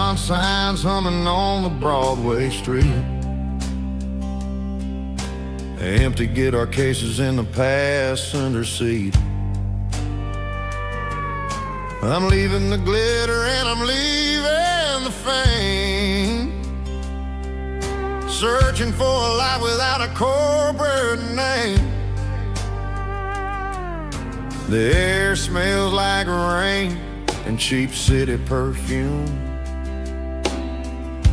Neon signs humming on the Broadway street. Empty guitar cases in the passenger seat. I'm leaving the glitter and I'm leaving the fame, searching for a life without a corporate name. The air smells like rain and cheap city perfume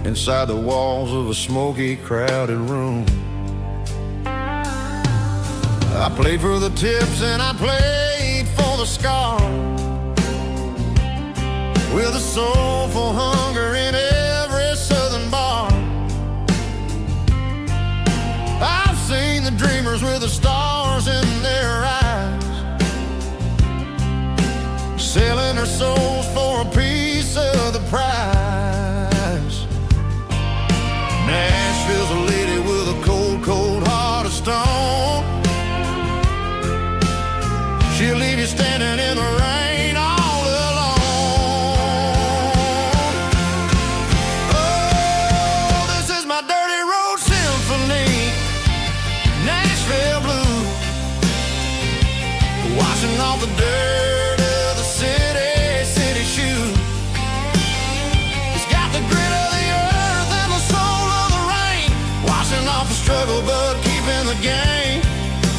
inside the walls of a smoky, crowded room. I played for the tips and I played for the scars, with a soulful hunger in every southern bar. I've seen the dreamers with the stars in their eyes, selling their souls for a piece of the prize. Nashville's a lady with a cold, cold heart of stone. She'll leave you standing in the rain all alone. Oh, this is my dirty road symphony, Nashville blues, washing off the dirt of the city shoes. It's got the grit of the earth and the soul of the rain, washing off the struggle but keeping the game.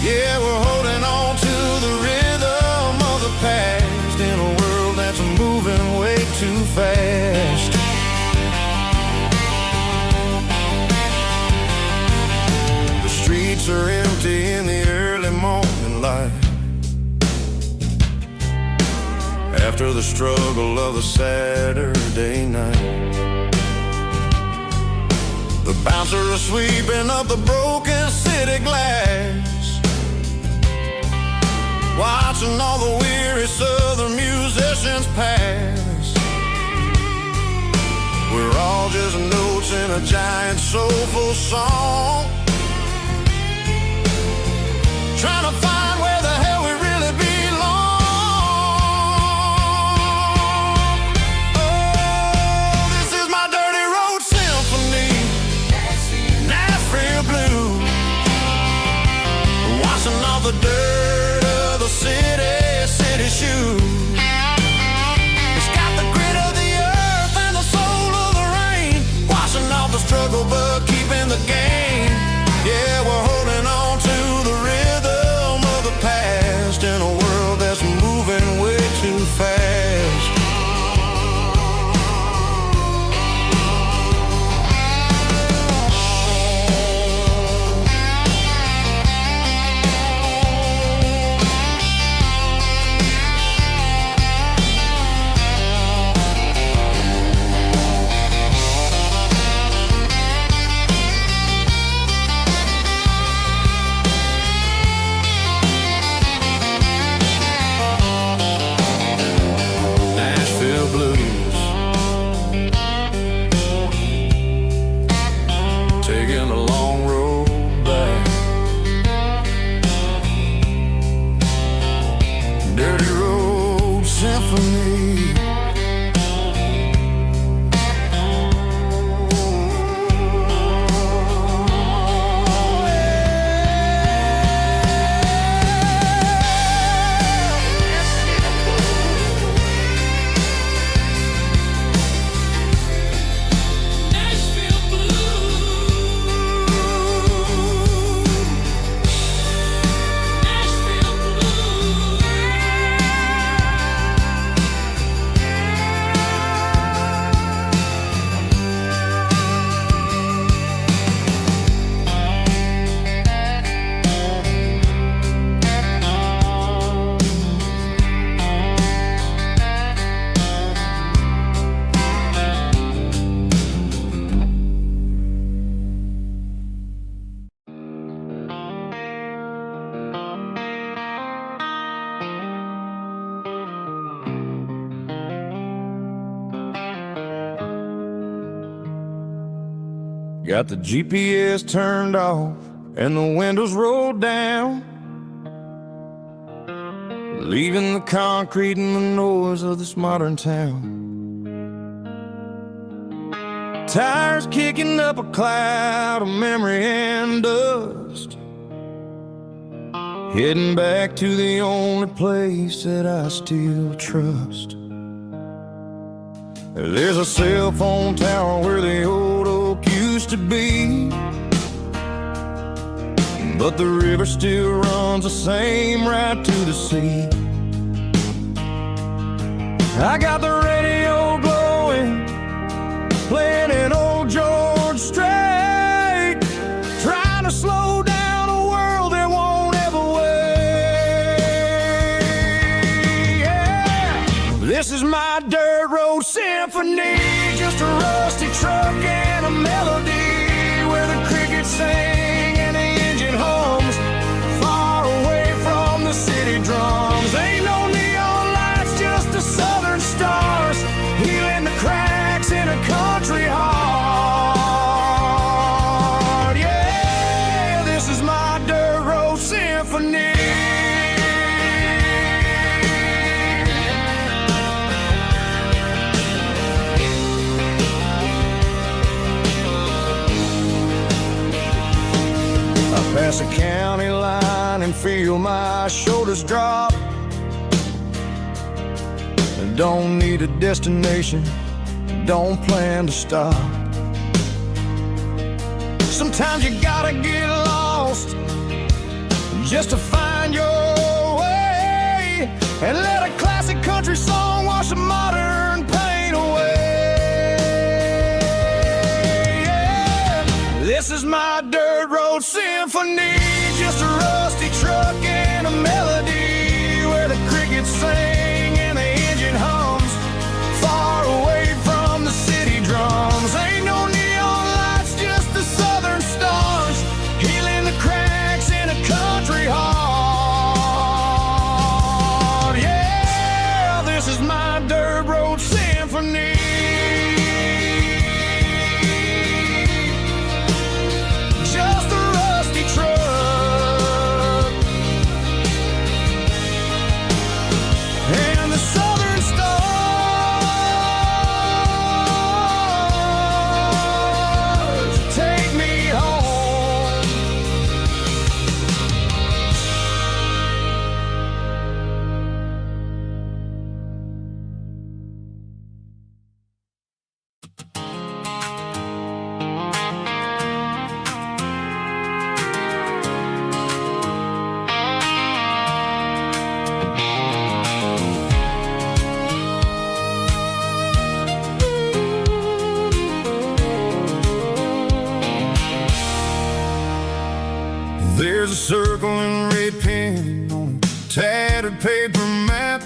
Yeah, we're holding on to the rhythm of the past in a world that's moving way too fast. The streets are empty in the early morning light, after the struggle of the Saturday night. The bouncers are sweeping up the broken city glass, watching all the weary southern musicians pass. We're all just notes in a giant soulful song, trying to find where the hell we really belong. Oh, this is my dirty road symphony, Nashville blues, washing off the dirt of the city shoes. It's got the grit of the earth and the soul of the rain, washing off the struggle but keeping the game. Yeah, we're holding on to the rhythm of the past in a world that's moving way too fast. Taking a long road back, dirty road symphony. Got the GPS turned off and the windows rolled down, leaving the concrete and the noise of this modern town. Tires kicking up a cloud of memory and dust, heading back to the only place that I still trust. There's a cell phone tower where the old oak used to be, but the river still runs the same right to the sea. I got the radio glowing, playing an old George Strait, trying to slow down a world that won't ever wait. Yeah. This is my dirt road symphony, just a rusty truck and a melody where the crickets sing and the engine hums, far away from the city drums. Ain't no neon lights, just the southern stars, healing the cracks in a country heart. Yeah, this is my dirt road symphony. I pass a county line and feel my shoulders drop. I don't need a destination, don't plan to stop. Sometimes you gotta get lost just to find your way, and let a classic country song wash the modern pain away. Yeah. This is my dirt road symphony, just a rusty truck and a melody where the crickets sing and the engine hums, far away from the city drums. Ain't no neon lights, just the southern stars, healing the cracks in a country heart. Yeah, this is my dirt road symphony. Just a rusty truck and the southern stars take me home. There's a circle in red pen on a tattered paper map,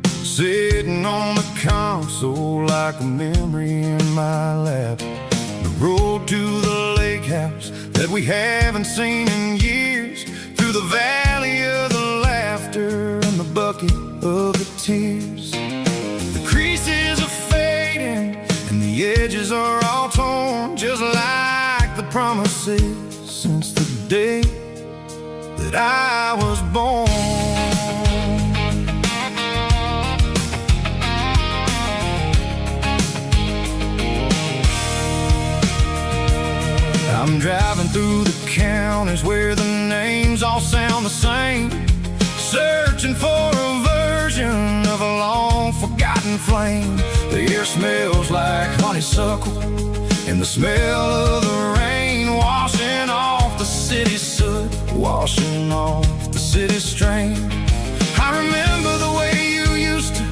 sitting on the console like a memory in my lap. The road to the lake house that we haven't seen in years, through the valley of the laughter and the bucket of the tears. The creases are fading and the edges are all torn, just like the promises since the day that I was born. I'm driving through the counties where the names all sound the same, searching for a version of a long forgotten flame. The air smells like honeysuckle and the smell of the rain, washing off the city's soot, washing off the city's strain. I remember the way you used to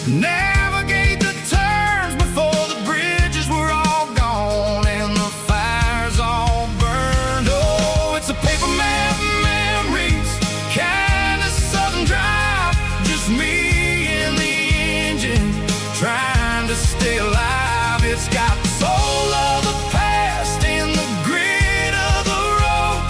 navigate the turns before the bridges were all gone and the fires all burned. Oh, it's a paper map memories, kind of sudden drive, just me and the engine trying to stay alive. It's got the soul of the past in the grit of the road,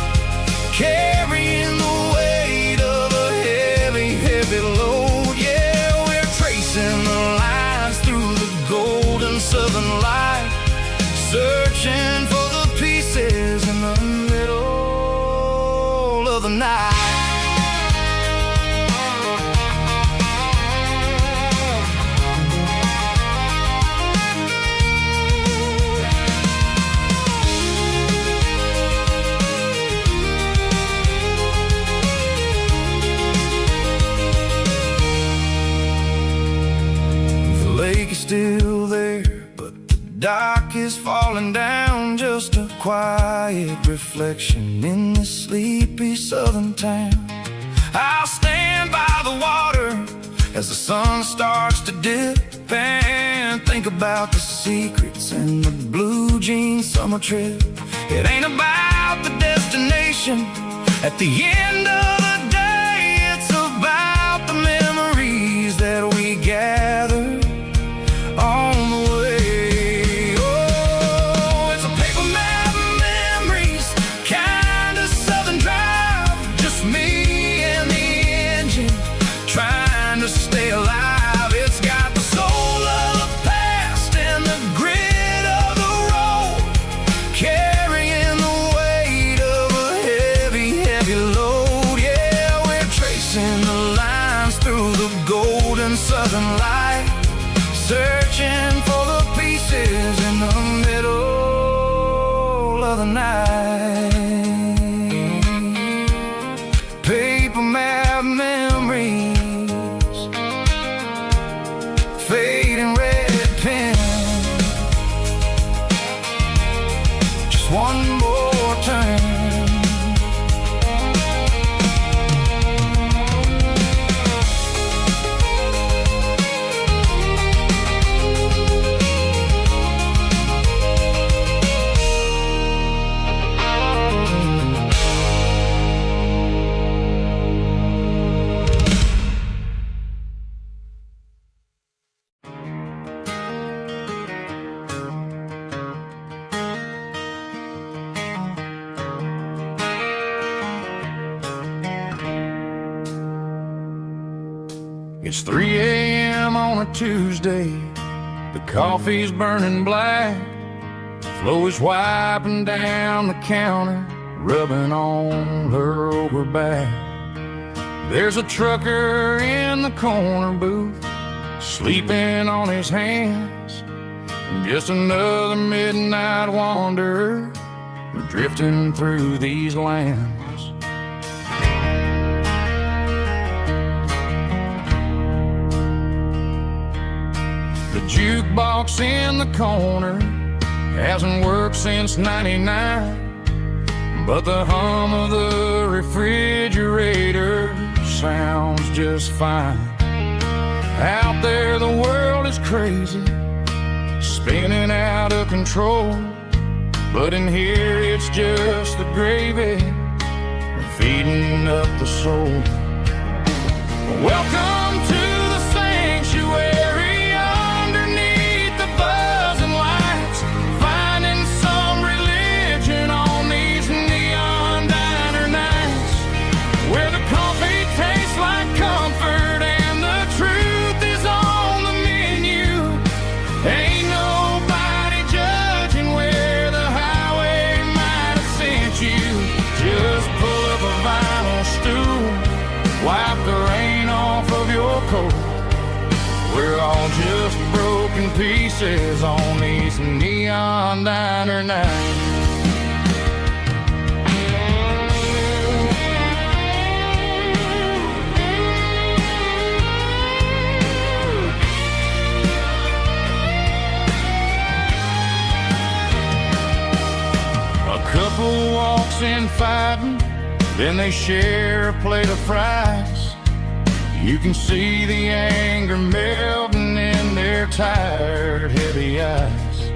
carrying the weight of a heavy, heavy load. Yeah, we're tracing the lines through the golden southern light, searching for the pieces in the middle of the night. is falling down, just a quiet reflection in this sleepy southern town. I'll stand by the water as the sun starts to dip and think about the secrets and the blue jean summer trip. It ain't about the destination at the end of the day, it's about the memories that we gather on the way. Oh, it's a paper map of memories, kind of southern drive, just me and the engine trying to stay alive. It's got the soul of the past and the grit of the road, carrying the weight of a heavy, heavy load. Yeah, we're tracing the lines through the golden southern light, searching for the pieces in the middle of the night. Paper map memories, fading red pen, just one more turn. It's 3 a.m. on a Tuesday, the coffee's burning black, Flo is wiping down the counter, rubbing on her over back. There's a trucker in the corner booth, sleeping on his hands, just another midnight wanderer drifting through these lands. The jukebox in the corner hasn't worked since '99, but the hum of the refrigerator sounds just fine. Out there the world is crazy, spinning out of control, but in here it's just the gravy feeding up the soul. Welcome to the sanctuary, underneath the buzzing lights, finding some religion on these neon diner nights, where the coffee tastes like comfort and the truth is on the menu. Ain't nobody judging where the highway might have sent you. Just pull up a vinyl stool, wipe the rain off of your coat. We're all just broken pieces on these neon diner nights. A couple walks in fighting, then they share a plate of fries. You can see the anger melting in their tired, heavy eyes.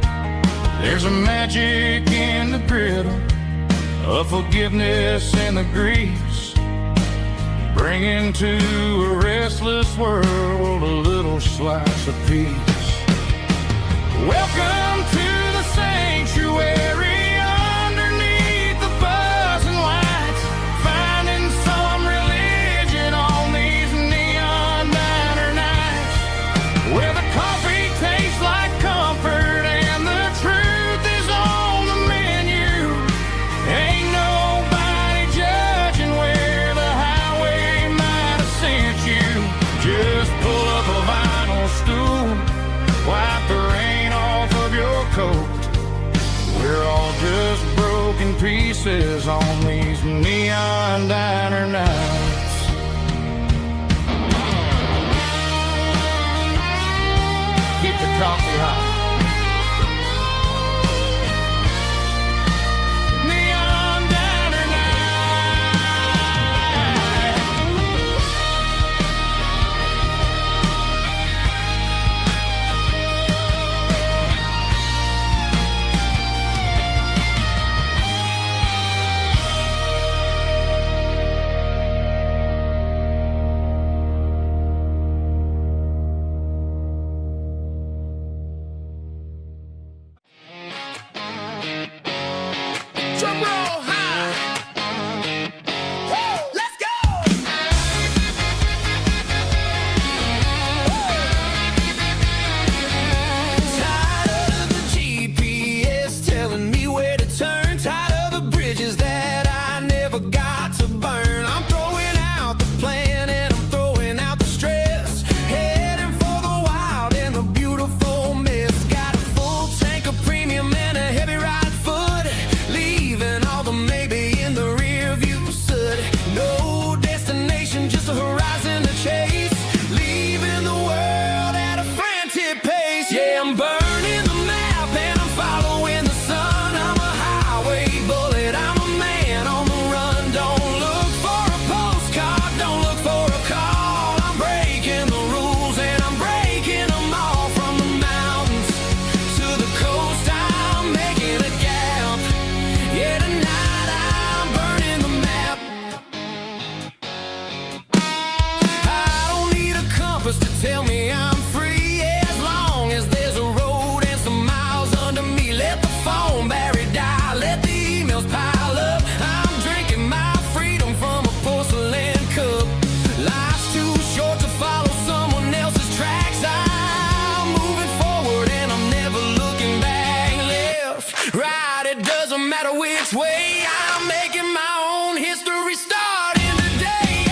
There's a magic in the griddle, a forgiveness in the grease, bringing to a restless world a little slice of peace. Welcome to the sanctuary, underneath the buzzing lights, finding some religion on these neon diner nights, where the coffee tastes like comfort and the truth is on the menu. Ain't nobody judging where the highway might have sent you. Just pull up a vinyl stool, wipe the rain off of your coat. We're all just broken pieces on these neon diner nights. Keep the coffee hot. Drum roll high. Woo, let's go. Tired of the GPS telling me where to turn. Tired of the bridges that I never got to burn. I'm throwing out the plan and I'm throwing out the stress. Heading for the wild and the beautiful mess. Got a full tank of premium and a heavy right foot. Leaving all the maybe in the rear view soot. No destination, just a horizon to chase. Leaving the world at a frantic pace. Yeah, I'm burning the map and I'm following the sun. I'm a highway bullet, I'm a man on the run. Don't look for a postcard, don't look for a call. I'm breaking the rules and I'm breaking them all. From the mountains to the coast, I'm making a gap. Yeah, tonight I'm burning the map. I don't need a compass to tell me I'm free, as long as there's a road and some miles under me. Let the phone battery die, let the emails pile up. I'm drinking my freedom from a porcelain cup. Life's too short to follow someone else's tracks. I'm moving forward and I'm never looking back. Left, right, it doesn't matter which way. I'm making my own history starting today.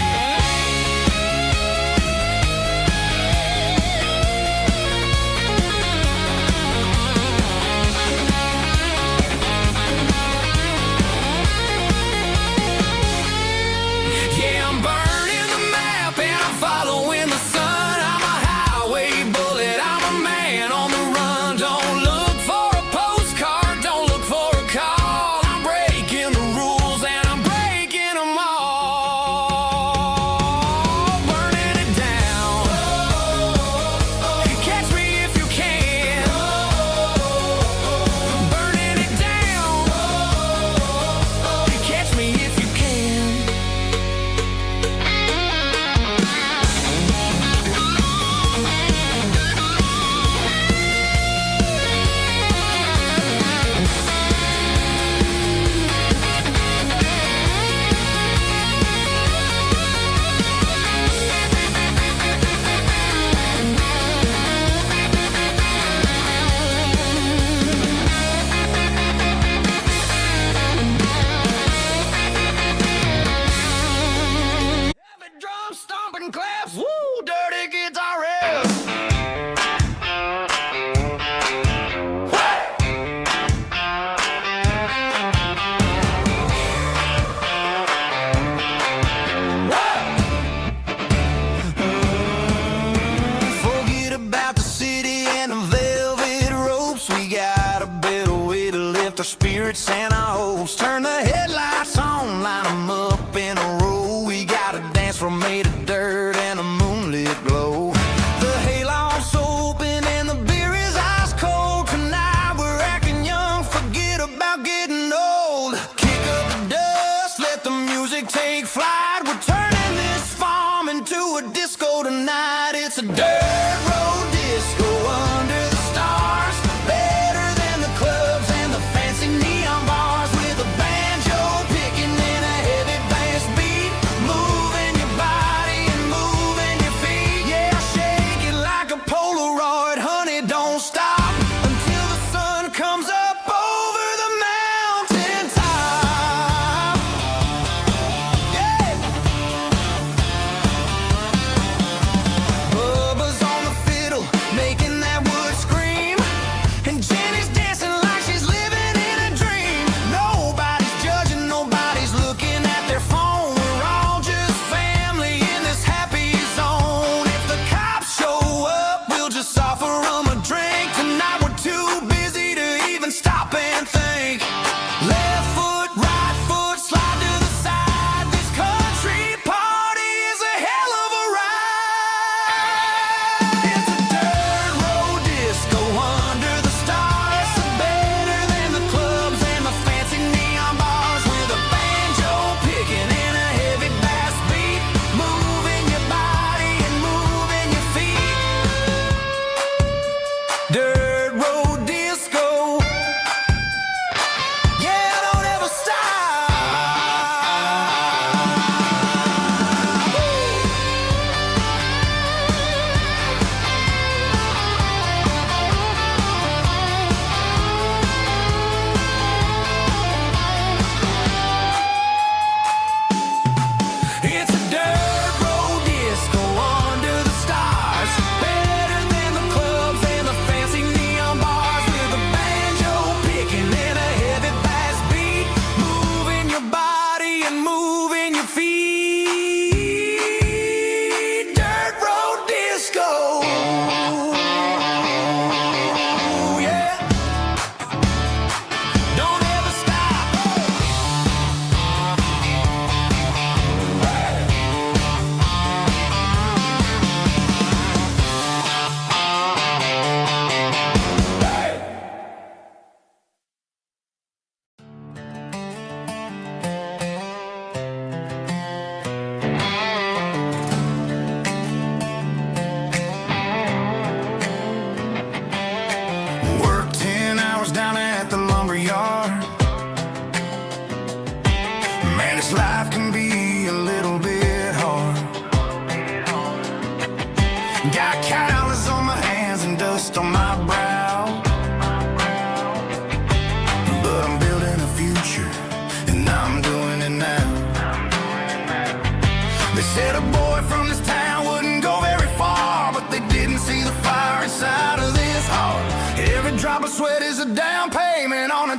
Yeah, I'm burning the map and I'm following the sun. I'm a highway bullet, I'm a man on the run. Don't look for a postcard, don't look for a call. I'm breaking the rules and I'm breaking them all. Burning it down. Catch me if you can. Burning it down. Catch me if you can. Heavy drum stomping claps, woo, dirty guitar riffs. Forget about the city and the velvet ropes. We got a better way to lift our spirits and our hopes. Turn the headlights on, line 'em up in a row. We got a dance floor made of dirt and a moonlit glow. The hayloft's open and the beer is ice cold. Tonight we're acting young, forget about getting old. Kick up the dust, let the music take flight. We're turning this farm into a disco tonight. It's a dirt road disco under the stars. Better than the clubs and the fancy neon bars. With a band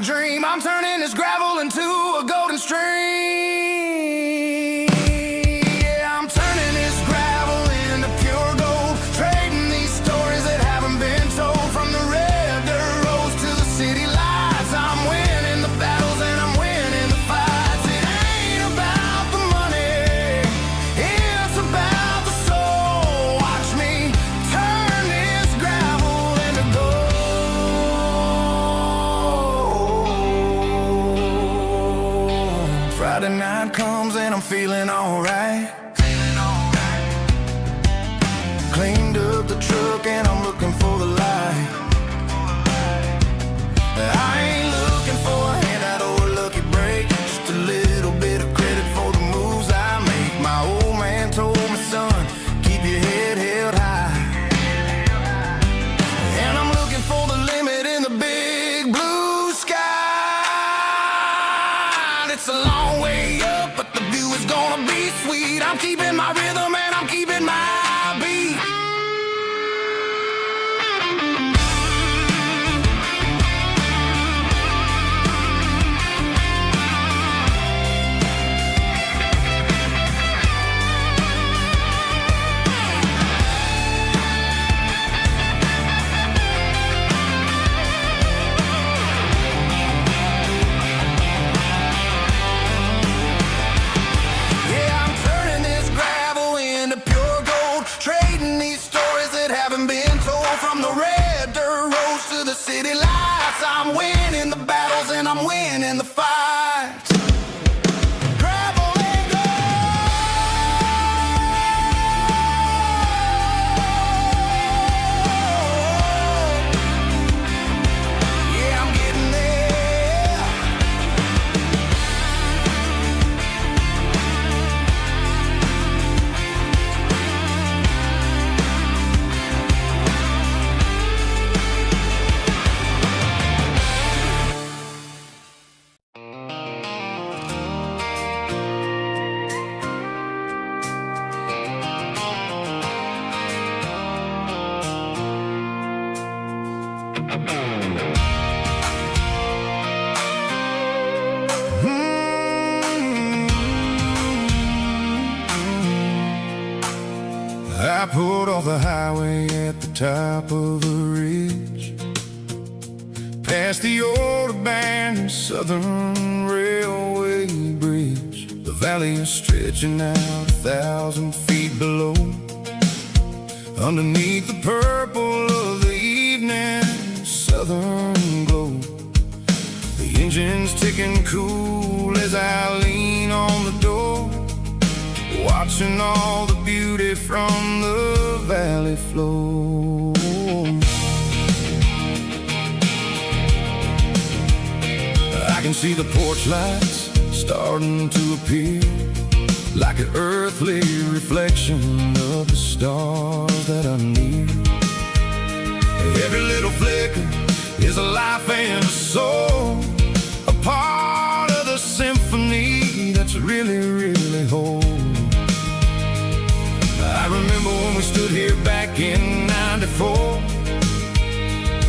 dream. I'm turning this gravel into a golden stream. Yeah, I'm turning this gravel into pure gold, trading these stories that haven't been told. From the red dirt roads to the city lights, I'm winning the battles and I'm winning the fights. It ain't about the money, it's about the soul. Watch me turn this gravel into gold. Friday night comes and I'm feeling alright. Cleaned up the truck and I'm looking for the light. I ain't looking for a handout or a lucky break, just a little bit of credit for the moves I make. My old man told me, son, keep your head held high. And I'm looking for the limit in the big blue sky. It's a long way up, but the view is gonna be sweet. I'm keeping my rhythm and I'm keeping my beat. Yeah, I'm turning this gravel into pure gold, trading these stories that haven't been told. From the red dirt roads to the city lights, I'm winning the battles and I'm winning the fights. Gravel and gold. Yeah, I'm getting there. I pulled off the highway at the top of a ridge, past the old abandoned Southern Railway bridge. The valley is stretching out 1,000 feet below. Underneath the purple of the evening southern glow, the engine's ticking cool as I lean on the door, watching all the beauty from the valley flow. I can see the porch lights starting to appear, like an earthly reflection of the stars that are near. Every little flicker is a life and a soul, a part of the symphony that's really, really whole. I remember when we stood here back in '94,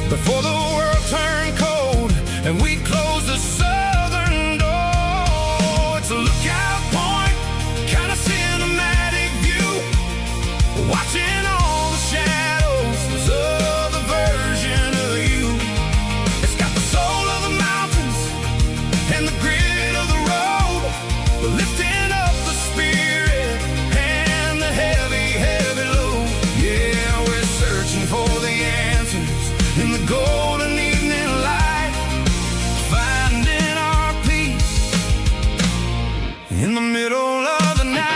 before the world turned cold and we closed the southern door. It's a lookout point, kind of cinematic view, watching all the shadows of the version of you. It's got the soul of the mountains and the grit of the road, lifting up the spirit and the heavy, heavy load. Yeah, we're searching for the answers in the golden evening light, finding our peace in the middle of the night.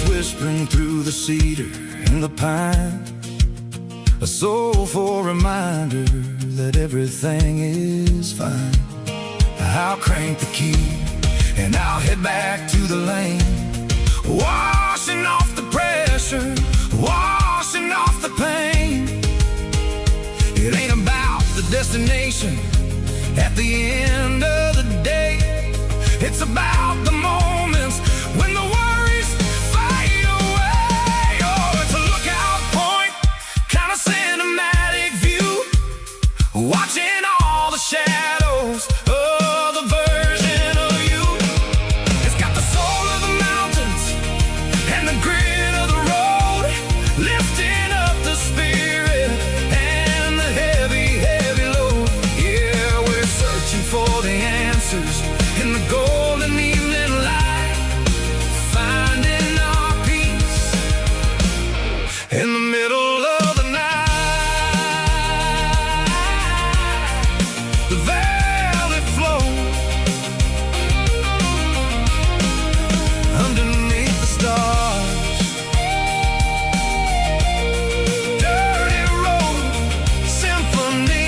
Whispering through the cedar and the pine, a soulful reminder that everything is fine. I'll crank the key and I'll head back to the lane, washing off the pressure, washing off the the pain. It ain't about the destination at the end of the day. It's about the moments when the worries fade away. Oh, it's a lookout point, kind of cinematic view, watching all the shadows of the version of you. It's got the soul of the mountains and the grit of the road, lifting up the spirit and the heavy, heavy load. Yeah, we're searching for the answers in the golden evening light, finding our peace in the middle of the night. The velvet flow underneath the stars. Dirty road symphony.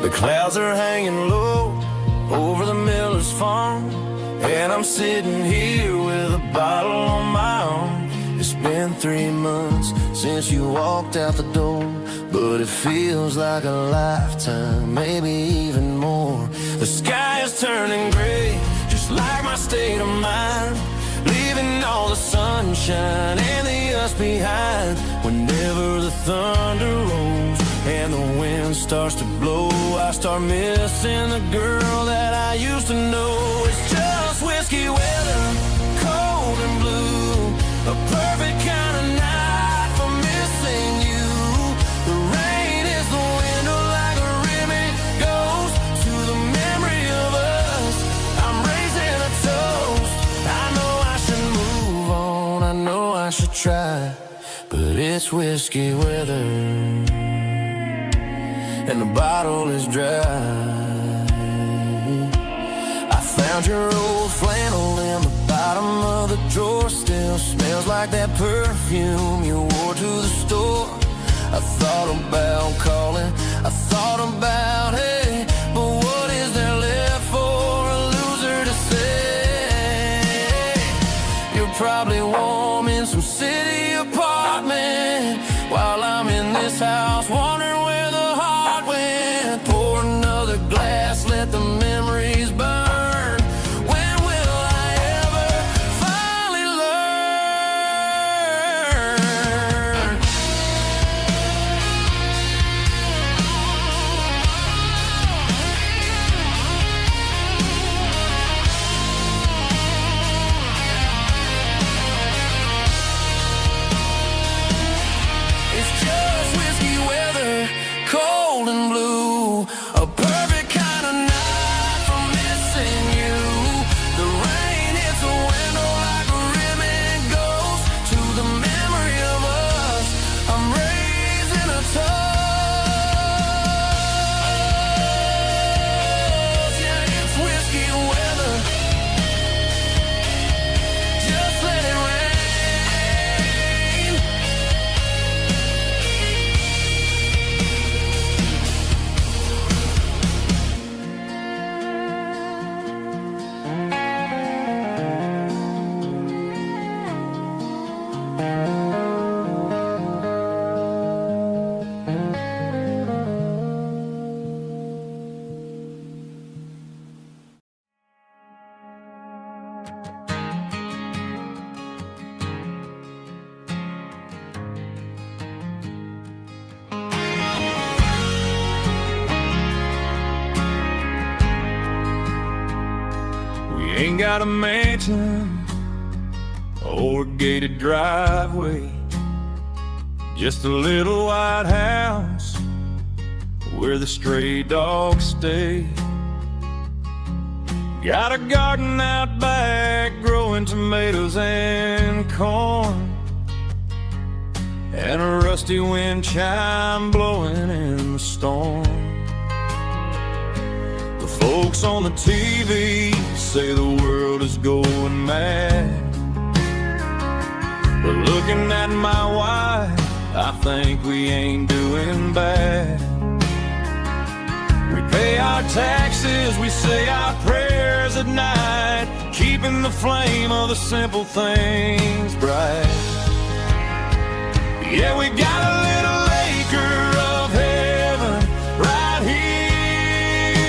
The clouds are hanging low over the miller's farm, and I'm sitting here with a bottle on my arm. It's been 3 months since you walked out the door, but it feels like a lifetime, maybe even more. The sky is turning gray, just like my state of mind, leaving all the sunshine and the us behind. Whenever the thunder rolls and the wind starts to blow, I start missing the girl that I used to know. It's just whiskey weather, cold and blue, a perfect kind of night for missing you. The rain is the window like a ribbon goes to the memory of us. I'm raising a toast. I know I should move on, I know I should try, but it's whiskey weather and the bottle is dry. I found your old flannel in the bottom of the drawer, still smells like that perfume you wore to the store. I thought about calling, I thought about, hey, but what is there left for a loser to say? You're probably warm in some city apartment while I'm in this house wondering where the heart went. Pour another glass, let the memories burn. When will I ever finally learn? It's just whiskey weather, cold and blue, a perfect kind of night for missing you. The rain hits the window like a ribbon goes to the memory of us. I'm raising a toast. Yeah, it's whiskey weather. Just let it rain. got a mansion or a gated driveway, just a little white house where the stray dogs stay. Got a garden out back growing tomatoes and corn, and a rusty wind chime blowing in the storm. The folks on the TV say the world is going mad, but looking at my wife, I think we ain't doing bad. We pay our taxes, we say our prayers at night, keeping the flame of the simple things bright. Yeah, we got a little acre of heaven right here,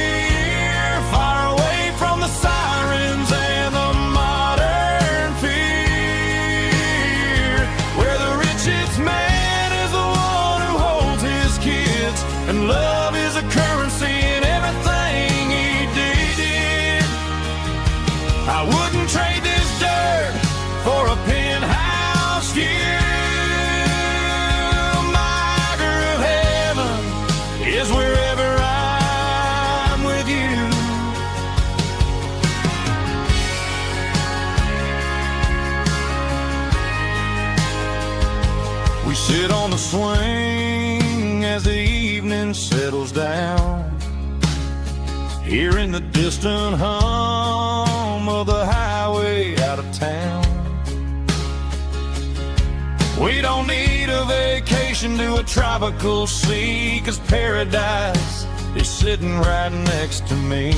far away from the sirens and the modern fear, where the richest man is the one who holds his kids, and love is a currency in everything he did. I wouldn't trade this dirt for a penthouse view. Is wherever I'm with you. We sit on the swing as the evening settles down, hearing the distant hum of the highway out of town. We don't need a vacation to a tropical sea, 'cause paradise is sitting right next to me.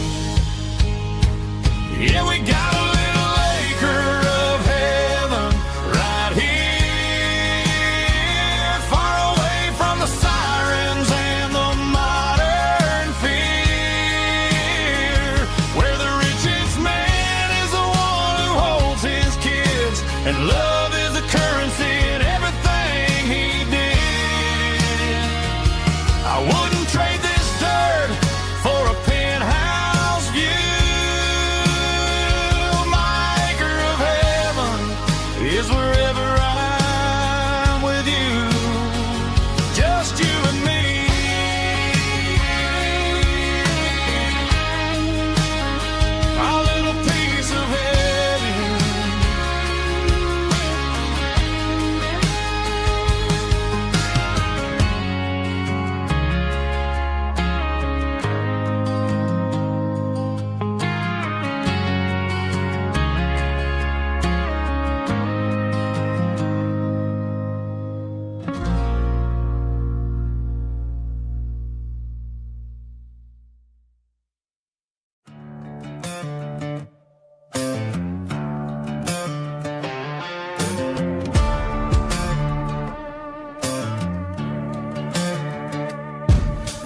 Yeah, we got a little acre of heaven right here, far away from the sirens and the modern fear, where the richest man is the one who holds his kids, and love is a currency in everything he did. I wouldn't trade this dirt for a penthouse view. My acre of heaven is wherever I'm with you, just you and me. Our little piece of heaven.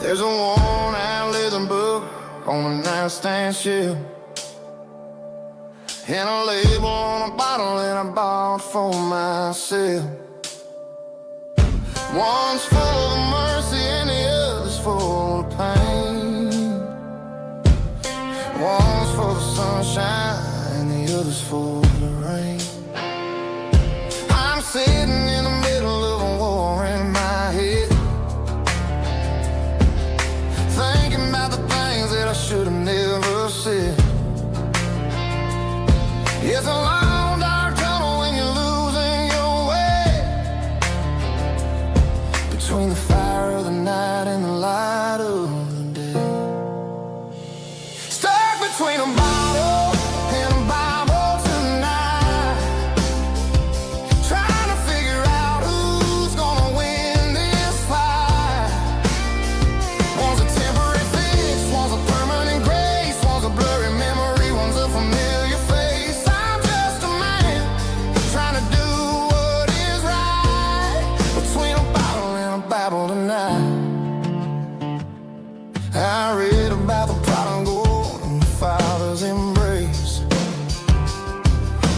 There's a worn-out leather book on a nightstand shelf, and a label on a bottle that I bought for myself. One's full of mercy and the other's full of pain. One's for the sunshine and the other's for the rain. I'm sitting in the middle of a war in my head, thinking about the things that I should have never said. It's a long dark tunnel when you're losing your way, between the fire of the night and the light of the day. Stuck between a bottle and a Bible tonight, trying to figure out who's gonna win this fight. One's a temporary fix, one's a permanent grace, one's a blurry memory, one's a familiar face. I'm just a man trying to do what is right, between a bottle and a Bible tonight. I read about the prodigal and the father's embrace.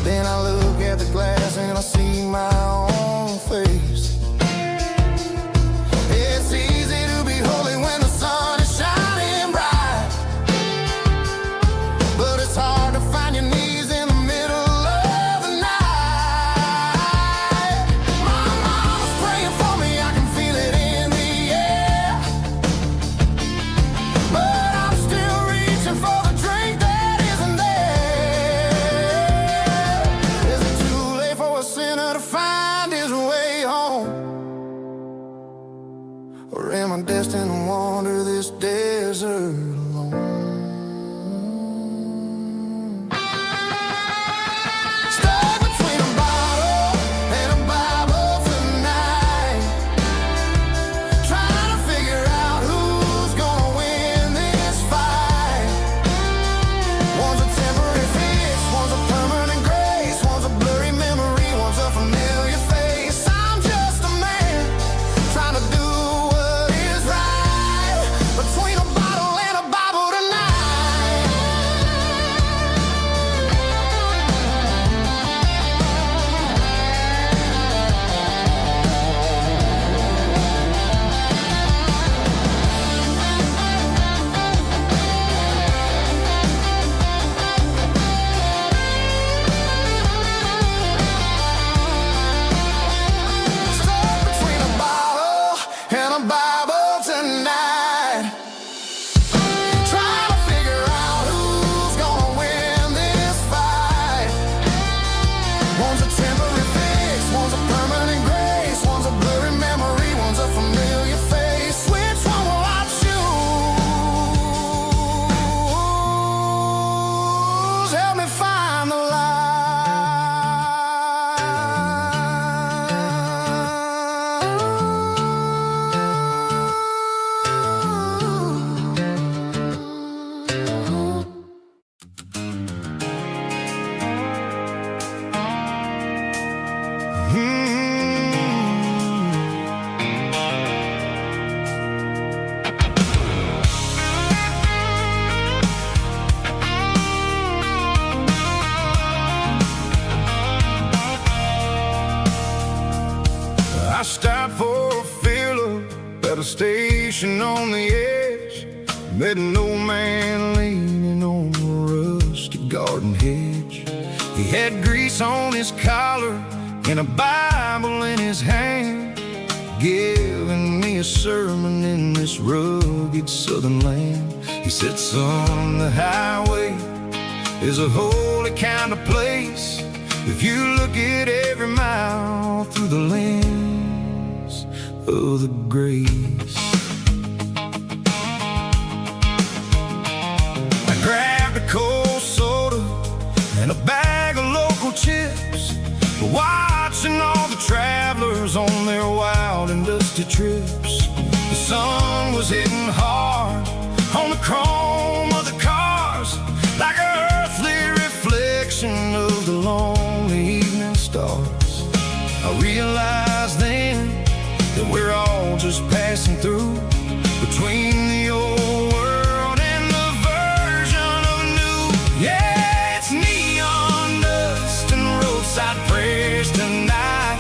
Then I look at the glass and I see my own face. It's easy to be holy when the sun is shining bright, but it's hard to find your knees station on the edge, met an old man leaning on a rusty garden hedge. He had grease on his collar and a Bible in his hand, giving me a sermon in this rugged southern land. He said, son, the highway is a holy kind of place if you look at every mile through the lens of the grace. I grabbed a cold soda and a bag of local chips, watching all the travelers on their wild and dusty trips. The sun was hitting hard on the chrome of the cars, like an earthly reflection of the lonely evening stars. I realized then that we're all just passing through, between the old world and the version of new. Yeah, it's neon dust and roadside prayers tonight,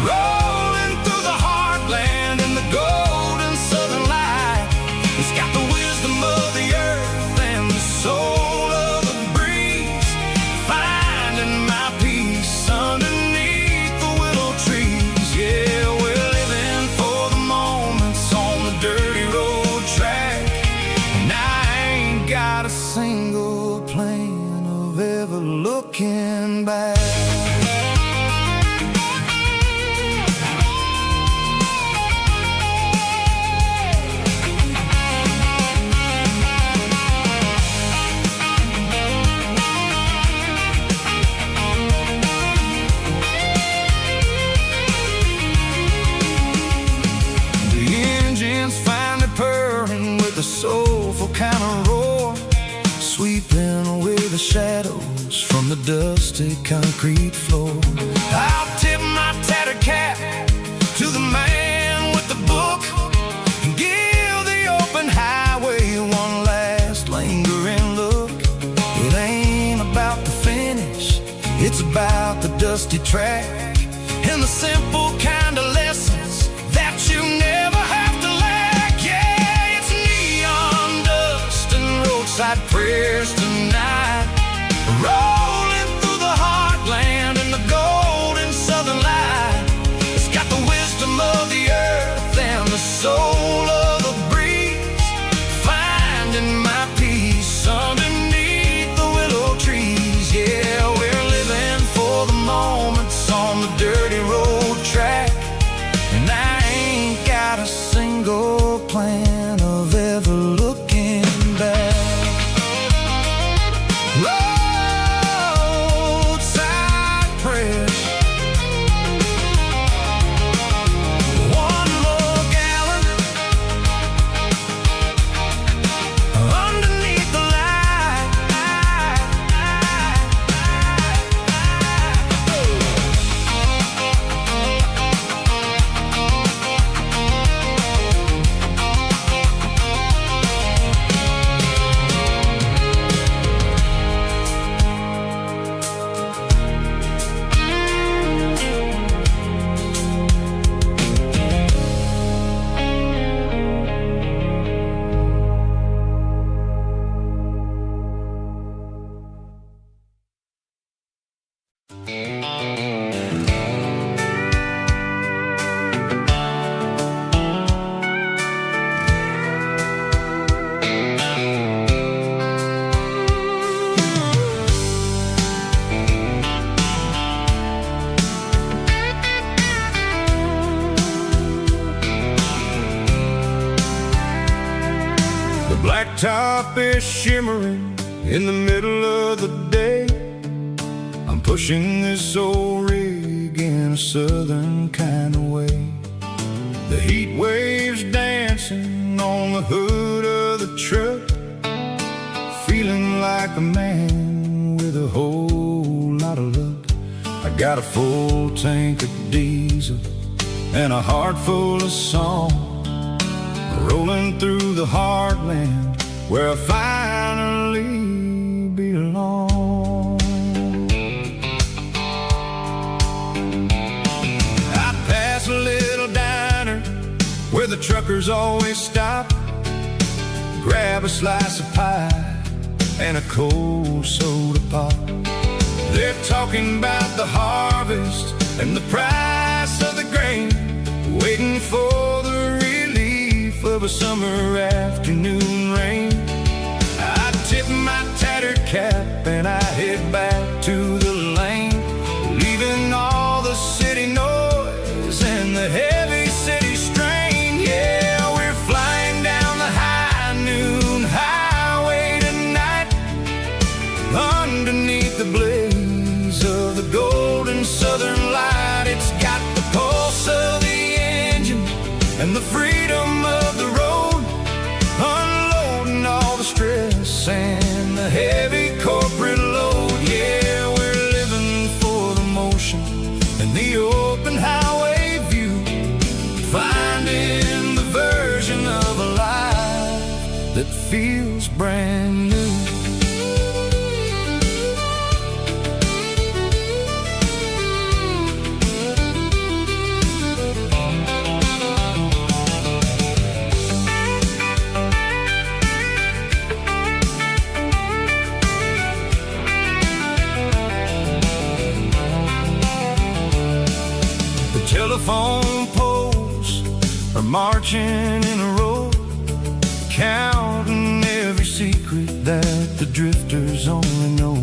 rolling through the heartland in the golden southern light. It's got the wisdom of the earth and the soul of the breeze, finding my peace underneath the willow trees. Yeah, we're living for the moments on the dirty road track, and I ain't got a single plan of ever looking back. A soulful kind of roar, sweeping away the shadows from the dusty concrete floor. I'll tip my tattered cap to the man with the book and give the open highway one last lingering look. It ain't about the finish, it's about the dusty track and the simple kind of lessons that you never have to lack. Yeah, roadside prayers tonight, rolling through the heartland in the golden southern light. It's got the wisdom of the earth and the soul of the breeze, finding my peace underneath the willow trees. Yeah, we're living for the moments on the dirty road track, and I ain't got a single plan of ever looking back. Roadside prayers, one more gallon underneath the light. Blacktop is shimmering in the middle of the day. I'm pushing this old rig in a southern kind of way. The heat waves dancing on the hood of the truck, feeling like a man with a whole lot of luck. I got a full tank of diesel and a heart full of song, rolling through the heartland where I finally belong. I pass a little diner where the truck truckers always stop, grab a slice of pie and a cold soda pop. They're talking about the harvest and the price of the grain, waiting for the relief of a summer afternoon rain. I tip my tattered cap and I head back to the lane, leaving all the city noise and the heavy city strain. Yeah, we're flying down the high noon highway tonight, underneath the blaze of the golden southern light. It's got the pulse of the engine and the freedom of the road, unloading all the stress and the heavy corporate load. Yeah, we're living for the motion and the open highway view, finding the version of a life that feels brand new. Telephone poles are marching in a row, counting every secret that the drifters only know.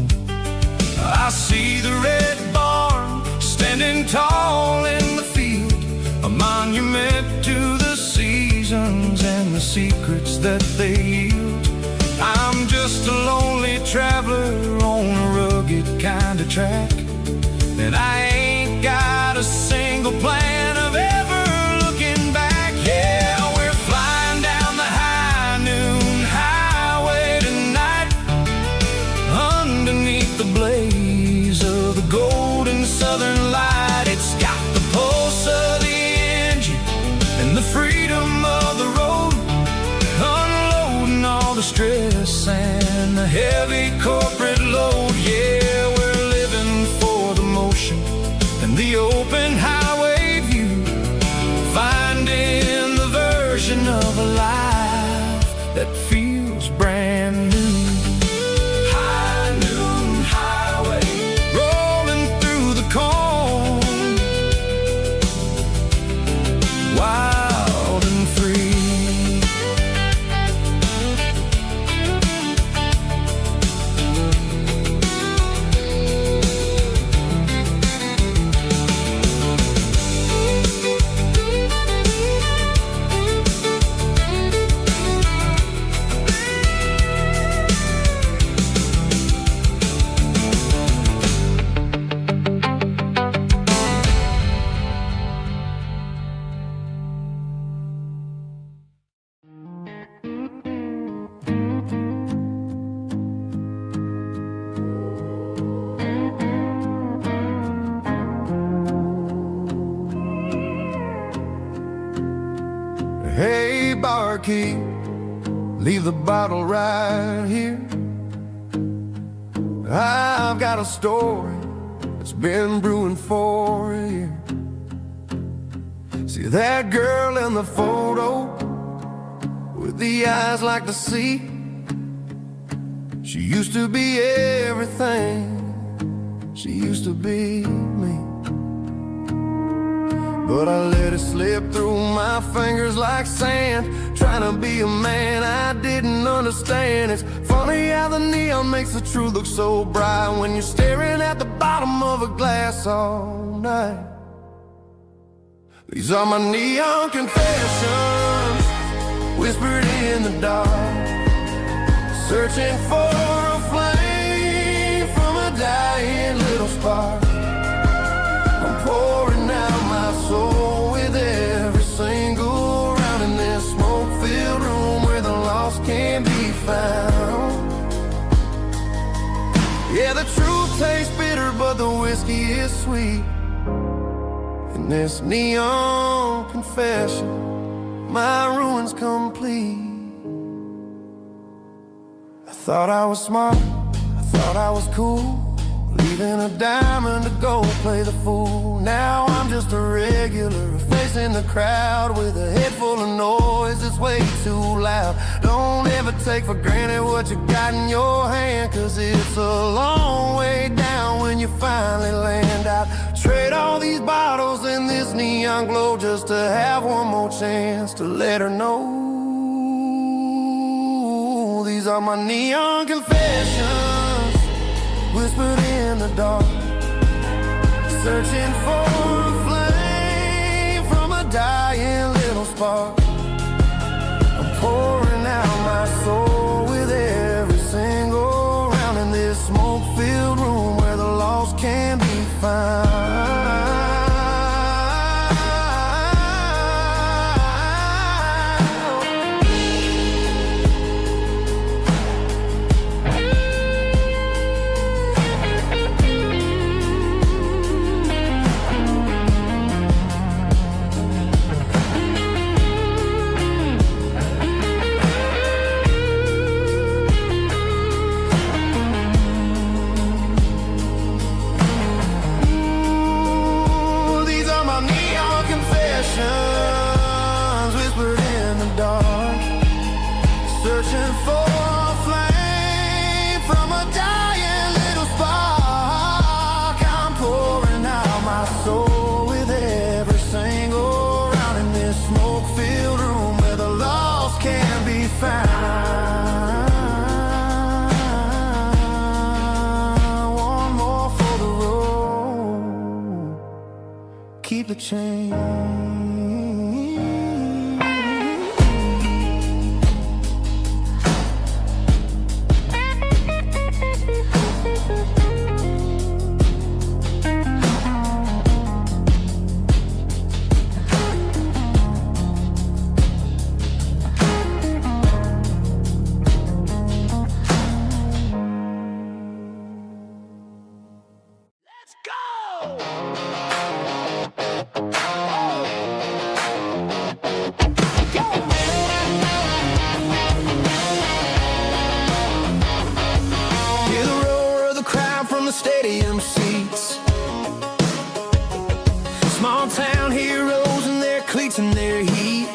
I see the red barn standing tall in the field, a monument to the seasons and the secrets that they yield. I'm just a lonely traveler on a rugged kind of track, and I ain't got a single plan of ever looking back. Yeah, we're flying down the high noon highway tonight, underneath the blaze of the golden southern light. It's got the pulse of the engine and the freedom of the road, unloading all the stress and the heavy corporate load. Yeah, we're living for the motion and the open highway view, finding the version of a life that feels brand new. High noon highway, rolling through the corn, wild and free. Hey, barkeep, leave the bottle right here. I've got a story that's been brewing for a year. See that girl in the photo with the eyes like the sea? She used to be everything, she used to be me. But I let it slip through my fingers like sand, trying to be a man I didn't understand. It's funny how the neon makes the truth look so bright when you're staring at the bottom of a glass all night. These are my neon confessions, whispered in the dark, searching for a flame from a dying little spark. I'm pouring out my soul with every single round in this smoke-filled room where the lost can't be found. Yeah, the truth tastes bitter, but the whiskey is sweet. In this neon confession, my ruin's complete. I thought I was smart, I thought I was cool, leaving a diamond to go play the fool. Now I'm just a regular facing the crowd with a head full of noise that's way too loud. Don't ever take for granted what you got in your hand, 'cause it's a long way down when you finally land out. Trade all these bottles and this neon glow just to have one more chance to let her know. These are my neon confessions, whispered in the dark, searching for a flame from a dying little spark. I'm pouring out my soul with every single round in this smoke-filled room where the lost can be found. Whispered in the dark, searching for a flame from a dying little spark. I'm pouring out my soul with every single round in this smoke-filled room where the lost can be found. One more for the road, keep the change. Let's go! Hear the roar of the crowd from the stadium seats. Small town heroes in their cleats and their heat.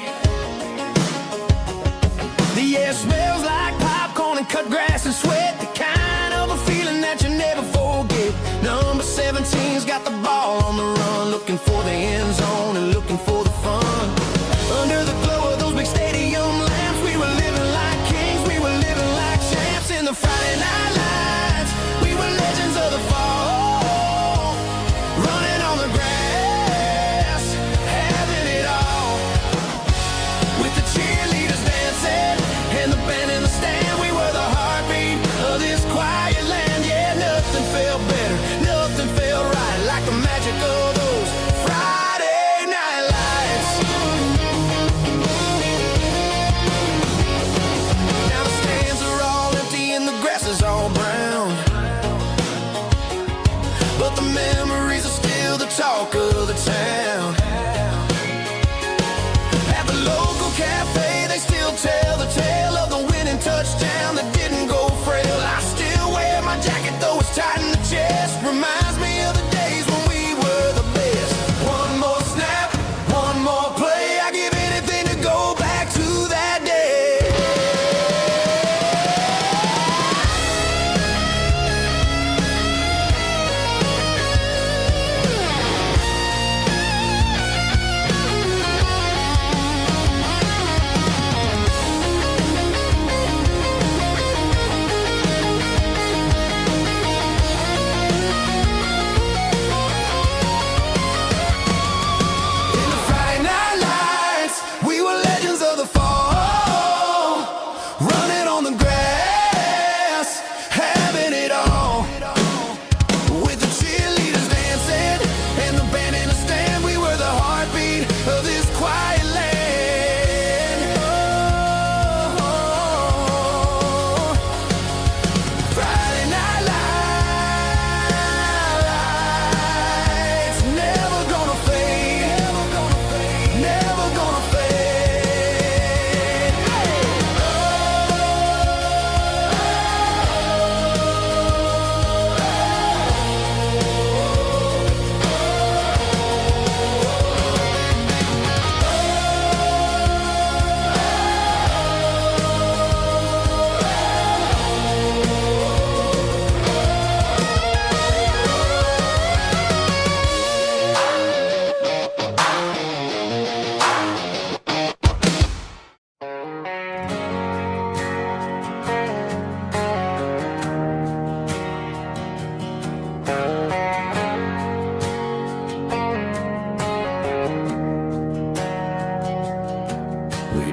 The air smells like popcorn and cut grass and sweat, the kind of a feeling that you never forget. Number 17's got the ball on the run, looking for the end zone and looking for the fun. Under the glow of those big stadium lamps, we were living like kings, we were living like champs in the Friday night lights. We were legends of the fall, running on the grass, having it all. With the cheerleaders dancing and the band in the stand, we were the heartbeat of this quiet land. Yeah, nothing felt better, nothing felt right like the magic of those Friday night lights.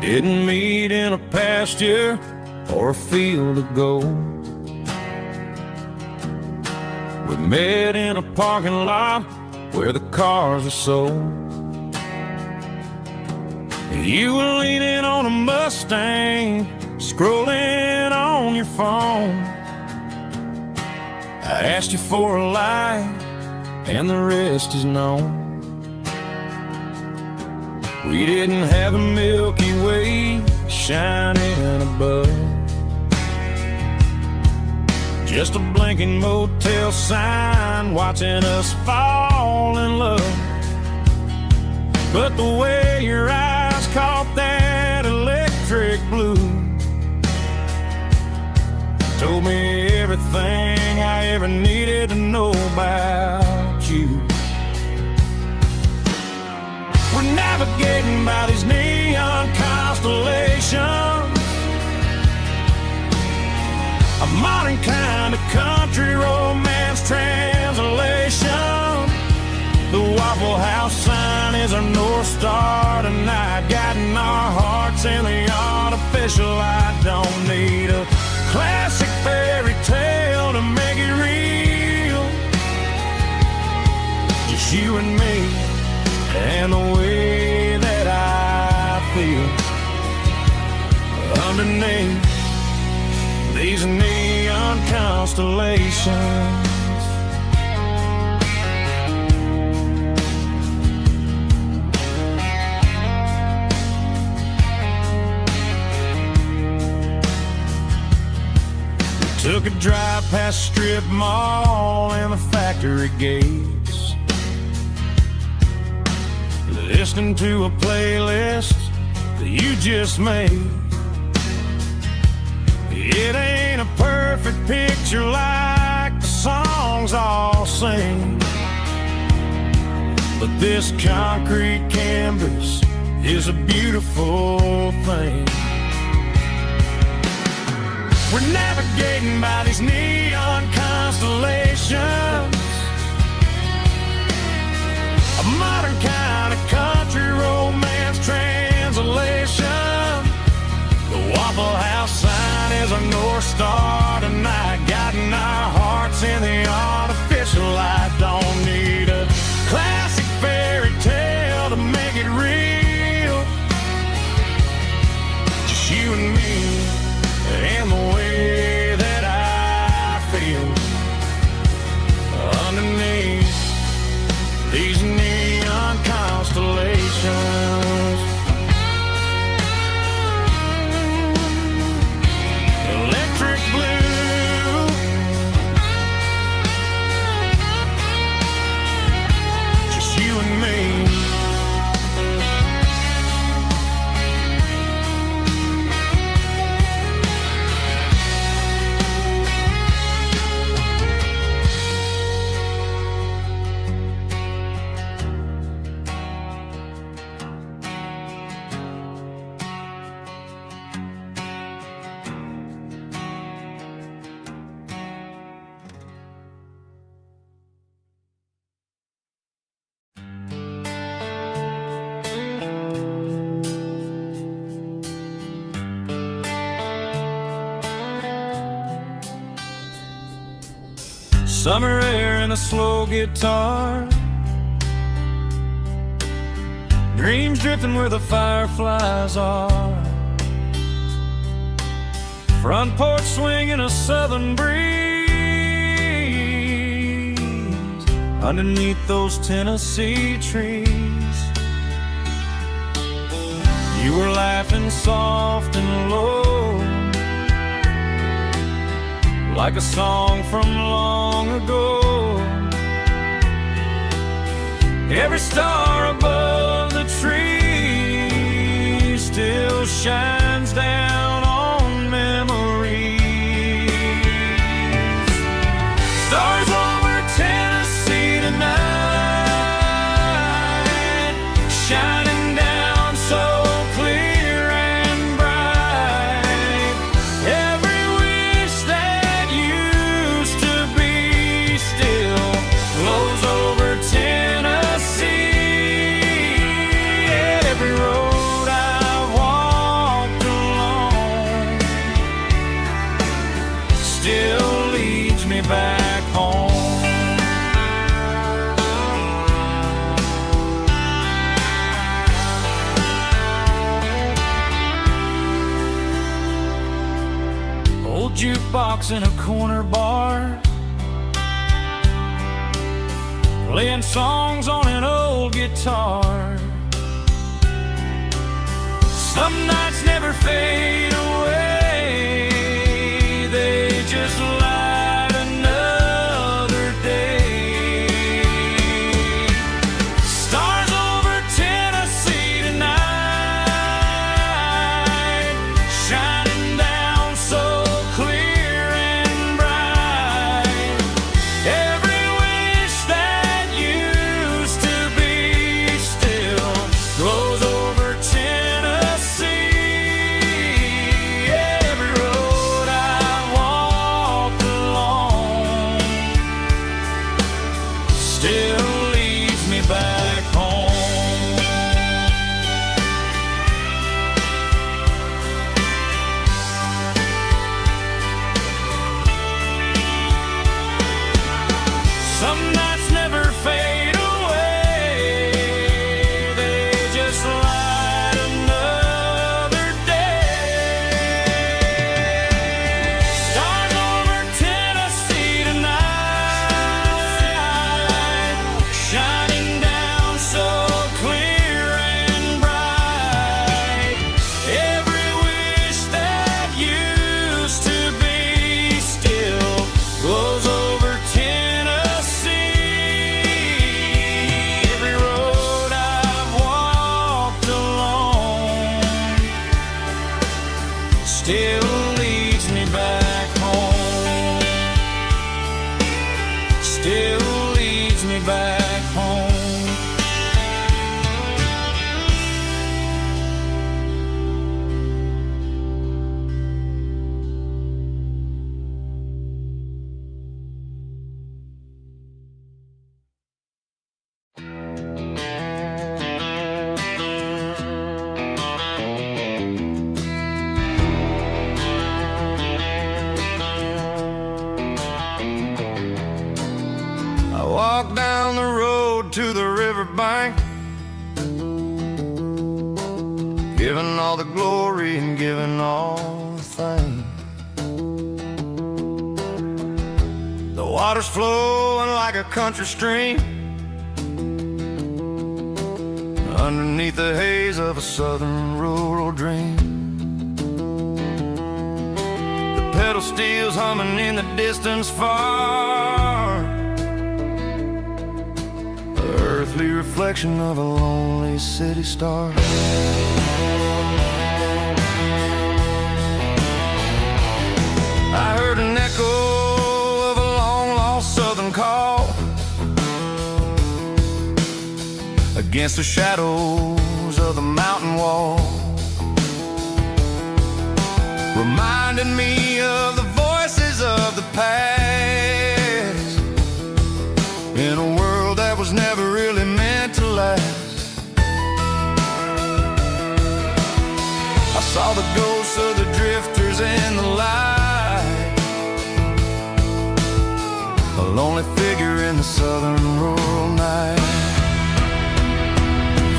didn't meet in a pasture or a field of gold. We met in a parking lot where the cars are sold. You were leaning on a Mustang, scrolling on your phone. I asked you for a light, and the rest is known. We didn't have a Milky Way shining above, just a blinking motel sign watching us fall in love. But the way your eyes caught that electric blue told me everything I ever needed to know about you. We're navigating by these neon constellations, a modern kind of country romance translation. The Waffle House sign is our North Star tonight, guiding our hearts in the artificial light. Don't need a classic fairy tale to make it real, just you and me and the way that I feel underneath these neon constellations. Took a drive past strip mall and the factory gates, listening to a playlist that you just made. It ain't a perfect picture like the songs all sing, but this concrete canvas is a beautiful thing. We're navigating by these neon constellations, a modern kind of country romance translation. The Waffle House sign is our North Star tonight, guiding our hearts in the artificial light. Don't need a classic fairy tale to make it real, just you and me and the way that I feel underneath these neon constellations. Electric blue, just you and me. Summer air and a slow guitar, dreams drifting where the fireflies are, front porch swinging a southern breeze underneath those Tennessee trees. You were laughing soft and low, like a song from long ago. Every star above the tree still shines down on memories. Stars over Tennessee tonight, shining down so clear and bright. Every wish that used to be still flows over Tennessee. Every road I've walked rocks in a corner bar, playing songs on an old guitar. Some nights never fade away, they just light another day. Stars over Tennessee tonight, shining down so clear and bright. Every wish that used to be still glows over Tennessee. Every road I walked along still leads me back home. Some nights never fade away, they just light another day. Stars over Tennessee tonight, shining down so clear and bright. Every wish that used to be still glows over Tennessee. Every road I've walked along still leads me back home. Still leads me back home. I walk down the road to the riverbank, giving all the glory and giving all the thanks. The water's flowing like a country stream underneath the haze of a southern rural dream. The pedal steel's humming in the distance far, the earthly reflection of a lonely city star. I heard an echo of a long-lost southern call against the shadows of the mountain wall, reminding me of the voices of the past in a world that was never really meant to last. I saw the ghosts of the drifters in the light, a lonely figure in the southern rural night.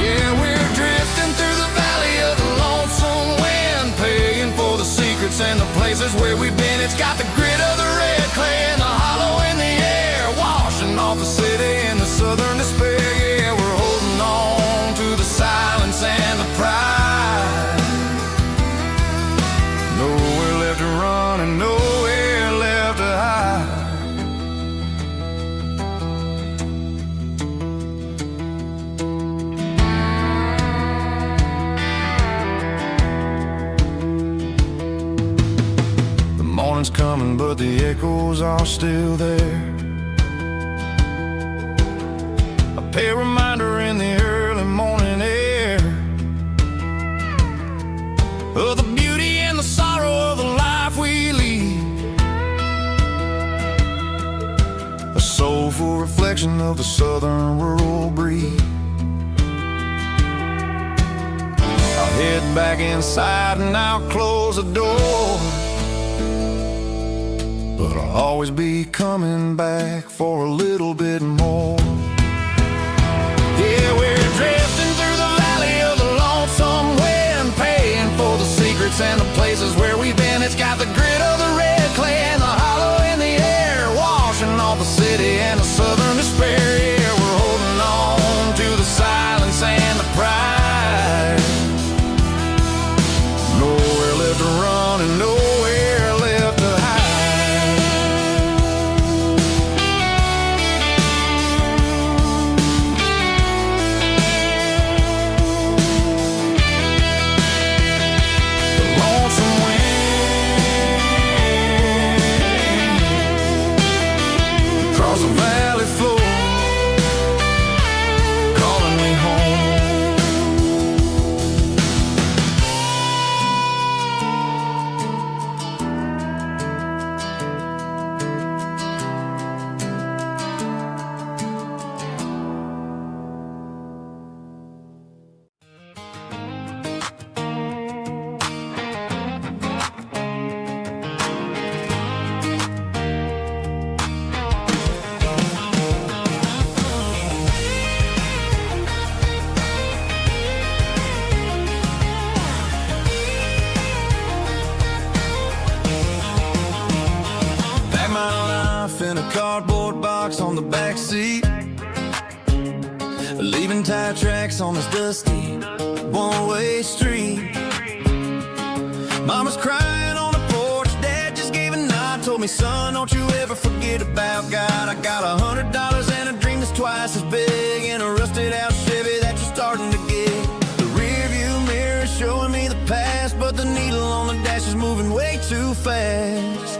Yeah, we're drifting through the valley of the lonesome wind, paying for the secrets and the places where we've been. It's got the grit of the red clay and the hollow in the air, washing off the city in the southern despair. Yeah, we're holding on to the silence and the pride. Nowhere left to run and nowhere left to hide. The morning's coming, but the echoes are still there. A pale reminder in the early morning air of the beauty and the sorrow of the life we lead, a soulful reflection of the southern rural breed. I'll head back inside and I'll close the door, but I'll always be coming back for a little bit more. Yeah, we're drifting through the valley of the lonesome wind, paying for the secrets and the places where we've been. It's got the grit of the red clay and the seat, leaving tire tracks on this dusty one-way street. Mama's crying on the porch, Dad just gave a nod, told me, son, don't you ever forget about God. I got $100 and a dream that's twice as big, and a rusted out Chevy that you're starting to get. The rear view mirror is showing me the past, but the needle on the dash is moving way too fast.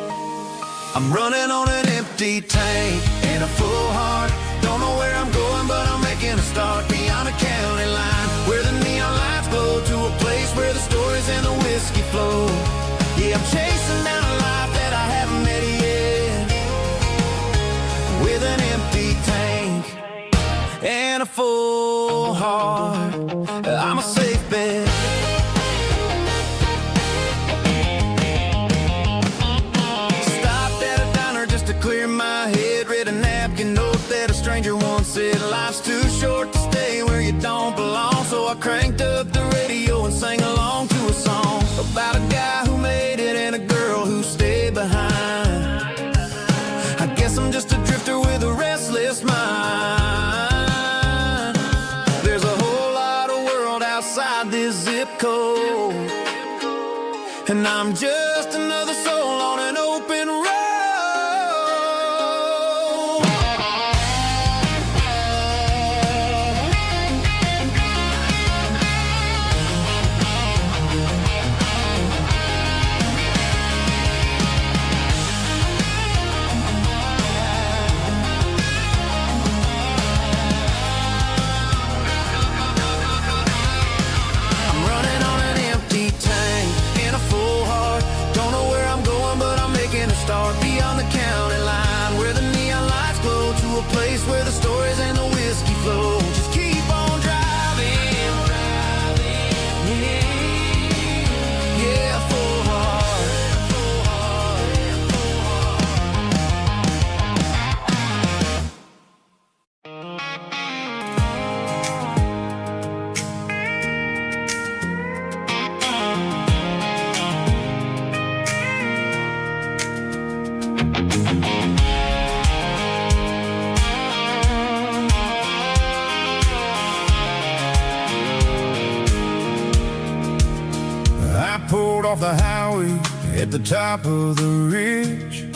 I'm running on an empty tank and a full heart. Don't know where I'm going, but I'm making a start beyond a county line, where the neon lights glow, to a place where the stories and the whiskey flow. Yeah, I'm chasing down a life that I haven't met yet, with an empty tank and a full heart. I'm a safe bet. Clear my head, read a napkin note that a stranger once said, life's too short to stay where you don't belong. So I cranked up the radio and sang along to a song about a guy who made it and a girl who stayed behind. I guess I'm just a drifter with a restless mind. There's a whole lot of world outside this zip code, and I'm just another soul on an open road. Start beyond the county line, where the neon lights glow, to a place where the stories and the whiskey flow. Just keep on driving, yeah, full heart, full heart, full Pulled off the highway at the top of the ridge,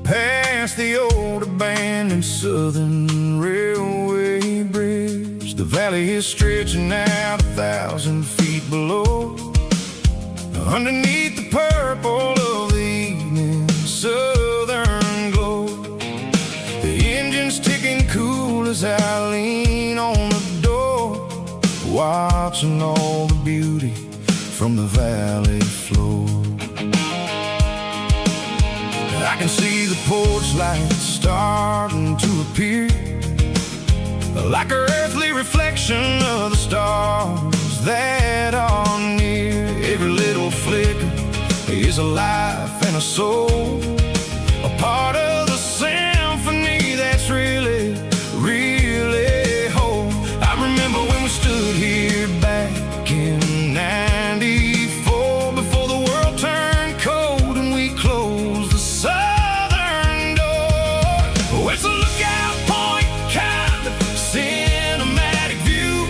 past the old abandoned Southern Railway bridge. The valley is stretching out 1,000 feet below, underneath the purple of the evening southern glow. The engine's ticking cool as I lean on the door, watching all the beauty from the valley floor. I can see the porch lights starting to appear, like an earthly reflection of the stars that are near. Every little flicker is a life and a soul, a part of the symphony that's really, really whole. I remember when we stood here back in '94, before the world turned cold and we closed the southern door. Oh, it's a lookout point, kind of cinematic view,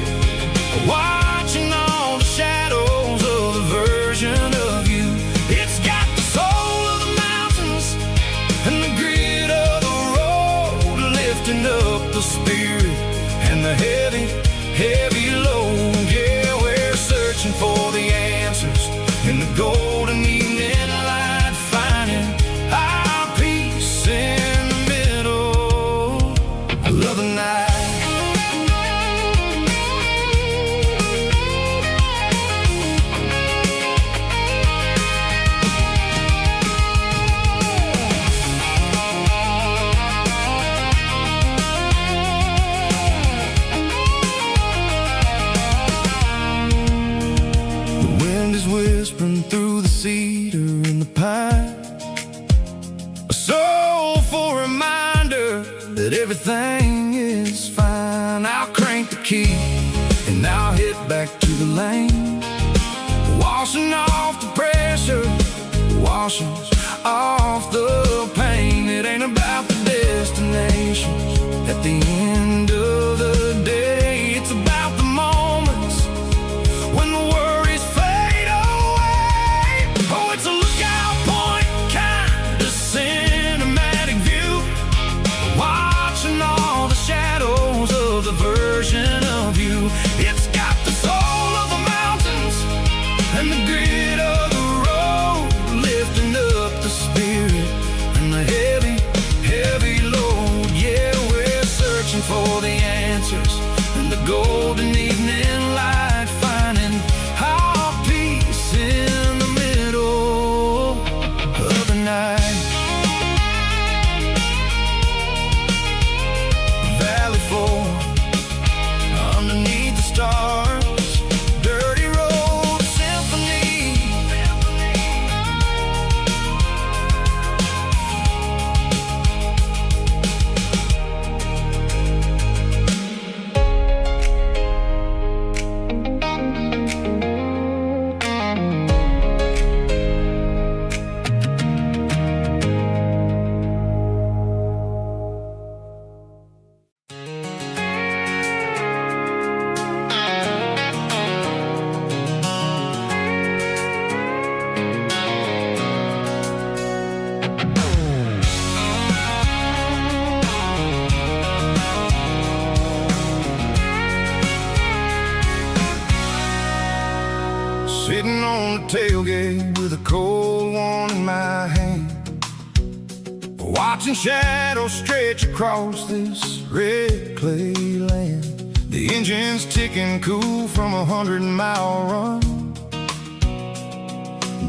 watching all the shadows of the version of you. It's got the soul of the mountains and the grit of the road, lifting up the spirit and the heavy, heavy load. Yeah, we're searching for the answers in the golden evening light, finding our peace in the middle of the night. Whispering through the cedar and the pine, a soulful reminder that everything is fine. I'll crank the key and I'll head back to the lane, washing off the pressure, washing off the pain. It ain't about the dead destinations. At the end of the day, it's about the moments when the worries fade away. Oh, it's a lookout point, kind of cinematic view, watching all the shadows of the version of you. It's got the soul of the mountains and the grit of the road, lifting up the spirit and the heavy, heavy load. Yeah, we're searching for the answers and the golden evening light, finding our peace in the middle of the night. Valley floor, underneath the stars, dirty road symphony. Sitting on the tailgate with a cold one in my hand, watching shadows stretch across this red clay land. The engine's ticking cool from 100-mile run.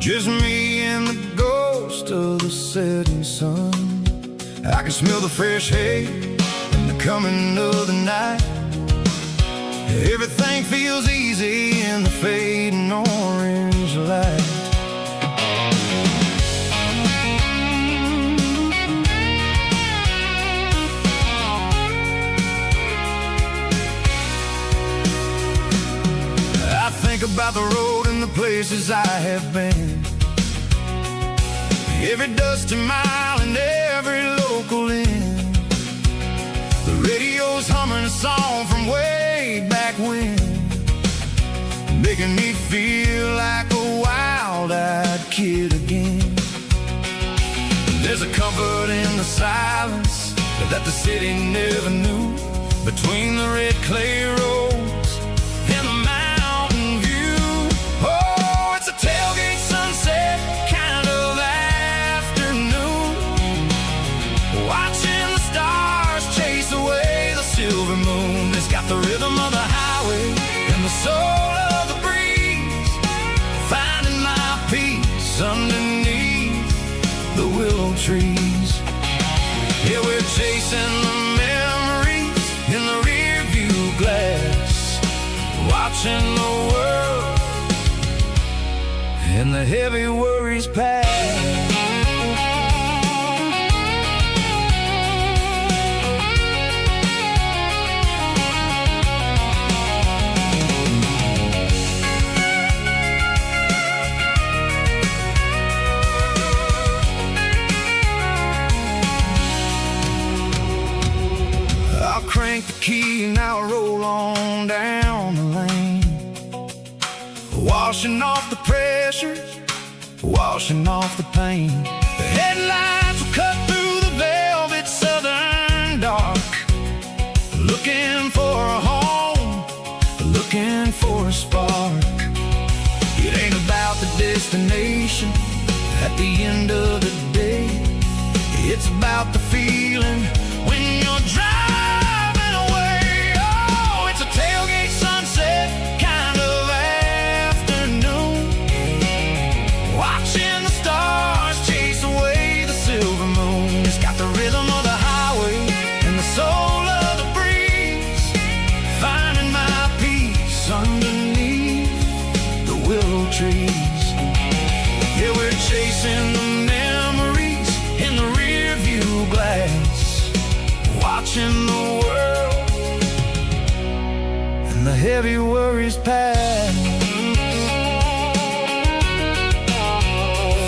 Just me and the ghost of the setting sun. I can smell the fresh hay and the coming of the night. Everything feels easy in the fading orange light. I think about the road and the places I have been, every dusty mile and every local inn. The radio's humming a song from way back when, making me feel like a wild-eyed kid again. There's a comfort in the silence that the city never knew, between the red clay roads and the mountain view. Oh, it's a tailgate sunset kind of afternoon, watching the stars chase away the silver moon. It's got the rhythm of the highway and the soul of the breeze, finding my peace underneath the willow trees. Yeah, we're chasing the memories in the rear view glass, watching the world and the heavy worries pass. Crank the key and I'll roll on down the lane, washing off the pressure, washing off the pain. The headlights will cut through the velvet southern dark, looking for a home, looking for a spark. It ain't about the destination at the end of the day, it's about the feeling when you're driving. Tailgate sunset kind of afternoon, watching the stars chase away the silver moon. It's got the rhythm of the highway and the soul of the breeze, finding my peace underneath the willow trees. Yeah, we're chasing the memories in the rear view glass, watching the world and the heavy worries pass.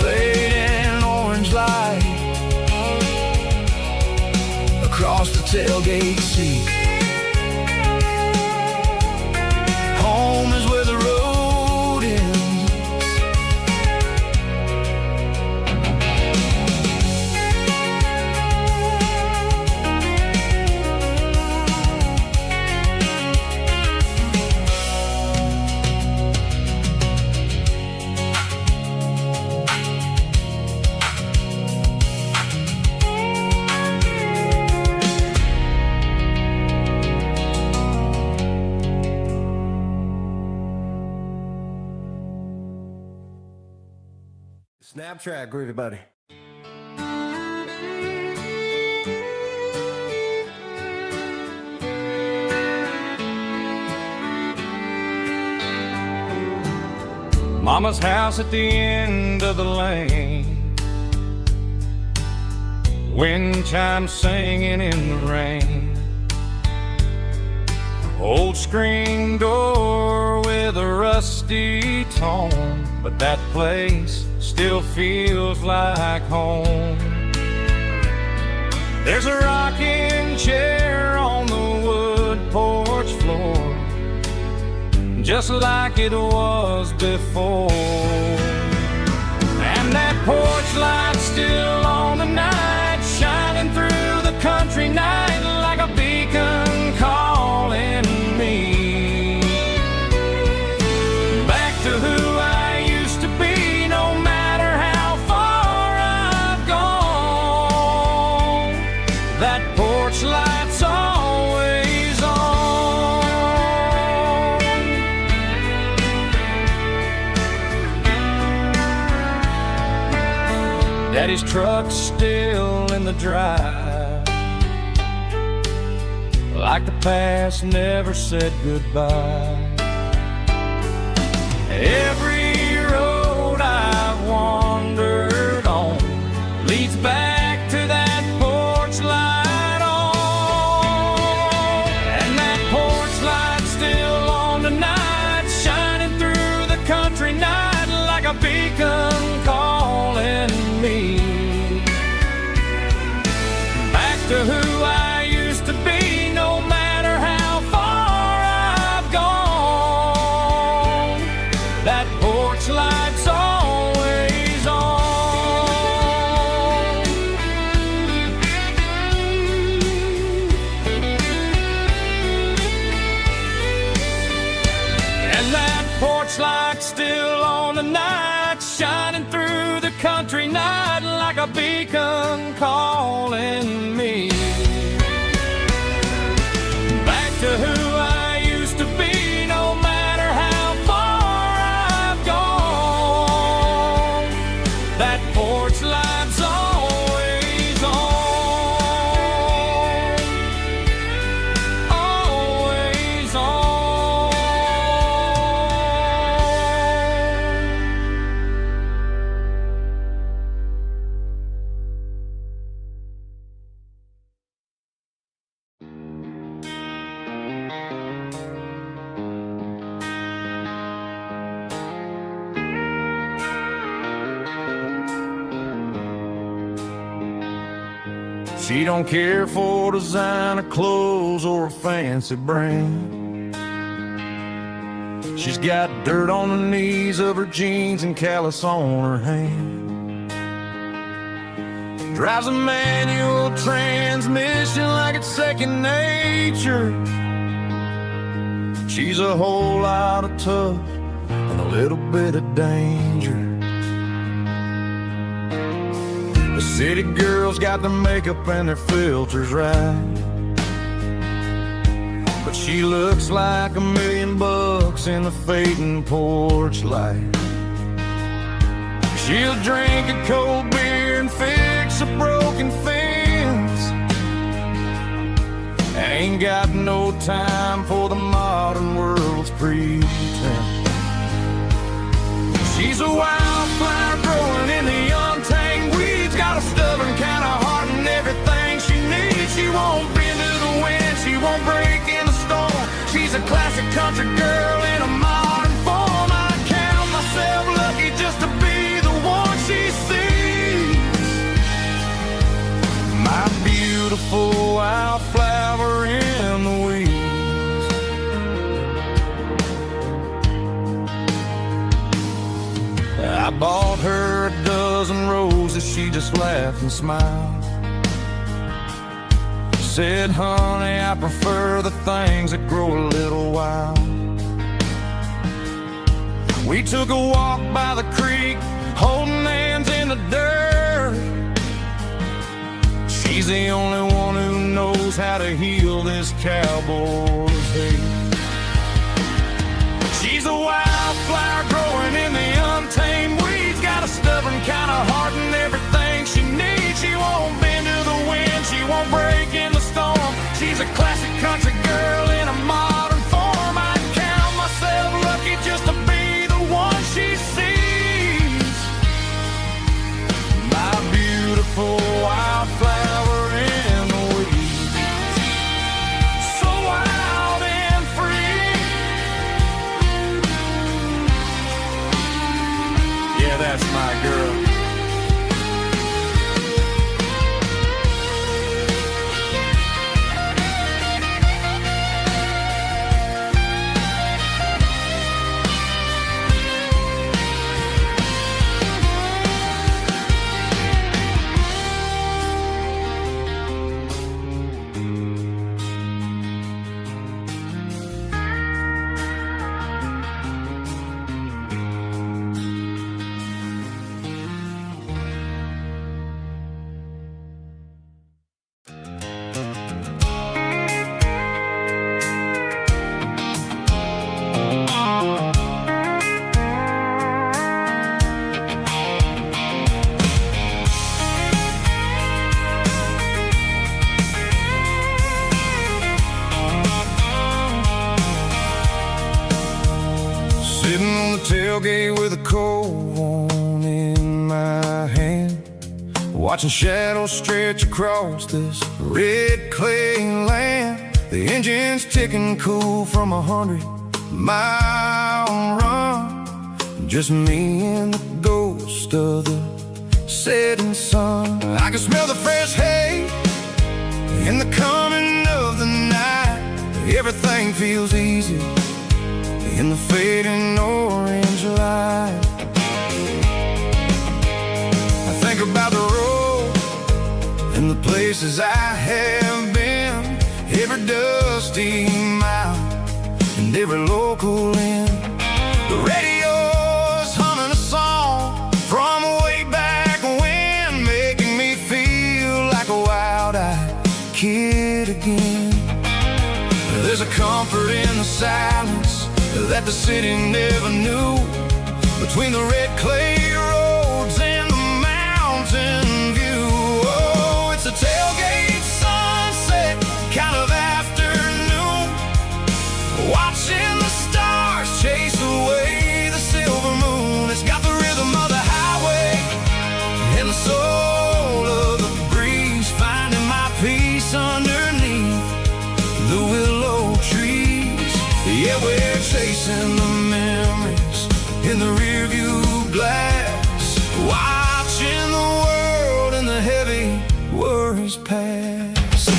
Fading orange light, tailgate seat. Home is where the road ends. Snapchat, groovy buddy. Mama's house at the end of the lane, wind chimes singing in the rain. Old screen door with a rusty tone, but that place still feels like home. There's a rocking chair on the wood porch floor, just like it was before. And that porch light's still on tonight, shining through the country night like a beacon calling me back to who I used to be. No matter how far I've gone, that porch light's always on. Daddy's truck's still in the drive, like the past never said goodbye. Every road I've wandered on leads back to that porch light on. And that porch light's still on tonight, shining through the country night like a beacon calling me back to who I used to be. No matter how far I've gone, that porch light's always on. And that porch light's still on tonight, shining through the country night like a beacon calling me back to who I used to be. No matter how far I've gone, that porch light's always on, always on. She don't care for designer clothes or a fancy brand. She's got dirt on the knees of her jeans and callus on her hand. Drives a manual transmission like it's second nature. She's a whole lot of tough and a little bit of danger. The city girls got their makeup and their filters right, but she looks like $1,000,000 in the fading porch light. She'll drink a cold beer and fix a broken fence. Ain't got no time for the modern world's pretense. She's a wildflower growing in the untamed weeds, got a stubborn kind of heart and everything she needs. She won't bend to the wind, she won't break in the storm. She's a classic country girl in a modern form. I count myself lucky just to be the one she sees. My beautiful wildflower just laughed and smiled. Said, honey, I prefer the things that grow a little wild. We took a walk by the creek, holding hands in the dirt. She's the only one who knows how to heal this cowboy's hate. She's a wildflower growing in the untamed weeds. Got a stubborn kind of heart and everything she needs. She won't bend to the wind, she won't break in the storm. She's a classic country girl in a modern form. I count myself lucky just to be the one she sees. My beautiful wildflower in the weeds. So wild and free. Yeah, that's my girl. Sitting on the tailgate with a cold one in my hand, watching shadows stretch across this red clay land. The engine's ticking cool from 100-mile run. Just me and the ghost of the setting sun. I can smell the fresh hay in the coming of the night. Everything feels easy in the fading orange light. I think about the road and the places I have been, every dusty mile and every local inn. The radio's humming a song from way back when, making me feel like a wild-eyed kid again. There's a comfort in the silence that the city never knew, between the red clay roads and the mountain view. Oh, it's a tailgate sunset kind of afternoon, watching the stars chase away the silver moon. It's got the rhythm of the highway and the soul of the breeze, finding my peace underneath the willow trees. Yeah, we're chasing the memories in the rearview glass, watching the world and the heavy worries pass.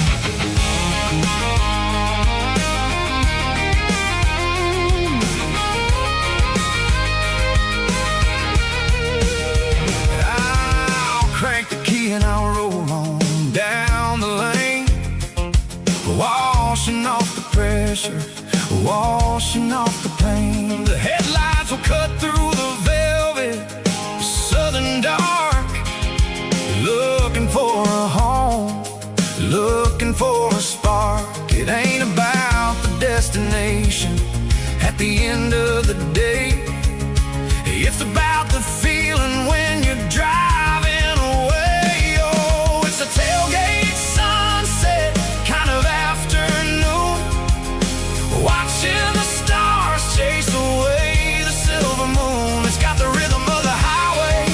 I'll crank the key and I'll roll on down the lane, washing off the pressure, washing off the pain. The headlights will cut through the velvet southern dark, looking for a home, looking for a spark. It ain't about the destination at the end of the day, it's about the feeling when you're driving away. Oh, it's a tailgate sunset kind of afternoon, watching the stars chase away the silver moon. It's got the rhythm of the highway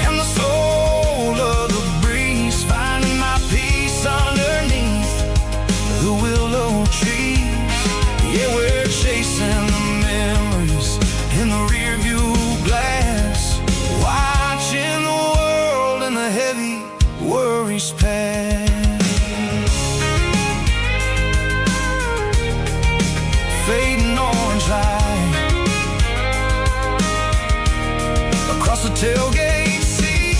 and the soul of the breeze, finding my peace underneath the willow trees. Yeah, we're chasing the memories in the rearview glass, watching the world and the heavy worries pass. Fading orange light across the tailgate seat,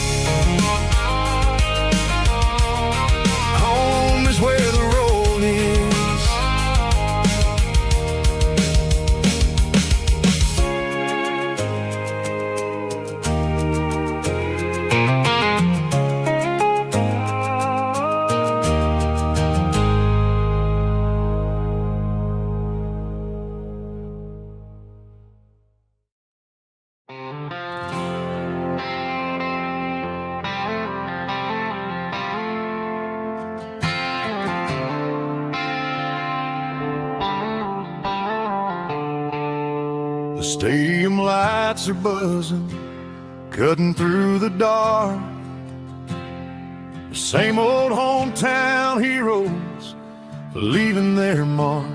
Stadium lights are buzzing, cutting through the dark. The same old hometown heroes leaving their mark.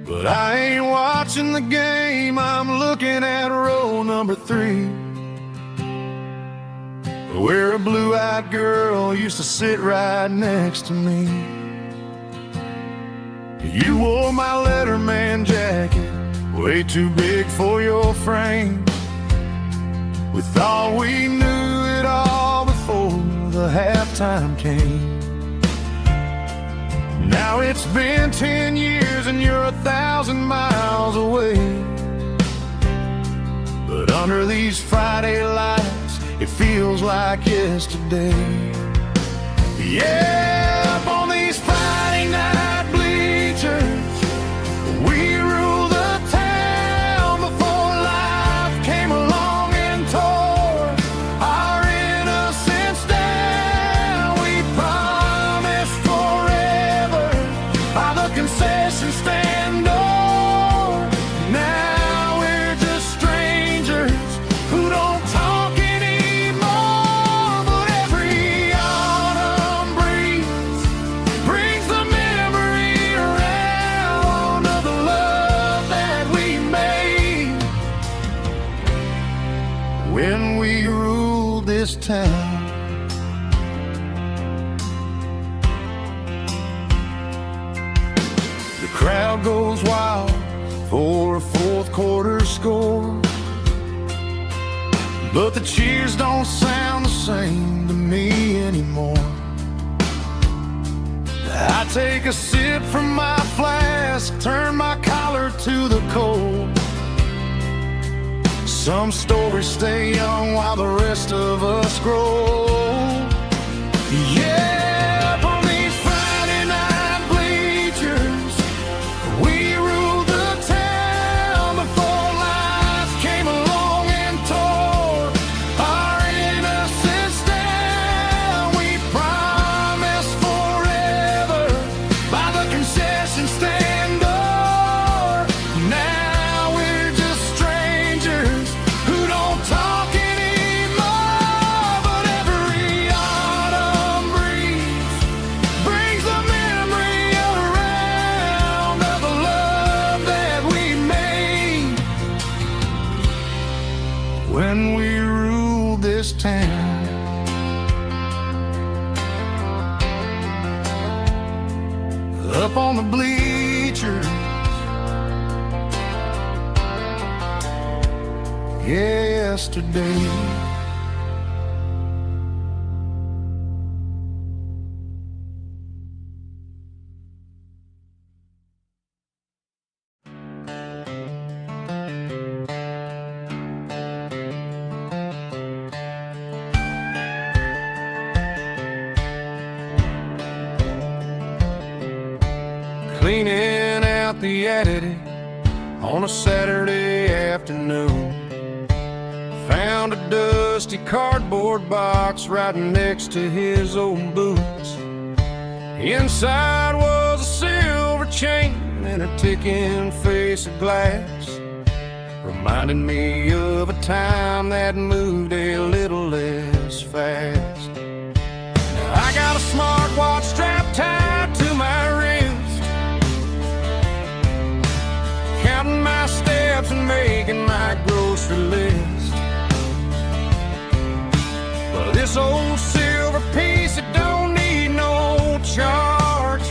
But I ain't watching the game, I'm looking at row number 3, where a blue-eyed girl used to sit right next to me. You wore my Letterman jacket, way too big for your frame. We thought we knew it all before the halftime came. Now it's been 10 years and you're 1,000 miles away. But under these Friday lights, it feels like yesterday. Yeah, up on these Friday night bleachers, we rule the town before life came along and tore our innocence down. We promised forever by the concession stand door. Now we're just strangers who don't talk anymore. But every autumn breeze brings the memory around of the love that we made when we ruled this town. The crowd goes wild for a fourth quarter score, but the cheers don't sound the same to me anymore. I take a sip from my flask, turn my collar to the cold. Some stories stay young while the rest of us grow. Yeah, up on these Friday night bleachers, we ruled the town before life came along and tore our innocence down. We promised forever by the concession stand door. Now we're just strangers who don't talk anymore. But every autumn breeze brings the memory around of the love that we made when we ruled this town. Up on the bleachers, yesterday. Cleaning out the attic on a Saturday afternoon, found a dusty cardboard box right next to his old boots. Inside was a silver chain and a ticking face of glass, reminding me of a time that moved a little less fast. Now I got a smartwatch strapped tied to my wrist, counting my steps and making my grocery list. But this old silver piece, it don't need no charge,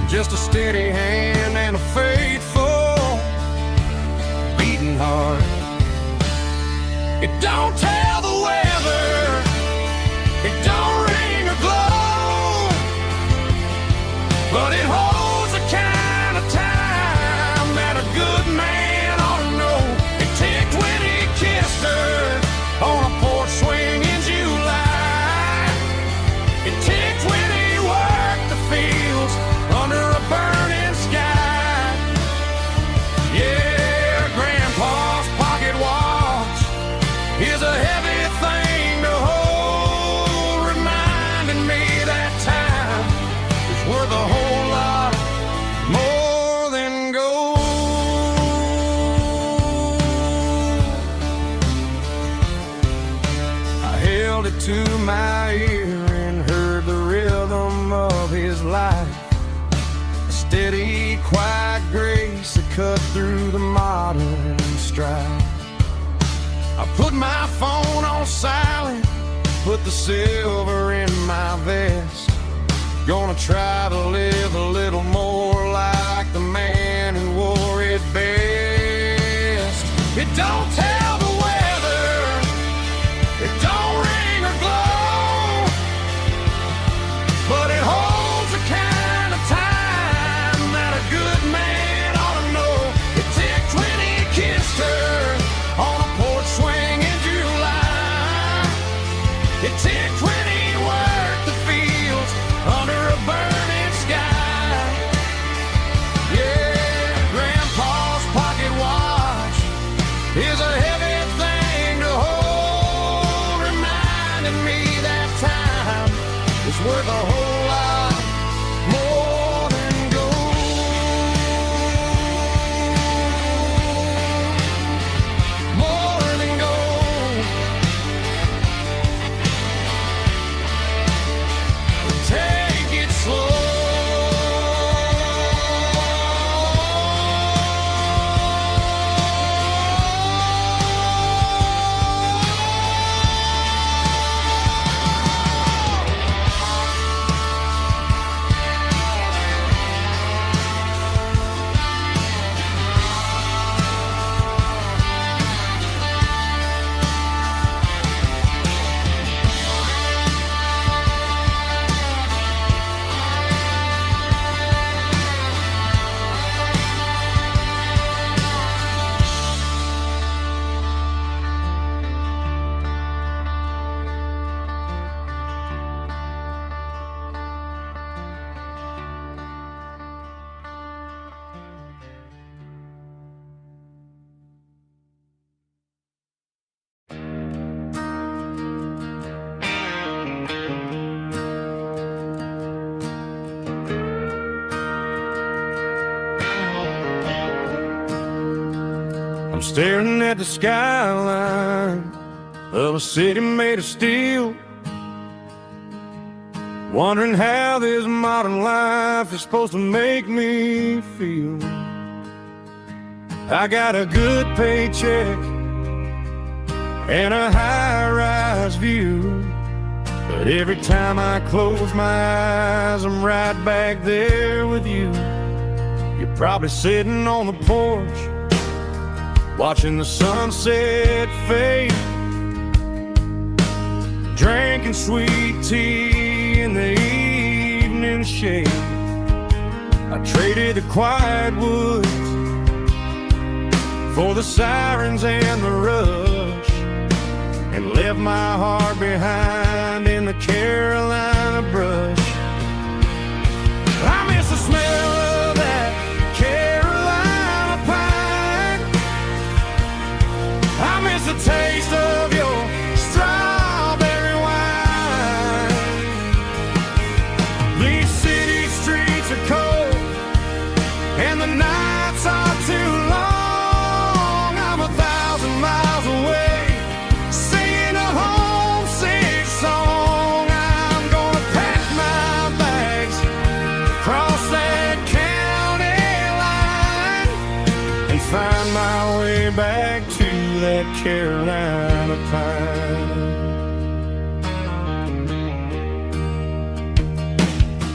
just a steady hand and a faithful beating heart. It don't tell the weather, it don't ring or glow, but it holds the kind of time that a good man ought to know. It ticked when he kissed her on a porch swing in July. It ticked when he worked the fields under a burning sky. Yeah, Grandpa's pocket watch is a quiet grace that cut through the modern strife. I put my phone on silent, put the silver in my vest. Gonna try to live a little more like the man who wore it best. It don't tell the weather, it don't ring or glow, but it holds the kind of time that a good man ought to know. It ticked when he kissed her on a porch swing in July. It ticked when he worked the fields under a burning sky. Yeah, Grandpa's pocket watch is a heavy thing to hold, reminding me that time is worth a whole lot more than gold. More than gold. Take it slow. I'm staring at the skyline of a city made of steel, wondering how this modern life is supposed to make me feel. I got a good paycheck and a high-rise view, but every time I close my eyes, I'm right back there with you. You're probably sitting on the porch, watching the sunset fade, drinking sweet tea in the evening shade. I traded the quiet woods for the sirens and the rush, and left my heart behind in the Carolina brush. I miss the smell of that Carolina pine. I miss the taste of your strawberry wine. These city streets are cold and the nights are too long. I'm 1,000 miles away, singing a homesick song. I'm gonna pack my bags, cross that county line, and find my way back to that Carolina pine.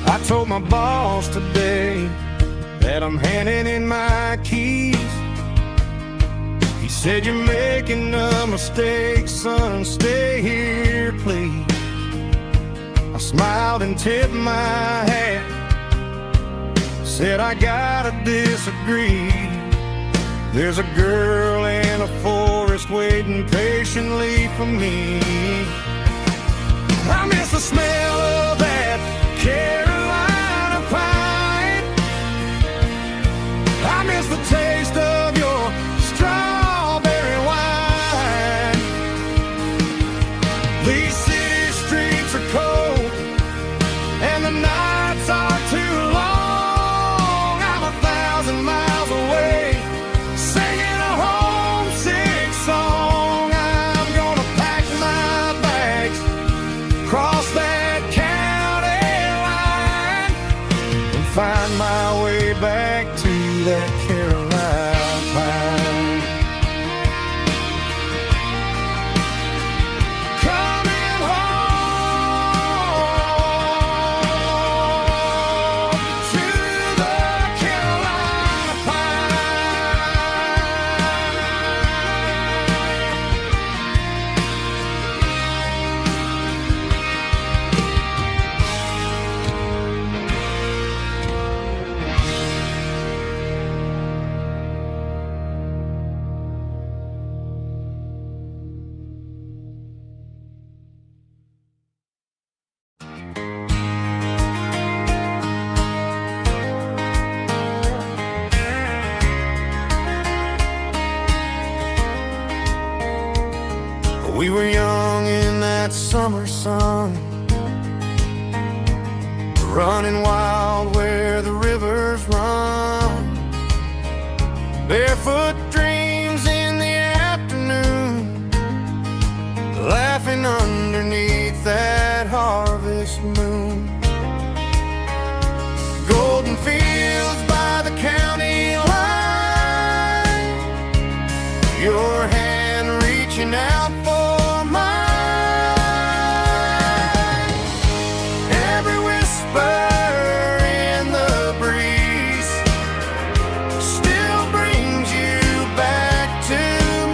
I told my boss today that I'm handing in my keys. He said, "You're making a mistake, son, stay here, please." I smiled and tipped my hat, said, "I gotta disagree. There's a girl in a forest waiting patiently for me." I miss the smell of that Carolina pine. I miss the taste of your strawberry wine. These city streets are cold and the nights are too long. I'm 1,000 miles away, singing a homesick song. I'm gonna pack my bags, cross that county line, my way back to that Carolina pine. Coming home to the Carolina We were young in that summer sun, running wild where the rivers run, barefoot dreams in the afternoon, laughing underneath that harvest moon. Golden fields by the county line, your hand reaching out for mine. Every whisper in the breeze still brings you back to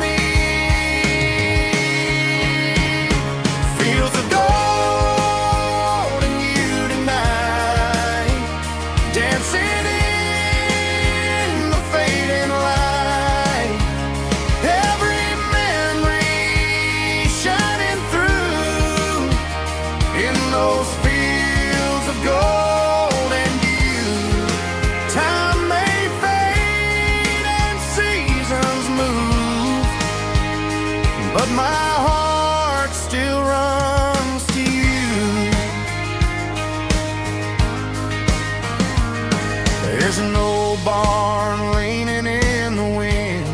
me. Fields of gold and you tonight, dancing in the fading light. Every memory shining through in those fields of gold and you. Time may fade and seasons move, but my heart still runs to you. There's an old barn leaning in the wind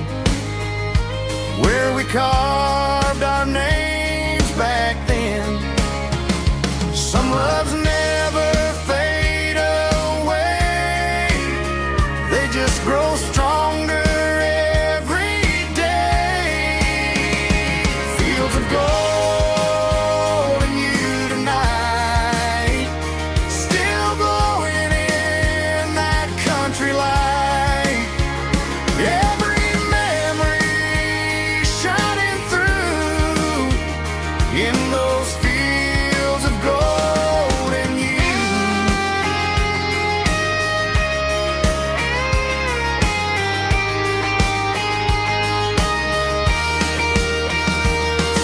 where we carved our names back then. Some loves never fade away, they just grow stronger every day. Fields of gold and you tonight, still glowing in that country light. Every memory shining through in those fields of gold and you.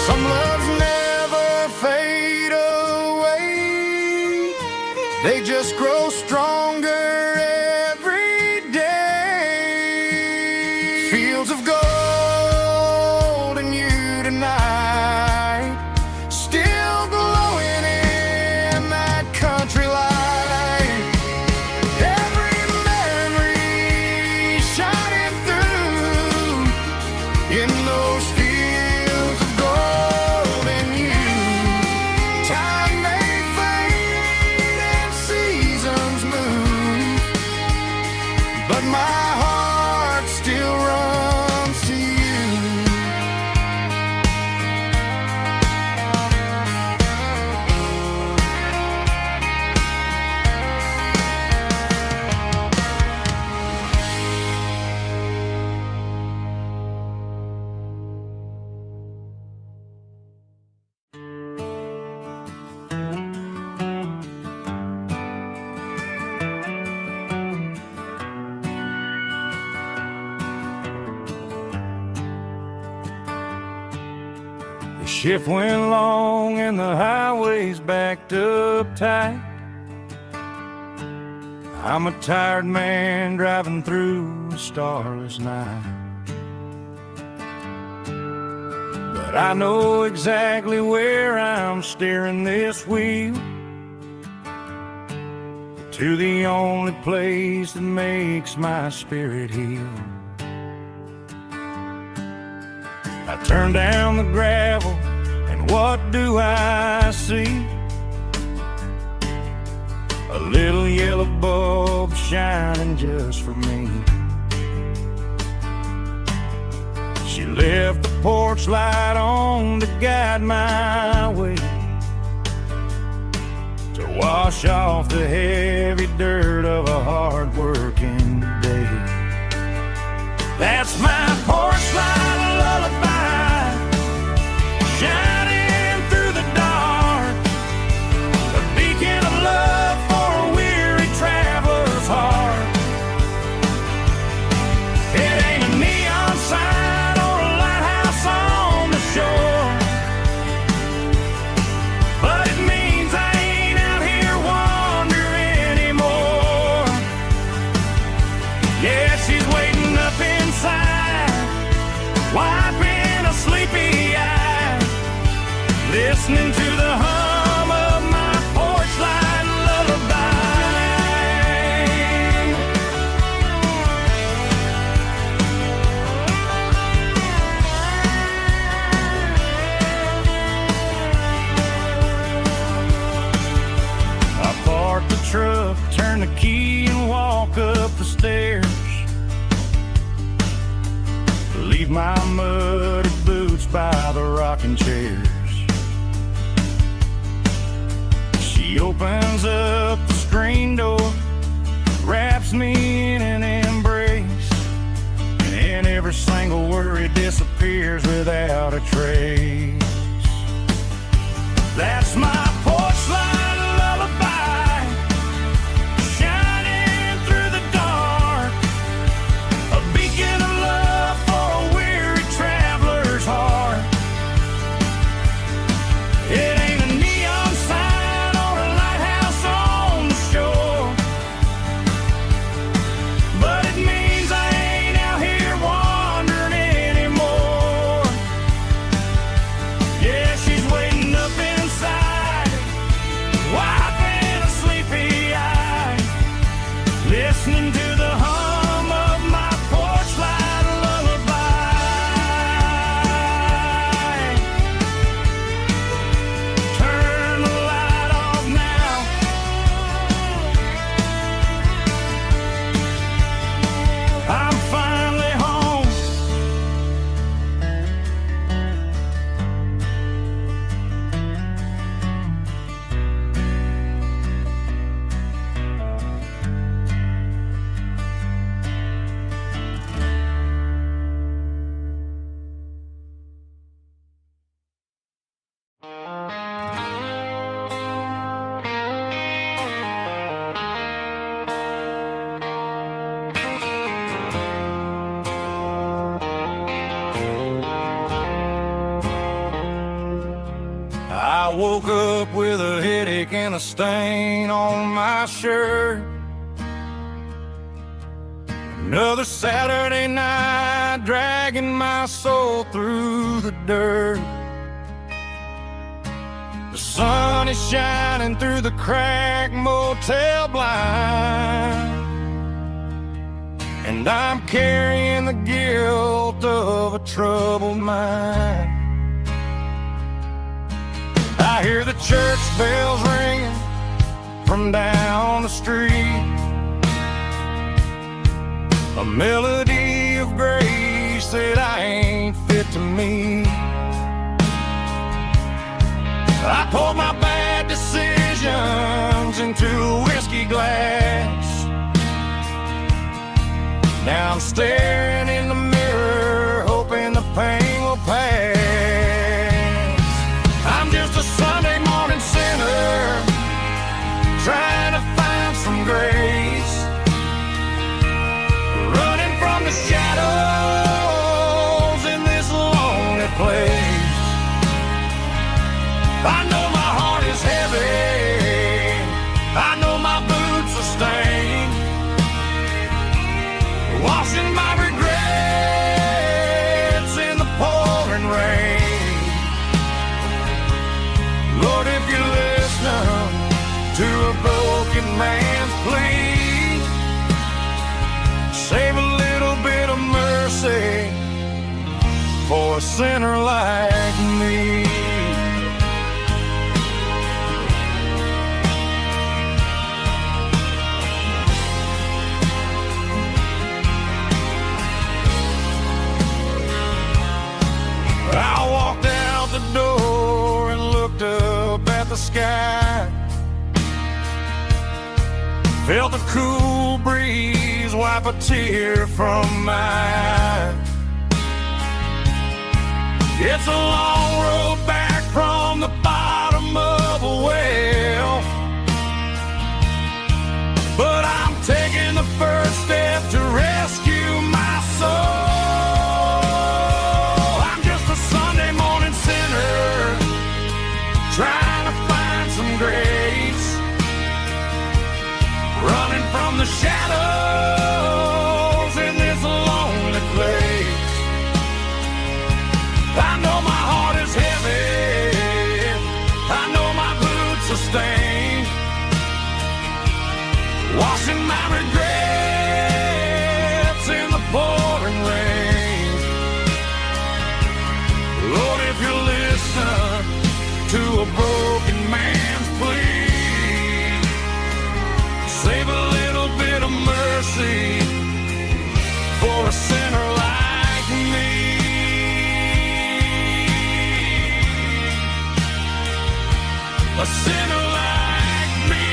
Some loves never fade away, they just grow stronger every day. Fields of gold and you tonight, still glowing in that country light. Every memory shining through in those fields of gold and you. Time may fade and seasons move, but my heart still runs to you. The shift went long and the highway's backed up tight. I'm a tired man driving through a starless night, but I know exactly where I'm steering this wheel, to the only place that makes my spirit heal. I turn down the gravel, and what do see? A little yellow bulb shining just for me. She left the porch light on to guide my way, to wash off the heavy dirt of a hard-working day. That's my porch light lullaby, shining through the dark, a beacon of love for a weary traveler's heart. It ain't a neon sign or a lighthouse on the shore, but it means I ain't out here wandering anymore. Yeah, she's waiting up inside, wiping a sleepy eye, listening to the hum of my porch light lullaby. I park the truck, turn the key and walk up the stairs, leave my muddy boots by the rocking chairs. She opens up the screen door, wraps me in an embrace, and every single worry disappears without a trace. That's my porch light lullaby, shining through the dark, a beacon of love for a weary traveler's heart. It ain't a neon sign or a lighthouse on the shore, but it means I ain't out here wandering anymore. Yeah, she's waiting up inside, wiping a sleepy eye, listening to the hum of my porch light lullaby. Turn the light off now, I'm finally home. I woke up with a headache and a stain on my shirt. Another Saturday night, dragging my soul through the dirt. The sun is shining through the cracked motel blind, and I'm carrying the guilt of a troubled mind. I hear the church bells ringing from down the street, a melody of grace that I ain't fit to meet. I poured my bad decisions into a whiskey glass. Now I'm staring in the mirror, hoping the pain will pass. I'm just a Sunday morning sinner, trying to find some grace, running from the shadows in this lonely place. I know my heart is heavy, I know my boots are stained, washing my regrets in the pouring rain. Lord, if you listen to a broken man's plea, save a little bit of mercy for a sinner like me. sky. Felt a cool breeze wipe a tear from my eye. It's a long road back from the bottom of a well, but I'm taking the first step to rescue my soul. I'm just a Sunday morning sinner trying to find some grace, running from the shadows in this lonely place. I know my heart is heavy, I know my boots are stained, washing my regrets in the pouring rain. Lord, if you listen to a broken man's plea, save a little bit of mercy for a sinner like me. A sinner like me.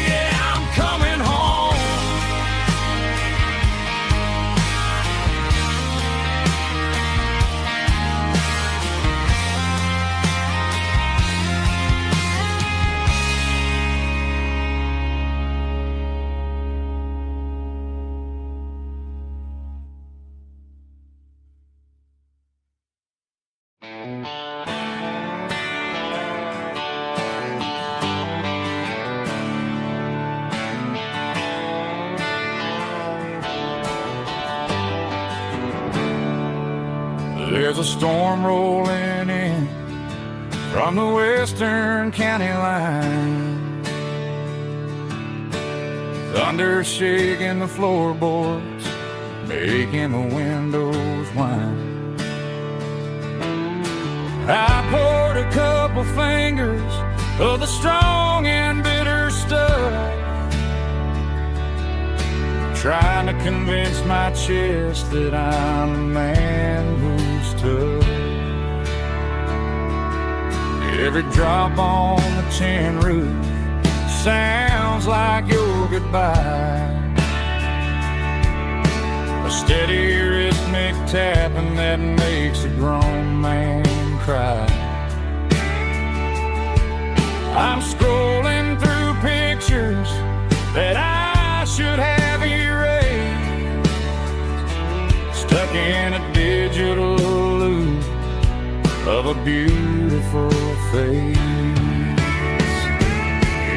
Yeah, I'm coming home. There's a storm rolling in from the western county line, thunder shaking the floorboards, making the windows whine. I poured a couple fingers of the strong and bitter stuff, trying to convince my chest that I'm a man who's tough. Every drop on the tin roof sounds like your goodbye, a steady rhythmic tapping that makes a grown man cry. I'm scrolling through pictures that I should have erased, stuck in a digital loop of a beautiful face.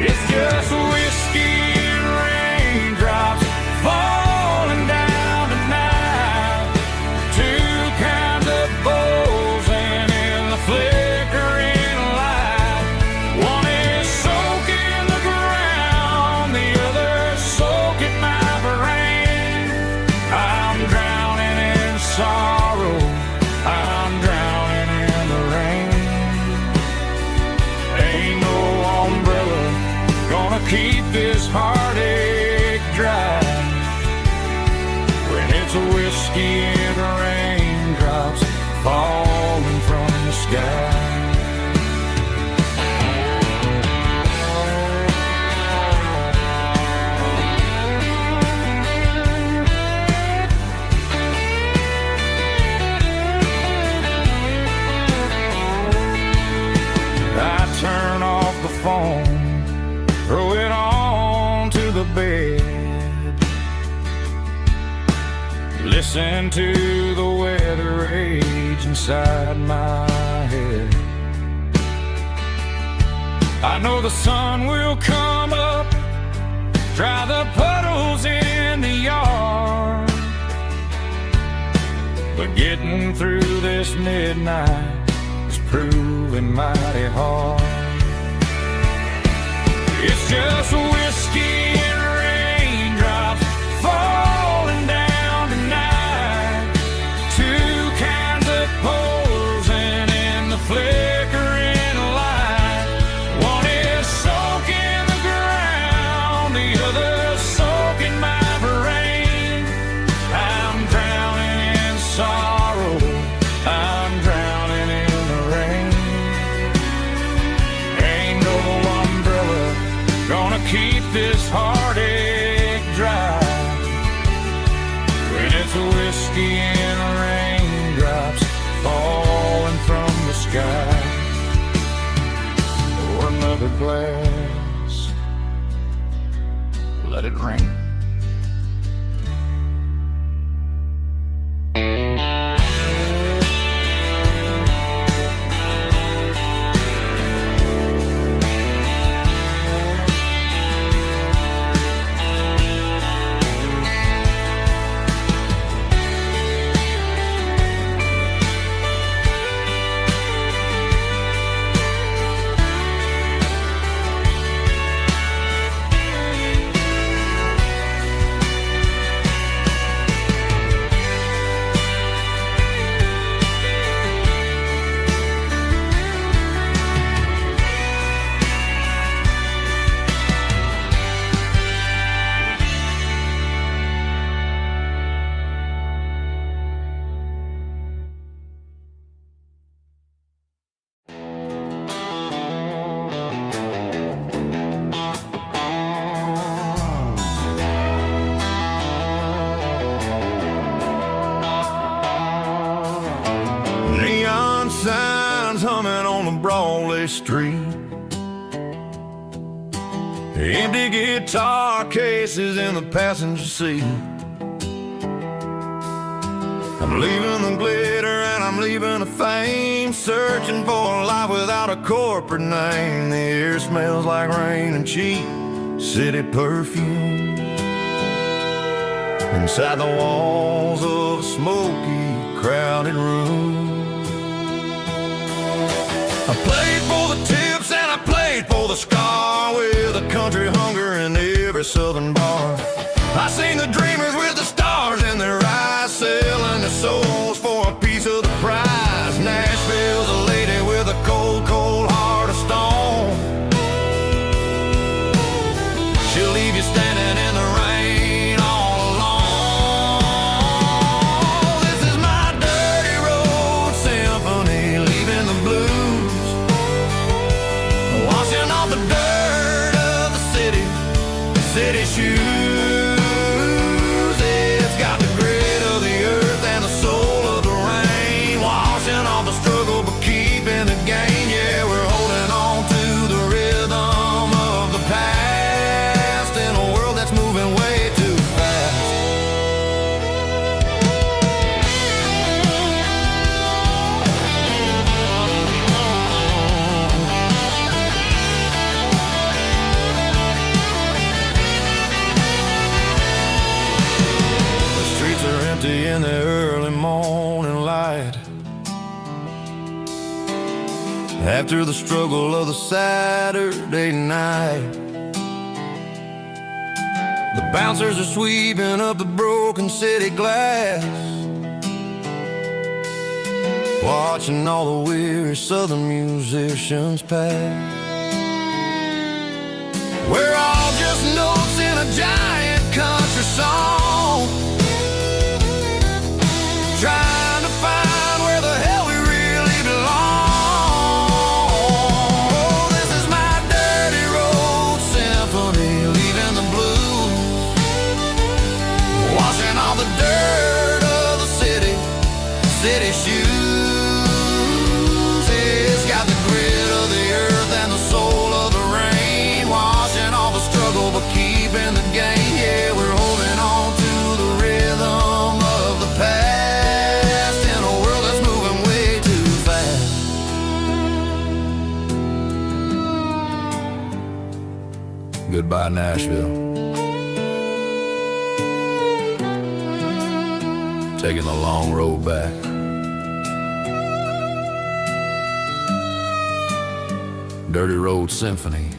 It's just whiskey and raindrops falling down tonight, two kinds of bowls and in the flickering light. One is soaking the ground, the other soaking my brain. I'm drowning in sorrow, I'm drowning in the rain. Ain't no umbrella gonna keep this heartache dry when it's a whiskey and raindrops falling from the sky. I turn off the phone, throw it on to the bed, listen to the weather rage inside my head. I know the sun will come up, dry the puddles in the yard, but getting through this midnight is proving mighty hard. It's just whiskey and raindrops falling down tonight, two kinds of posing in the flickering light. One is soaking the ground, the other soaking my brain. I'm drowning in sorrow, I'm keep this heartache dry. When it's a whiskey and raindrops falling from the sky. Pour another glass, let it rain. Neon signs humming on the Broadway street. Empty guitar cases in the passenger seat. I'm leaving the glitter and I'm leaving the fame, searching for a life without a corporate name. The air smells like rain and cheap city perfume. Inside the walls of a smoky, crowded room. I played for the tips and I played for the scar, with a country hunger in every southern bar. I seen the dreamers with the stars in their eyes, selling their souls for a piece of the prize. Nashville's a lady with a cold, cold heart of stone. She'll leave you standing in the rain all alone. This is my dirty road symphony, leaving the blues, washing off the dirt of the city shoes. It's got the grit of the earth and the soul of the rain, washing off the struggle but keeping the gain. Yeah, we're holding on to the rhythm of the past in a world that's moving way too fast. The streets are empty in the early morning light, after the struggle of the Saturday night. The bouncers are sweeping up the broken city glass, watching all the weary southern musicians pass. We're all just notes in a giant country song, trying to find where the hell we really belong. Oh, this is my dirty road symphony, leaving the blues, washing all the dirt of the city shoes. It's got the grit of the earth and the soul of the rain, washing all the struggle but keeping the gain. Yeah, we're holding on to the rhythm of the past in a world that's moving way too fast. Goodbye, Nashville. Taking the long road back. Dirty Road Symphony.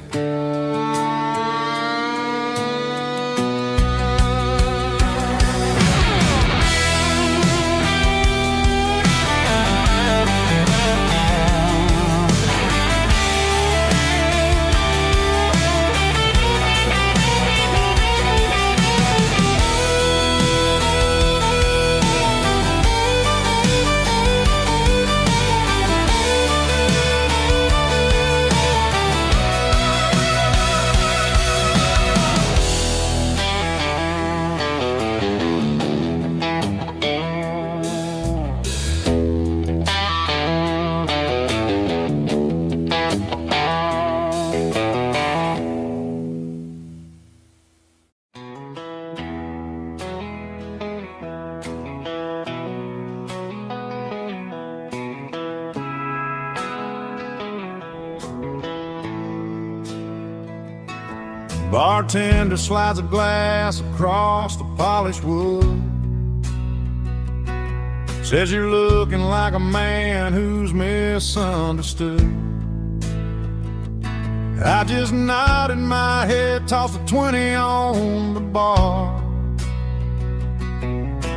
Bartender slides a glass across the polished wood. Says you're looking like a man who's misunderstood. I just nodded my head, tossed a 20 on the bar,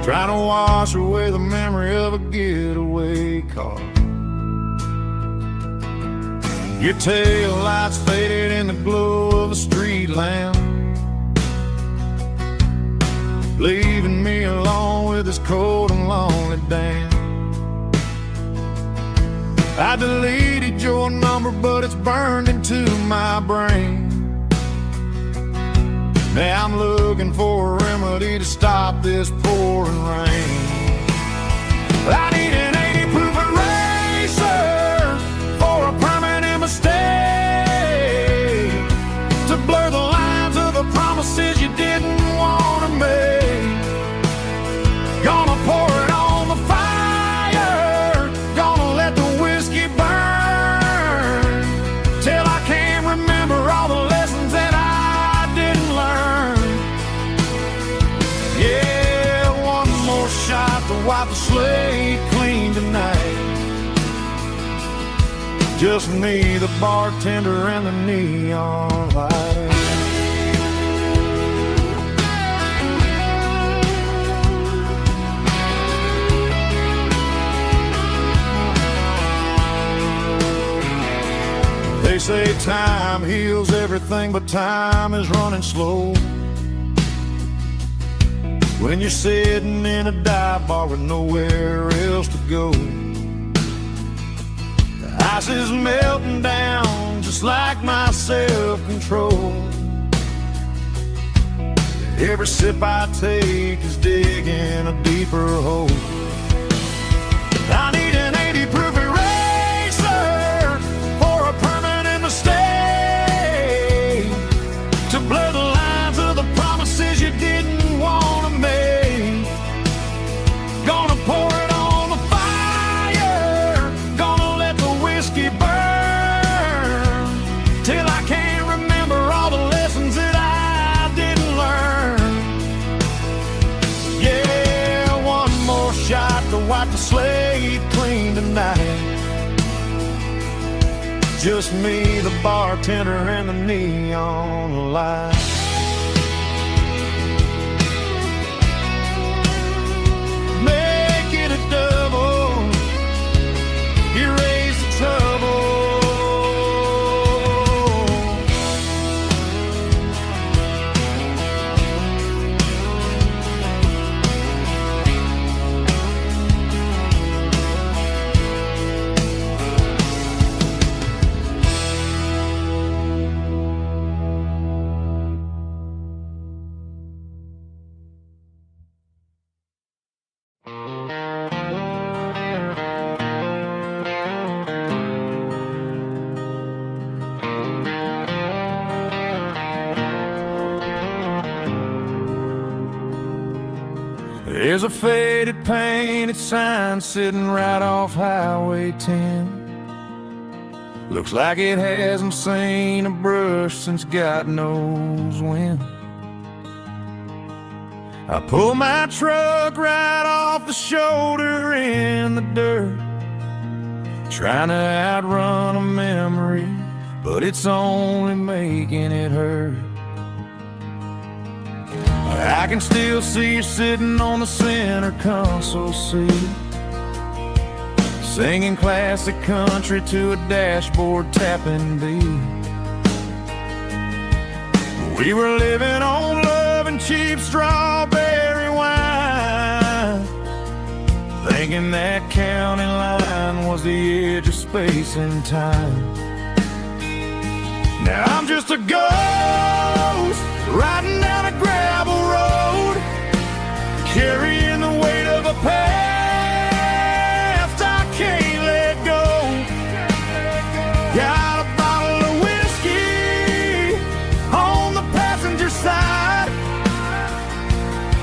trying to wash away the memory of a getaway car. Your tail lights faded in the glow of a street lamp, leaving me alone with this cold and lonely damn. I deleted your number, but it's burned into my brain. Now I'm looking for a remedy to stop this pouring rain. I need an 80 proof eraser for a permanent mistake, to blur the lines of the promises you didn't want to make. Gonna pour it on the fire, gonna let the whiskey burn, till I can't remember all the lessons that I didn't learn. Yeah, one more shot to wipe the slate clean tonight. Just me, the bartender, and the neon light. They say time heals everything, but time is running slow when you're sitting in a dive bar with nowhere else to go. The ice is melting down just like my self-control. Every sip I take is digging a deeper hole. I need an 80 proof eraser for a permanent mistake, to blur the lines of the promises you didn't want to make. Gonna pour it on the fire, gonna let the whiskey burn, till I can't remember all the lessons that I didn't learn. Yeah, one more shot to wipe the slate clean tonight. Just me, the bartender, and the neon light. Make it a double, erase the trouble. There's a faded painted sign sitting right off Highway 10. Looks like it hasn't seen a brush since God knows when. I pull my truck right off the shoulder in the dirt, trying to outrun a memory, but it's only making it hurt. I can still see you sitting on the center console seat, singing classic country to a dashboard tapping beat. We were living on love and cheap strawberry wine, thinking that county line was the edge of space and time. Now I'm just a ghost riding down a gravel road, carrying the weight of a past I can't let go. Got a bottle of whiskey on the passenger side,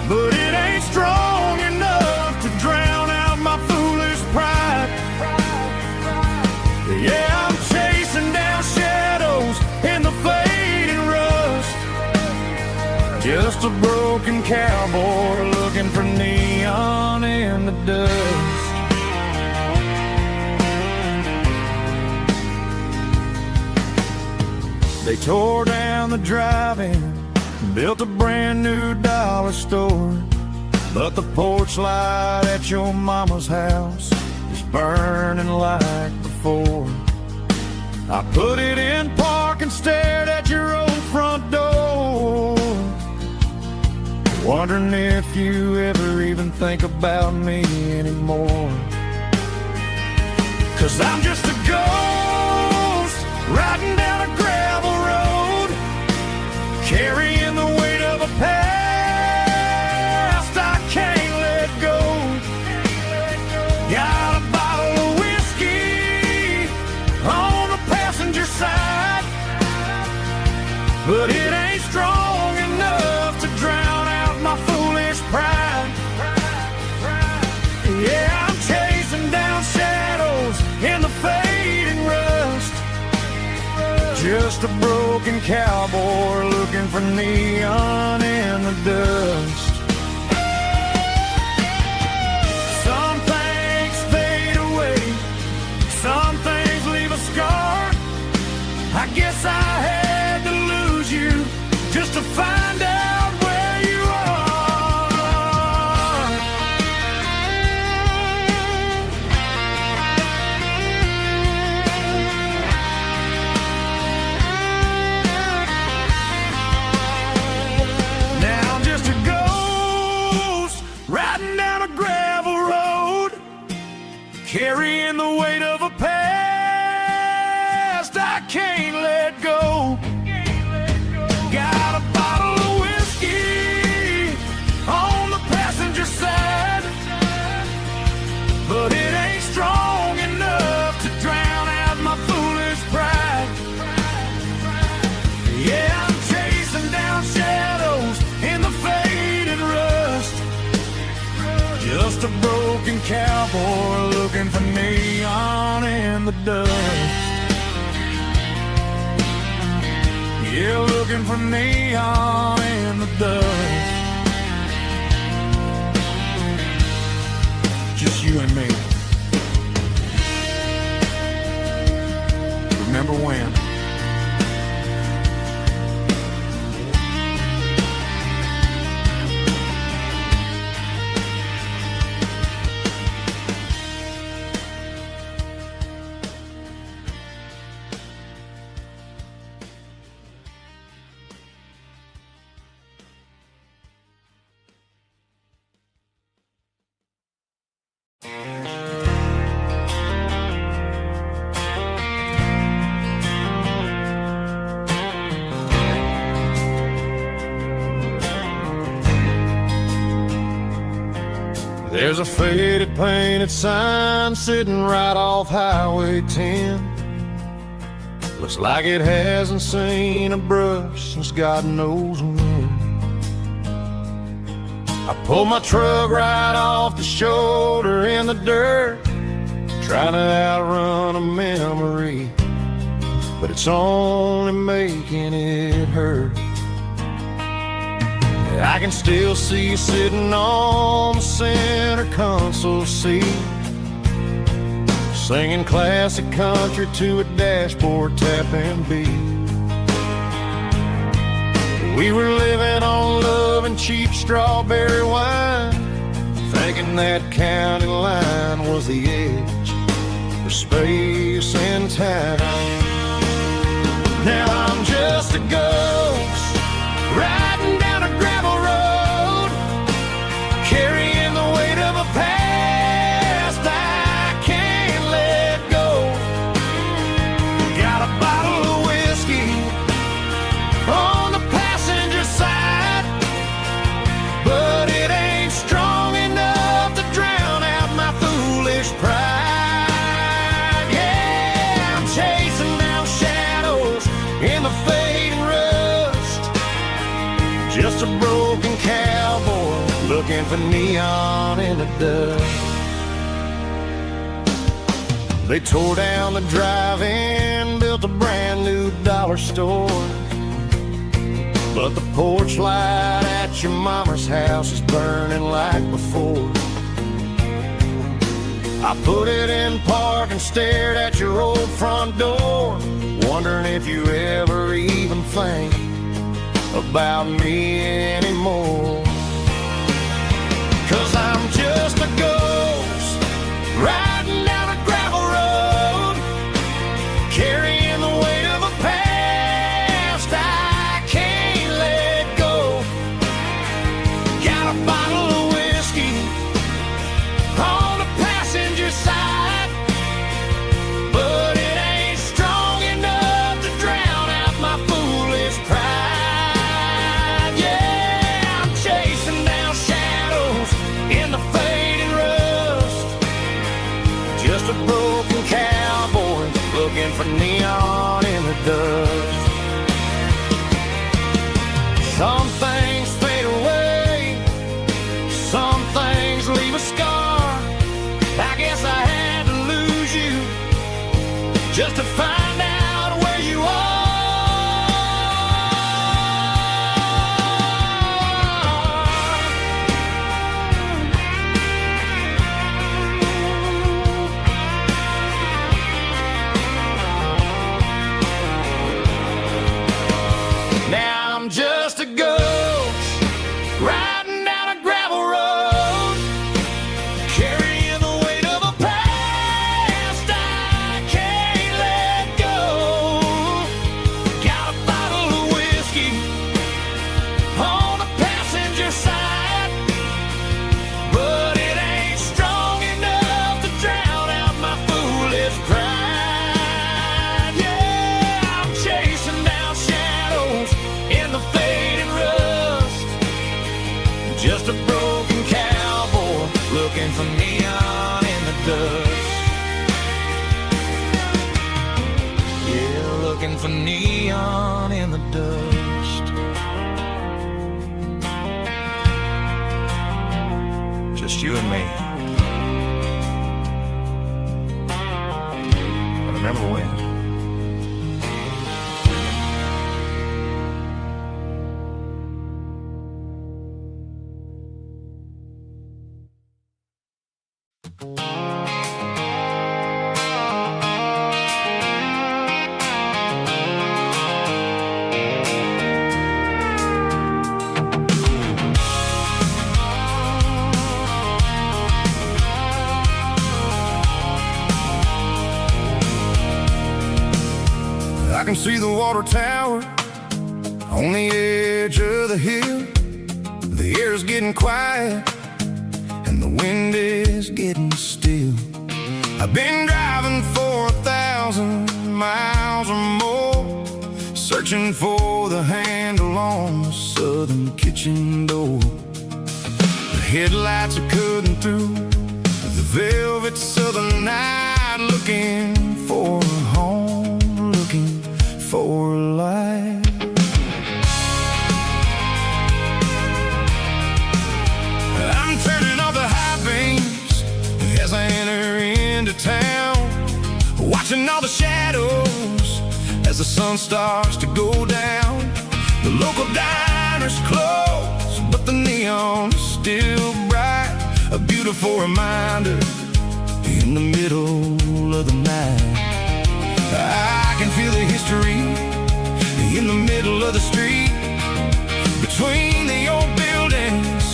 but it ain't strong enough to drown out my foolish pride. Yeah, I'm chasing down shadows in the fading rust, Just a broken cowboy looking for neon in the dust. They tore down the drive-in, built a brand new dollar store, but the porch light at your mama's house is burning like before. I put it in park and stared at your old front door, wondering if you ever even think about me anymore. 'Cause I'm just a ghost riding down a gravel road, carrying the weight of a past I can't let go. Got a bottle of whiskey on the passenger side, but it ain't strong enough to drown out my foolish pride. Yeah, I'm chasing down shadows in the fading rust, just a broken cowboy looking for neon in the dust. Some things fade away, some things leave a scar. I guess I had to lose you just to find out where you are. Now I'm just a ghost riding down a gravel road, carrying the weight of a past I can't let go. Got a bottle of whiskey on the passenger side, but it ain't strong enough to drown out my foolish pride. Yeah, I'm chasing down shadows in the faded rust, just a broken cowboy looking for neon in the dust. Yeah, looking for neon in the dust. Just you and me. Remember when? There's a faded painted sign sitting right off Highway 10. Looks like it hasn't seen a brush since God knows when. I pulled my truck right off the shoulder in the dirt, trying to outrun a memory, but it's only making it hurt. I can still see you sitting on the center console seat, singing classic country to a dashboard tapping beat. We were living on love and cheap strawberry wine, thinking that county line was the edge for space and time. Now I'm just a ghost riding down a gravel road, carrying the weight of a past I can't let go. Got a bottle of whiskey on the passenger side, but it ain't strong enough to drown out my foolish pride. Yeah, I'm chasing down shadows in the fading rust, just a broken cowboy looking for neon in the dust. They tore down the drive-in, built a brand new dollar store, but the porch light at your mama's house is burning like before. I put it in park and stared at your old front door, wondering if you ever even think about me anymore. 'Cause I'm just a ghost riding down a gravel road, carrying the weight of a past I can't let go. Got a bottle of whiskey on the passenger side, but it ain't strong enough to drown out my foolish pride. Yeah, I'm chasing down shadows in the fading rust, just a broken cowboy looking for neon in the dust. Some things fade away, some things leave a scar. I guess I had to lose you just to find out where you are. Now I'm just a ghost riding down a gravel road, carrying the weight of a past I can't let go. Got a bottle of whiskey on the passenger side, but it ain't strong enough to drown out my foolish pride. Yeah, I'm chasing down shadows in the fading rust, just a broken cowboy looking for neon in the dust. Yeah, looking for neon in the dust. Just you and me. I remember when. I can see the water tower on the edge of the hill. The air's getting quiet and the wind is getting still. I've been driving for 1,000 miles or more, searching for the handle on the southern kitchen door. The headlights are cutting through the velvet southern night, looking for a home, looking for life. I'm turning off the high beams as I enter into town, watching all the shadows as the sun starts to go down. The local diner's closed, but the neon's still bright, a beautiful reminder in the middle of the night. I can feel the history in the middle of the street, between the old buildings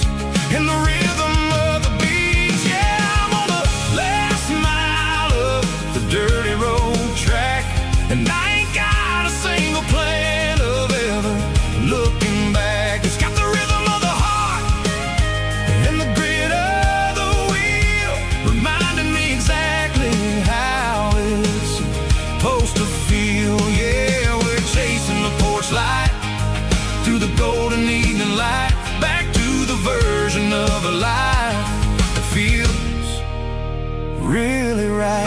and the rhythm of the beats. Yeah, I'm on the last mile of the dirty road track, and I ain't got a single plan of ever looking back. It's got the rhythm of the heart and the grit of the wheel, reminding me exactly how it's supposed to feel. Yeah, we're chasing the porch light through the golden evening light, back to the version of a life that feels really right.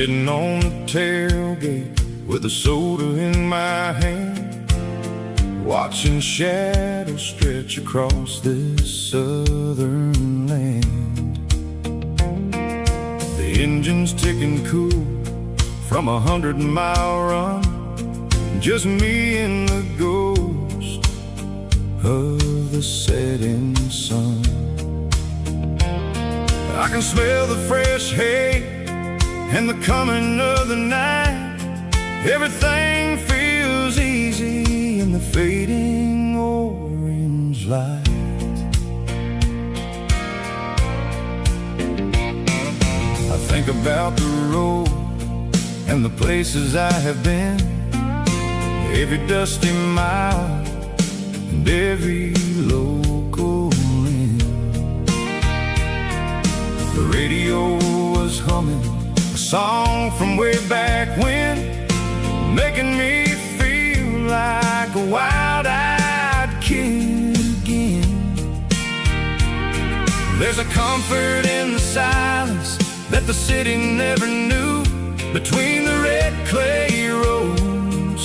sitting on the tailgate with a soda in my hand, watching shadows stretch across this southern land. The engine's ticking cool from 100-mile run, just me and the ghost of the setting sun. I can smell the fresh hay and the coming of the night. Everything feels easy in the fading orange light. I think about the road and the places I have been, every dusty mile and every local inn. The radio was humming a song from way back when, making me feel like a wild-eyed kid again. There's a comfort in the silence that the city never knew, between the red clay roads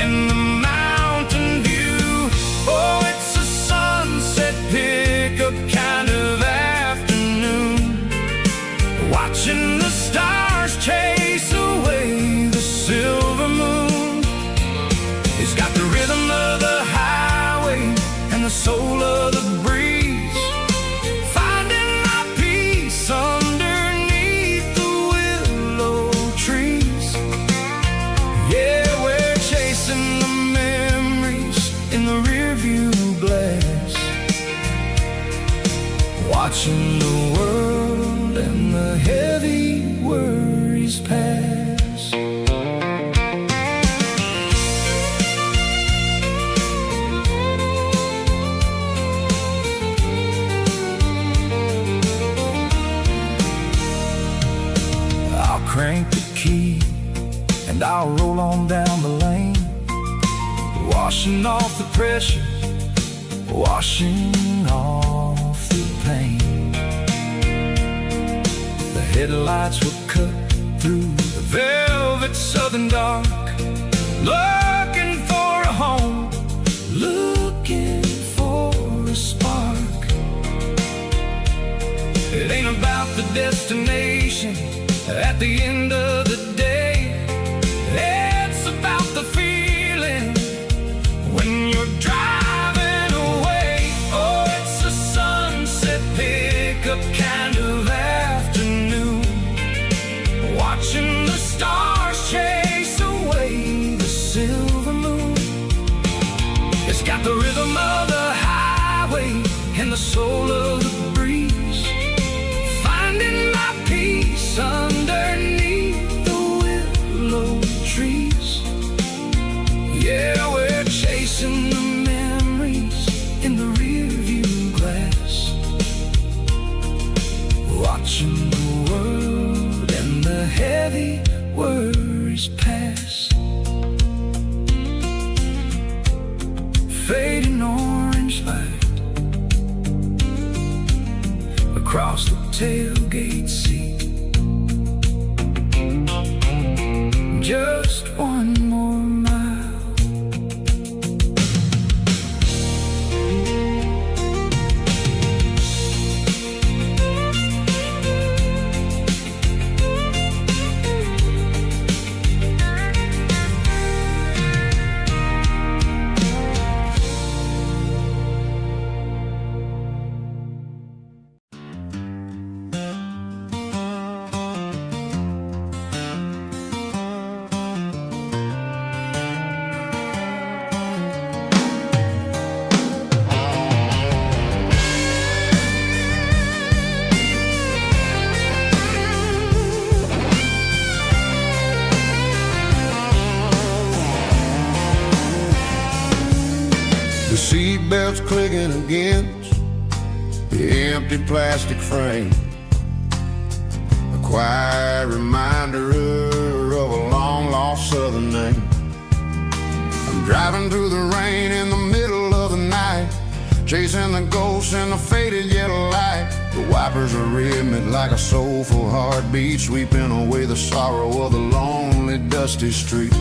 and the mountain view. Oh, it's a sunset pickup kind of afternoon, watching the stars chase away the silver moon. It's got the rhythm of the highway and the soul of the breeze, finding my peace underneath the willow trees. Yeah, we're chasing the memories in the rearview glass, watching the world and the heavy worries pass. I'll crank the key and I'll roll on down the lane, washing off the pressure, washing off the pain. The headlights will cut through the velvet southern dark, looking for a home, looking for a spark. It ain't about the destination at the end of the day, it's about the feeling when you're driving away. Oh, it's a sunset pickup kind of afternoon, watching the stars chase away the silver moon. It's got the rhythm of the highway and the soul of the breeze, finding my peace underneath the willow trees. Yeah, we're chasing the memories in the rearview glass, watching the world and the heavy worries pass. Fading orange light across the tailgate seat, just one more mile. Seatbelts clicking against the empty plastic frame, a quiet reminder of a long-lost southern name. I'm driving through the rain in the middle of the night, chasing the ghosts in the faded yellow light. The wipers are rhythmic like a soulful heartbeat, sweeping away the sorrow of the lonely, dusty street.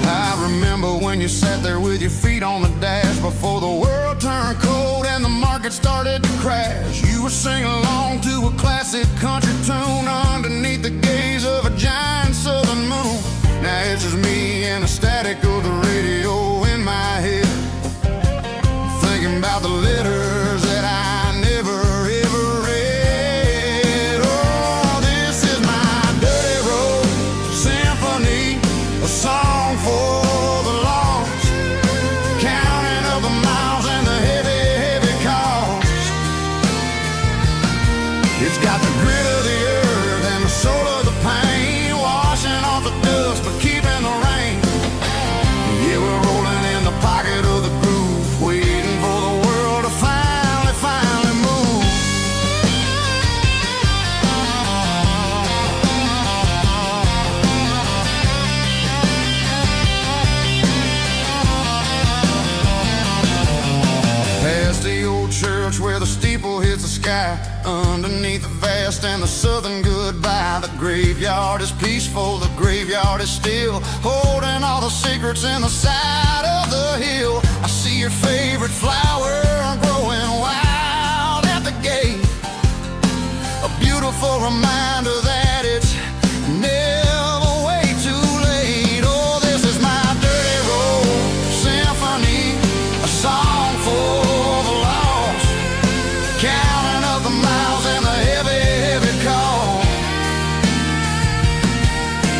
I remember when you sat there with your feet on the dash before the world turned cold and the market started to crash. You were singing along to a classic country tune underneath the gaze of a giant southern moon. Now it's just me and the static of the radio in my head, thinking about the letters that I never ever read. Oh, this is my dirty road symphony, a song for the lost, counting up the miles and the heavy, heavy cost. It's got the grit of the earth and the soul of the pain, washing off the dust but keeping the rain. Yeah, we're rolling in the pocket of the groove, waiting for the world to finally move. Past the old church where the steeple hits the sky, underneath the vast and the southern goodbye. The graveyard is peaceful, the graveyard is still, holding all the secrets in the side of the hill. I see your favorite flower growing wild at the gate, a beautiful reminder that it's never way too late. Oh, this is my dirty road symphony, a song for the lost, counting up the miles and the heavy, heavy call.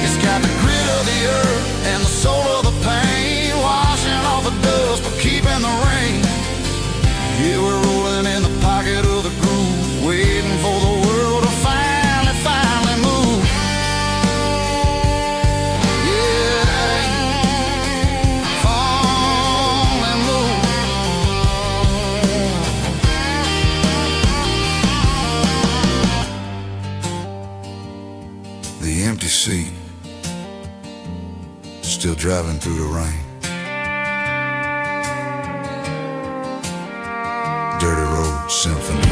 It's got the grit of the earth and the soul of the pain, washing off the dust but keeping the rain. Yeah, we're rolling in the pocket of the groove, waiting for the world to finally move. Yeah, finally move. The empty seat, still driving through the rain. Dirty Road Symphony.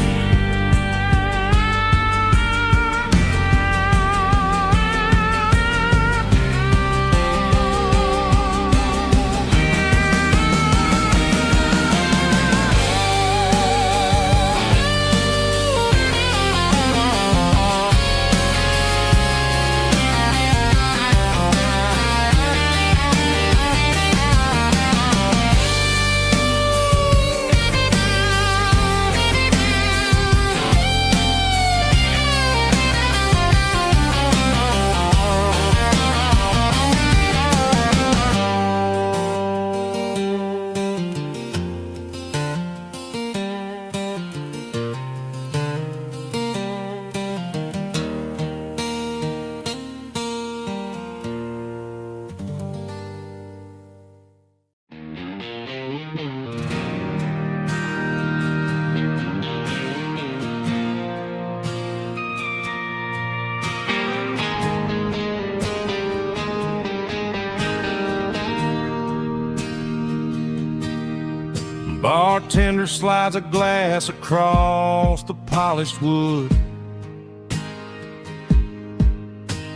Bartender slides a glass across the polished wood,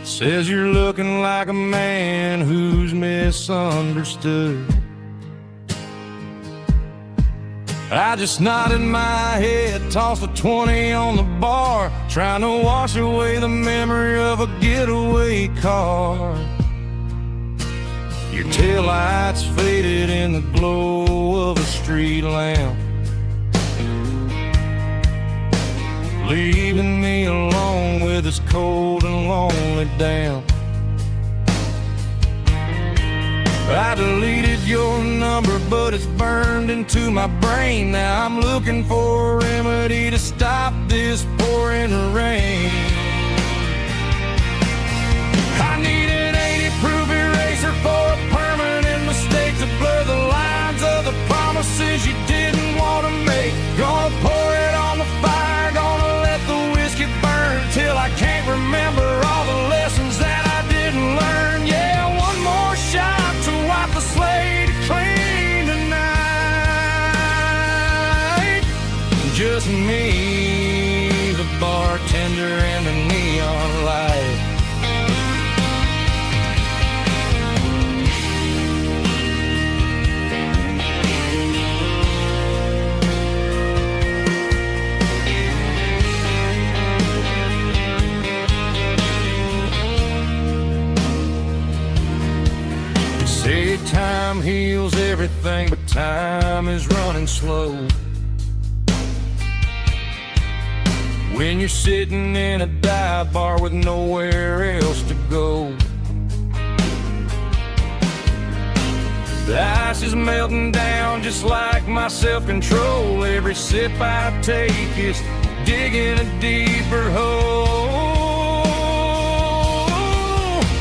says you're looking like a man who's misunderstood. I just nodded my head, tossed a 20 on the bar, trying to wash away the memory of a getaway car. Your taillights faded in the glow of a street lamp, leaving me alone with this cold and lonely damp. I deleted your number, but it's burned into my brain. Now I'm looking for a remedy to stop this pouring rain. I need an 80-proof eraser for a permanent mistake to blur the lines of the promises you didn't want to make. Gonna pour it on the fire, gonna let the whiskey burn till I can't remember all the lessons that I didn't learn. Yeah, one more shot to heals everything, but time is running slow. When you're sitting in a dive bar with nowhere else to go, the ice is melting down just like my self-control. Every sip I take is digging a deeper hole.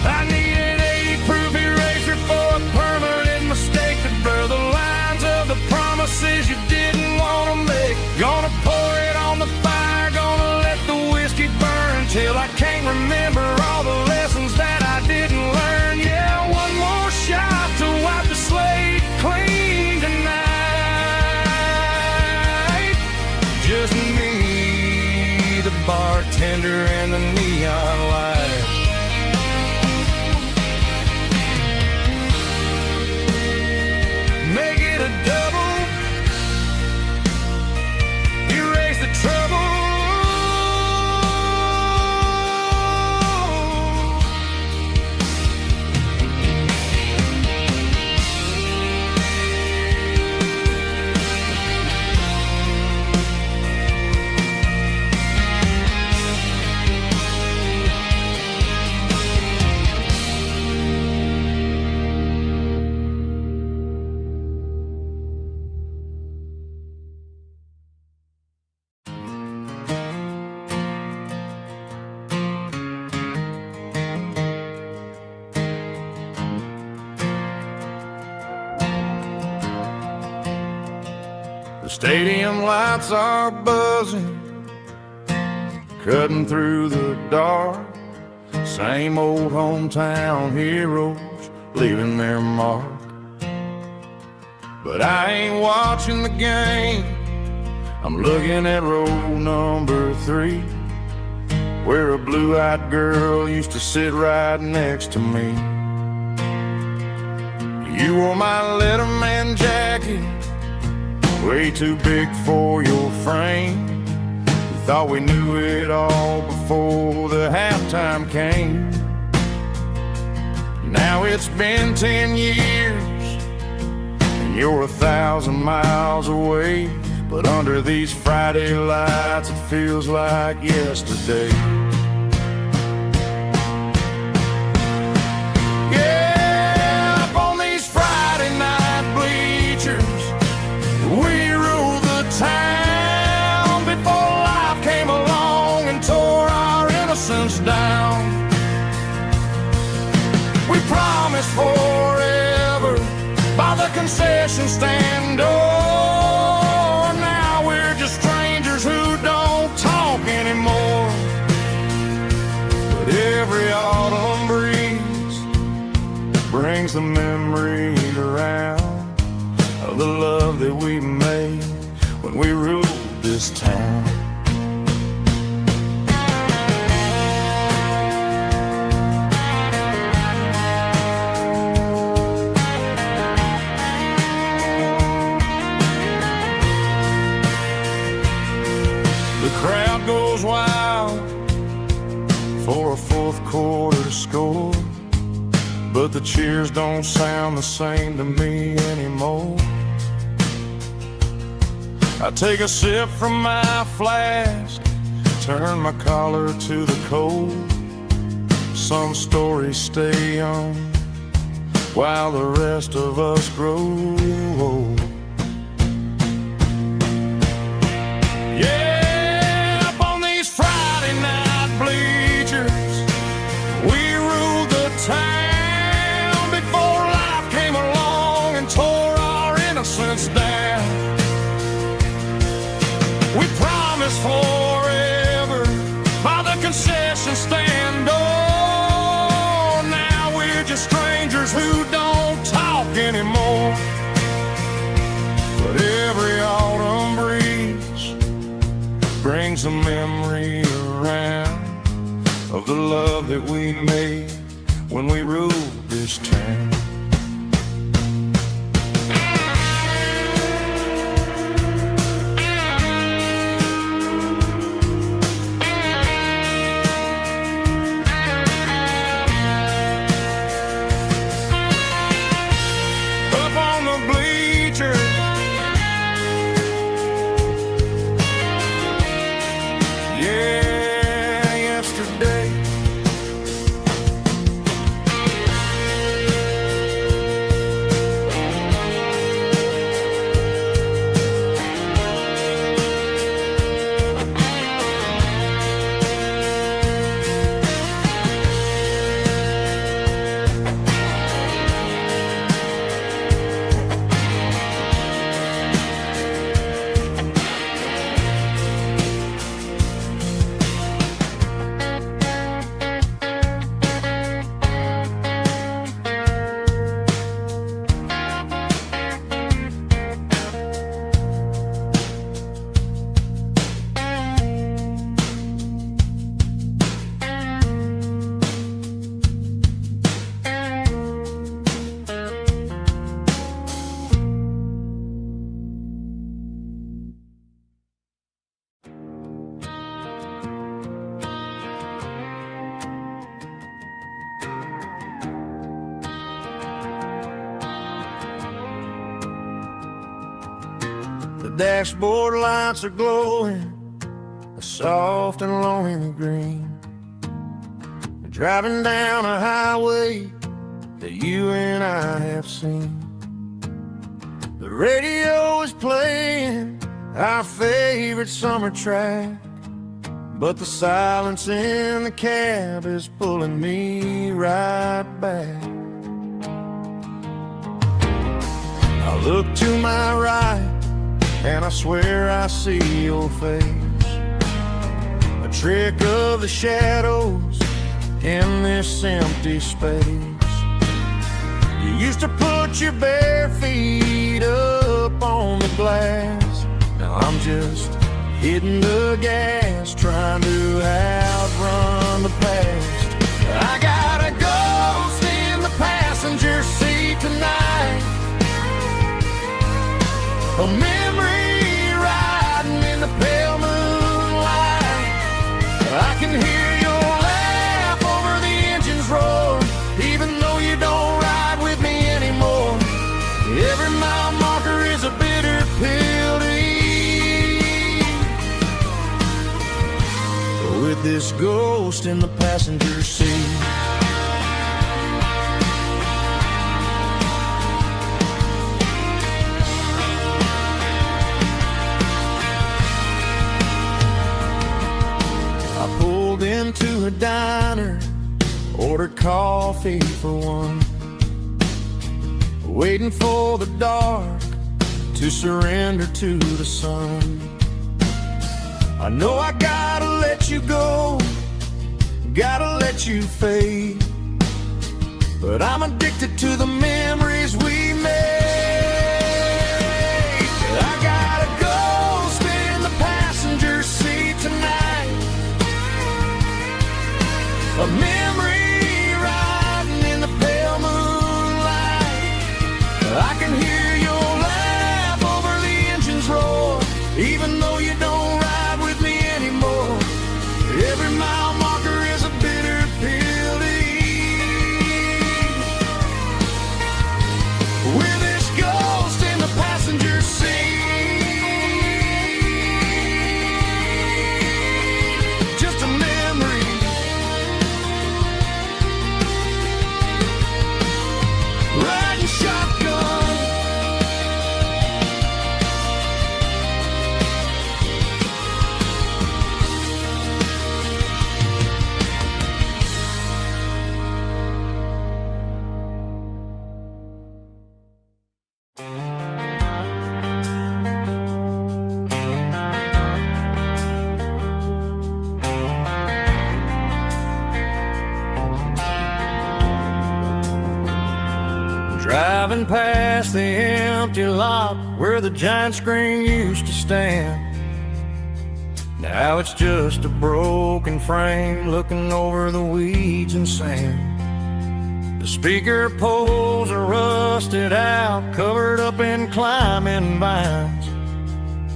I need an 80-proof eraser for a permanent mistake to blur the lines of the promises you didn't want to make. Gonna pour it on the fire, gonna let the whiskey burn till I can't remember all the lessons that I didn't learn. Yeah, one more shot to wipe the slate clean tonight. Just me, the bartender, and the neon light. Make it a double, erase the trouble. The stadium lights are buzzing, cutting through the dark. Same old hometown heroes leaving their mark. But I ain't watching the game, I'm looking at row number 3, where a blue-eyed girl used to sit right next to me. You wore my Letterman jacket, way too big for your frame. We thought we knew it all before the halftime came. Now it's been 10 years, and you're 1,000 miles away. But under these Friday lights, it feels like yesterday. Yeah, up on these Friday night bleachers, we ruled the town before life came along and tore our innocence down. We promised forever by the concession stand door. Now we're just strangers who don't talk anymore. But every autumn breeze brings the memories around of the love that we made when we ruled this town. The crowd goes wild for a fourth quarter score, but the cheers don't sound the same to me anymore. I take a sip from my flask, turn my collar to the cold. Some stories stay young while the rest of us grow old. Yeah, up on these Friday night bleachers, we ruled the town before life came along and tore our innocence down. We promised forever by the concession stand door. Now we're just strangers who don't talk anymore. But every autumn breeze brings a memory around of the love that we made when we ruled this town. Up The dashboard lights are glowing a soft and lonely green. Driving down a highway that you and I have seen. The radio is playing our favorite summer track, but the silence in the cab is pulling me right back. I look to my right and I swear I see your face, a trick of the shadows in this empty space. You used to put your bare feet up on the glass. Now I'm just hitting the gas, trying to outrun the past. I got a ghost in the passenger seat tonight, a memory riding in the pale moonlight. I can hear your laugh over the engine's roar, even though you don't ride with me anymore. Every mile marker is a bitter pill to eat, with this ghost in the passenger seat. I pulled into a diner, ordered coffee for one, waiting for the dark to surrender to the sun. I know I gotta let you go, gotta let you fade, but I'm addicted to the memories we made. I got a ghost in the passenger seat tonight, a memory riding in the pale moonlight. I can hear your laugh over the engine's roar, even though you don't ride with me anymore. Every mile marker is a bitter pill to eat, with this ghost in the passenger seat. Just a memory, riding shotgun. Driving past the empty lot where the giant screen used to stand. Now it's just a broken frame looking over the weeds and sand. The speaker poles are rusted out, covered up in climbing vines.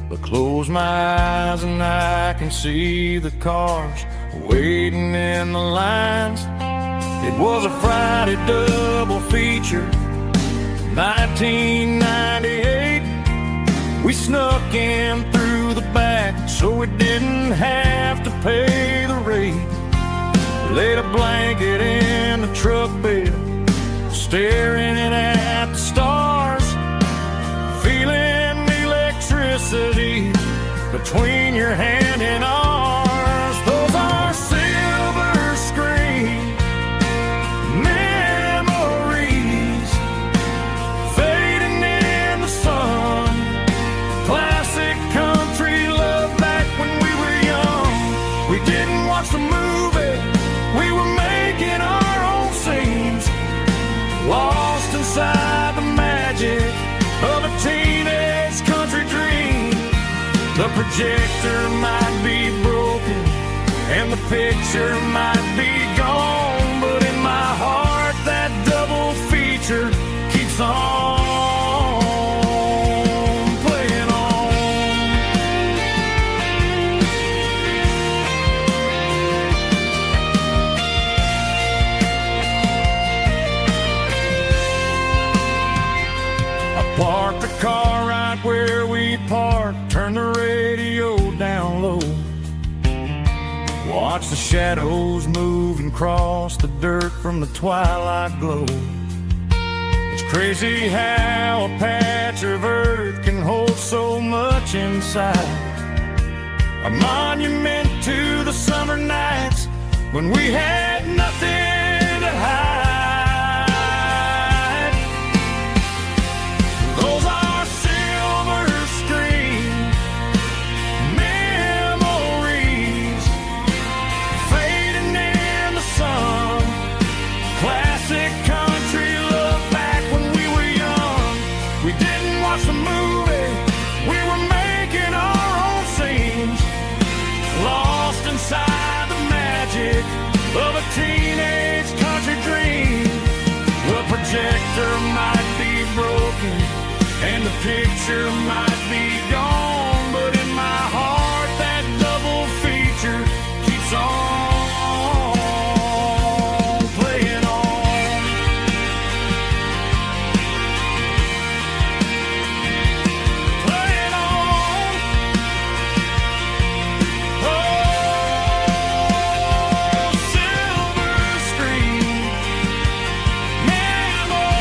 But close my eyes and I can see the cars waiting in the lines. It was a Friday double feature, 1998. We snuck in through the back so we didn't have to pay the rate. Laid a blanket in the truck bed, staring at the stars, feeling the electricity between your hand and ours. Those are silver screen memories fading in the sun. Classic country love back when we were young. We didn't watch the movie, we were making our own scenes, lost inside the magic of a teenage country dream. The projector might be broken and the picture might be gone, but in my heart that double feature keeps on playing on. I parked the car right where we parked watch the shadows move and cross the dirt from the twilight glow. It's crazy how a patch of earth can hold so much inside. A monument to the summer nights when we had nothing to hide. Those are silver screen memories fading in the sun. Classic country look back when we were young. We didn't watch the movie, we were making our own scenes, lost inside the magic of a teenage country dream. The projector might be broken and the picture might be gone, but in my heart that double feature keeps on playing on. Playing on. Oh, silver screen memories.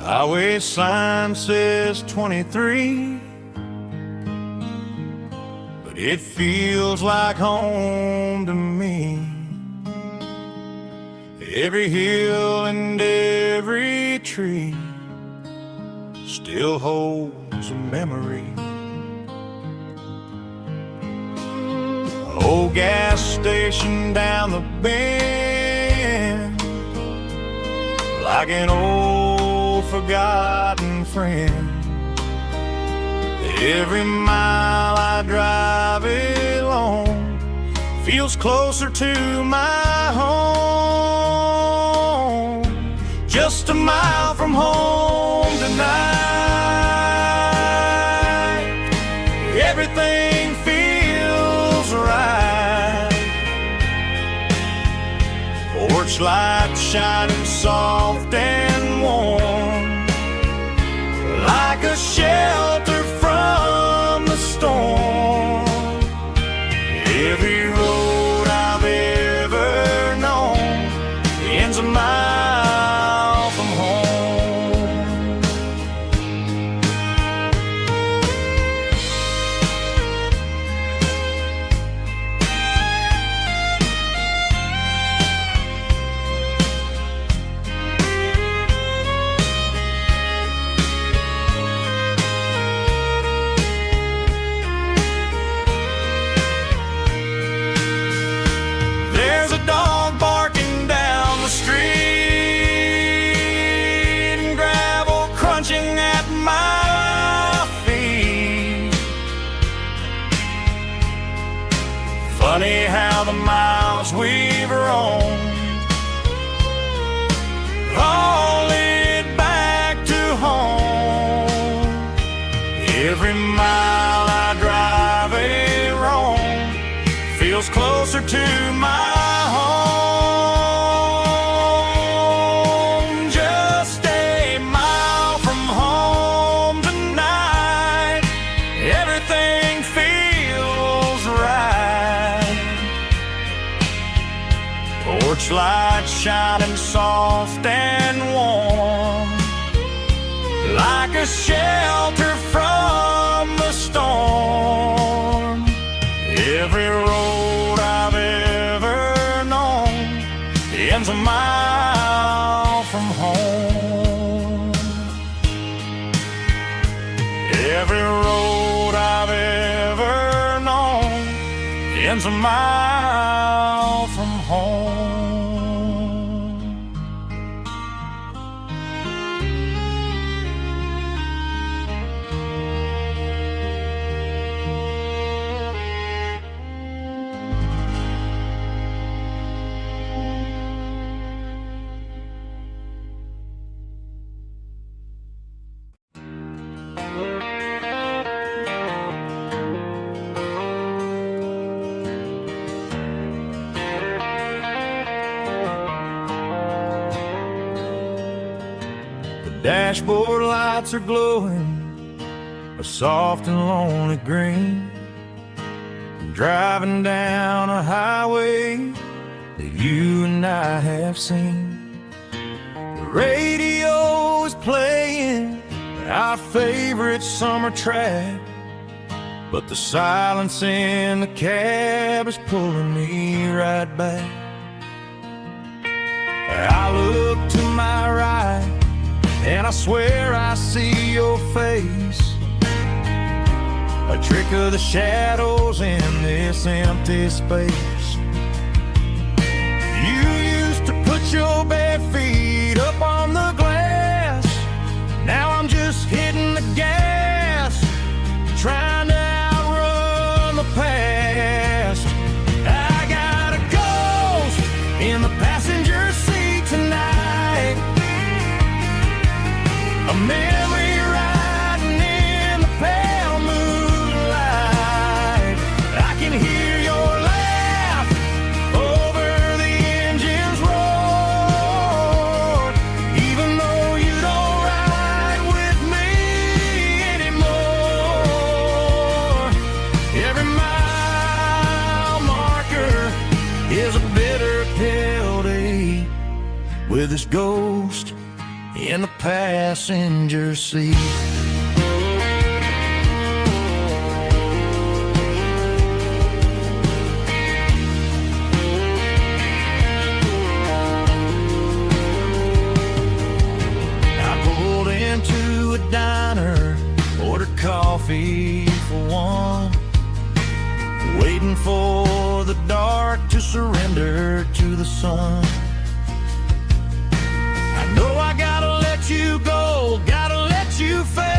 Highway sign says 23, but it feels like home to me. Every hill and every tree still holds a memory. Old gas station down the bend, like an old forgotten friend. Every mile I drive it along feels closer to my home. Just a mile from home tonight, everything feels right. Porch light shining soft and warm, like a shelter from the storm. Every road I've ever known ends a mile from home. There's a dog barking down the street, and gravel crunching at my feet. Funny how the miles we've roamed all lead back to home. Every mile I drive a roam feels closer to my home. Just a mile from home tonight, everything feels right. Porch light shining soft and warm, like a shelter from the storm. Every road I've ever known ends a mile from home. Every road I've ever known ends a mile from home. Dashboard lights are glowing a soft and lonely green. I'm driving down a highway that you and I have seen. The radio is playing our favorite summer track, but the silence in the cab is pulling me right back. I look to my right and I swear I see your face, a trick of the shadows in this empty space. You used to put your bare feet up on the glass. Now I'm just hitting the gas, trying to outrun the past. I got a ghost in the passenger seat tonight, a memory riding in the pale moonlight. I can hear your laugh over the engine's roar, even though you don't ride with me anymore. Every mile marker is a bitter pill to eat, with this ghost in the passenger seat. I pulled into a diner, ordered coffee for one, waiting for the dark to surrender to the sun. I know I gotta let you go, gotta let you fade,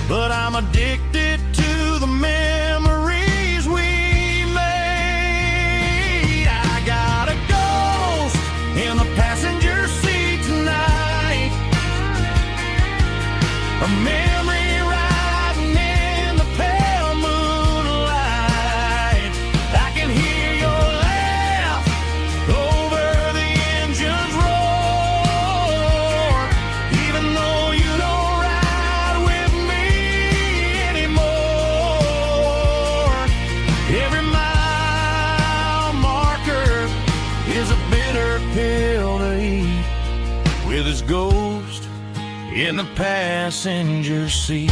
but I'm addicted to the memories we made. I got a ghost in the passenger seat tonight, a memory riding in the pale moonlight. I can hear your laugh over the engine's roar, even though you don't ride with me anymore. Every mile marker is a bitter pill to eat, with his ghost in the passenger seat.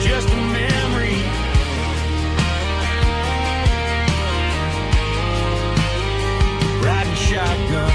Just a memory, riding shotgun.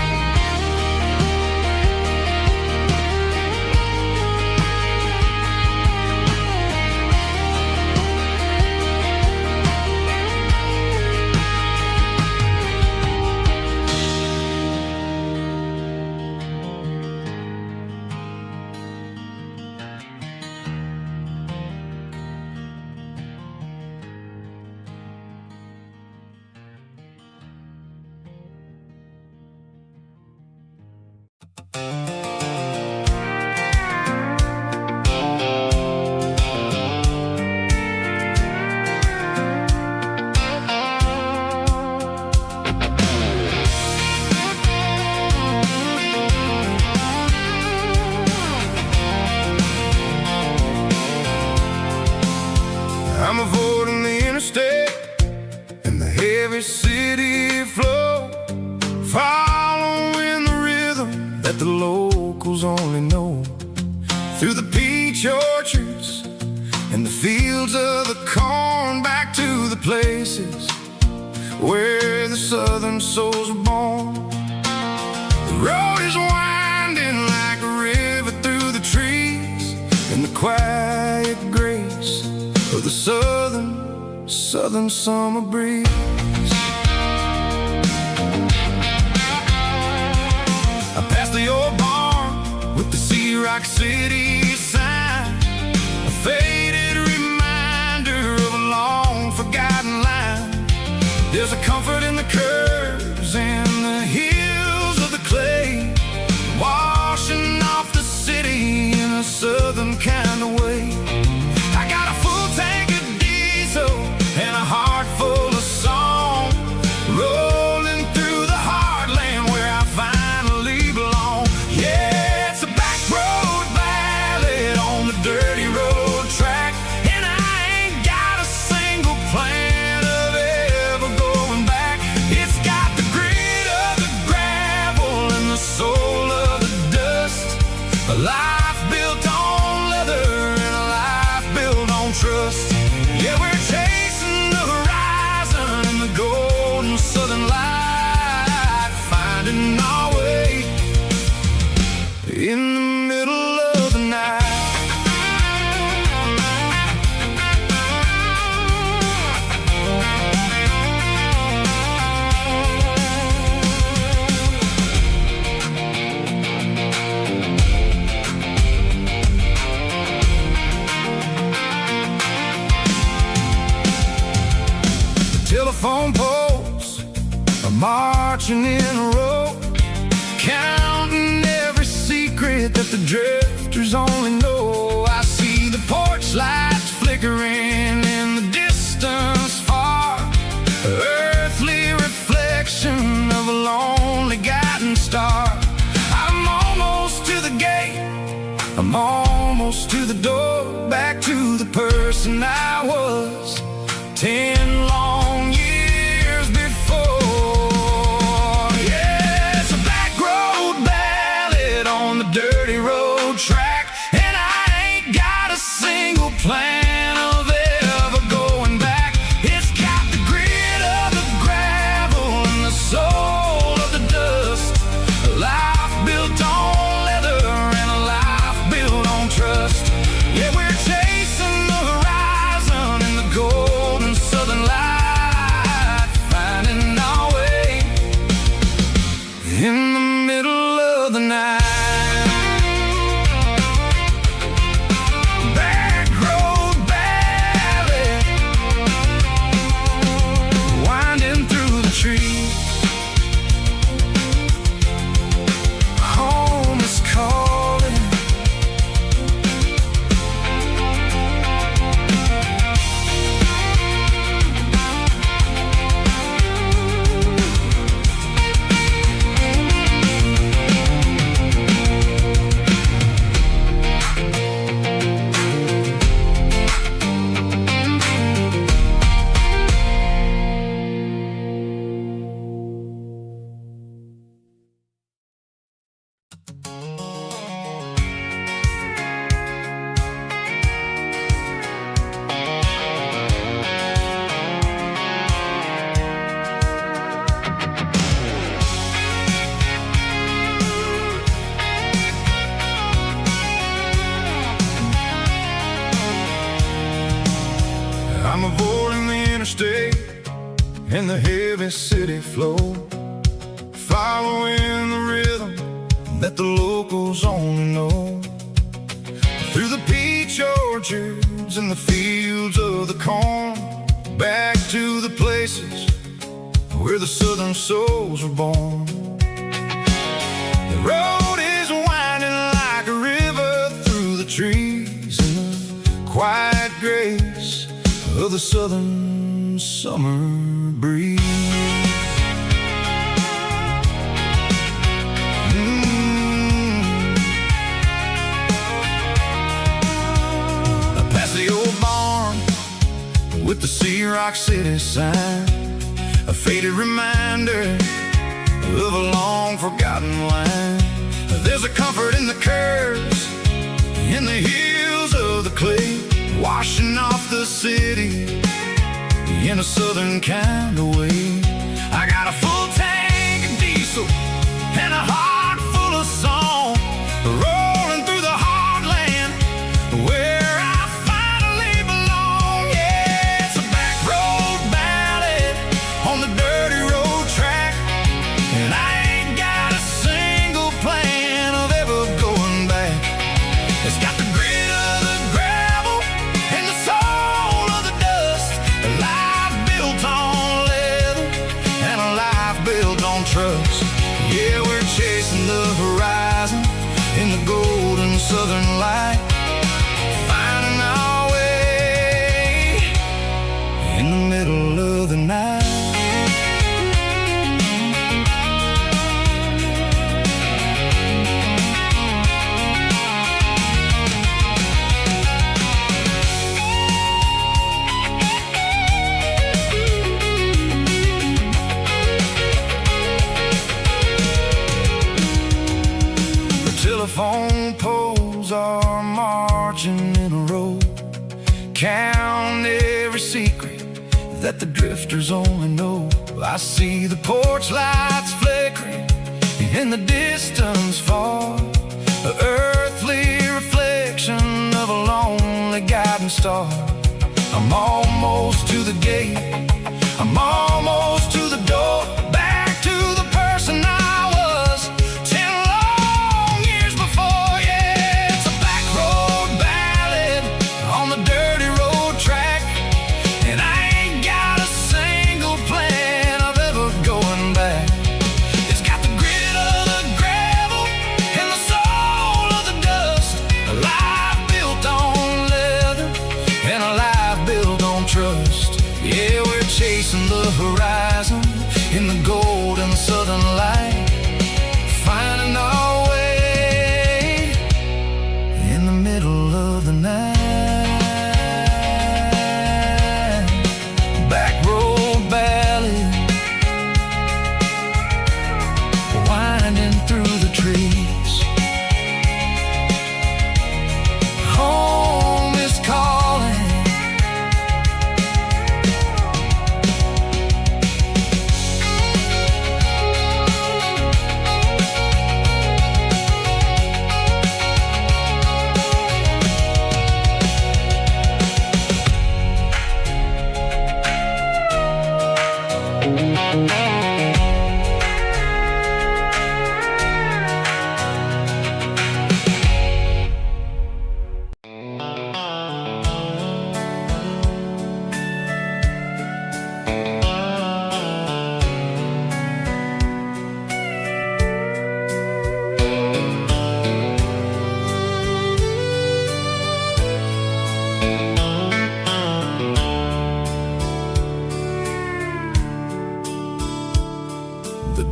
I'm avoiding the interstate and the heavy city flow, following the rhythm that the locals only know, through the peach orchards and the fields of the corn, back to the places where the southern souls were born. The road is winding like a river through the trees, in the quiet grace of the southern summer breeze. I passed the old barn with the Sea Rock City sign, a faded reminder of a long forgotten line. There's a comfort in the curves and the hills of the clay, washing off the city in a southern kind of way. I got a full tank of diesel and a heart full of song, roll telephone poles are marching in a row, counting every secret that the drifters only know. I see the porch lights flickering in the distance far, earthly reflection of a lonely guiding star. I'm almost to the gate, I'm almost to the door, back to the person I was 10 long years before. Yeah, it's a back road ballad on the dirty road track, and I ain't got a single plan of ever going back. It's got the grit of the gravel and the soul of the dust, a life built on leather and a life built on trust. Yeah, we're chasing the horizon in the golden southern light, finding our way in the middle of the night. Back road ballad, winding through the trees. Home is calling. I'm avoiding the interstate and the heavy city flow, following the rhythm that the locals only know. Through the peach orchards and the fields of the corn, back to the places where the southern souls were born. The road is winding like a river through the trees in the quiet grace of the southern summer breeze. I pass the old barn with the Sea Rock City sign, a faded reminder of a long forgotten line. There's a comfort in the curves, in the hills of the clay, washing off the city in a southern kind of way. I got a full tank of diesel and a heart full of song, rolling through the heartland where I finally belong. Yeah, it's a back road ballad on the dirty road track, and I ain't got a single plan of ever going back. It's got the grit of the gravel and the soul of the dust, a life built on leather and a life built on trust. Yeah, we're chasing the horizon in the golden southern light, finding our way in the middle of the night. Telephone poles are marching in a row, count every secret that the drifters only know. I see the porch lights flickering in the distance far, the earthly reflection of a lonely guiding star. I'm almost to the gate, I'm almost to the door, back to the person I was 10 long years before. Yeah, it's a back road ballad on the dirty road track, and I ain't got a single plan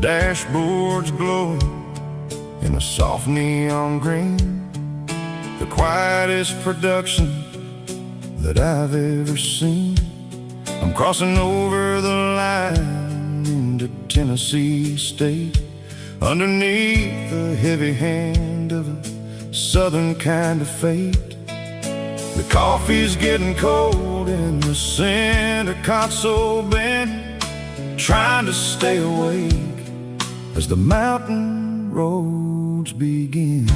dashboard's glowing in a soft neon green, the quietest production that I've ever seen. I'm crossing over the line into Tennessee State, underneath the heavy hand of a southern kind of fate. The coffee's getting cold in the center console bin, trying to stay awake as the mountain roads begin.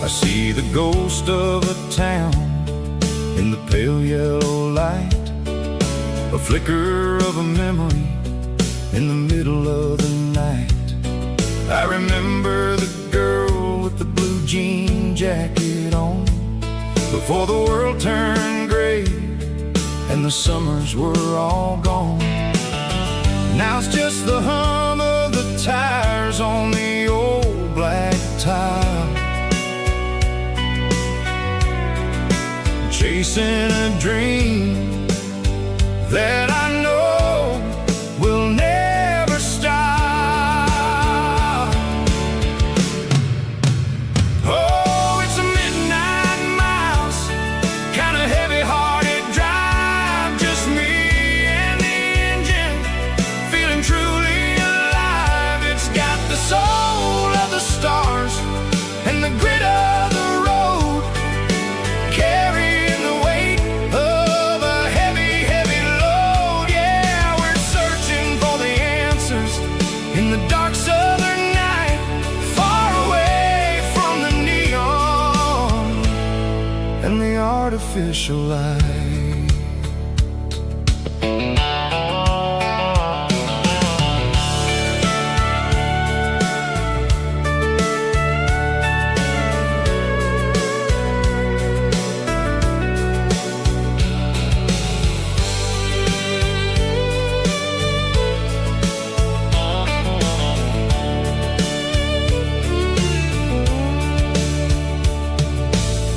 I see the ghost of a town in the pale yellow light, a flicker of a memory in the middle of the night. I remember the girl with the blue jean jacket on, before the world turned gray and the summers were all gone. Now it's just the hum of the tires on the old black tile, chasing a dream that I know will never stop. Oh, it's a midnight miles, kind of heavy-hearted drive, just me and the engine, feeling truly alive. It's got the soul of the stars and the grit of the road, carrying the weight of a heavy, heavy load. Yeah, we're searching for the answers in the dark southern night, far away from the neon and the artificial light.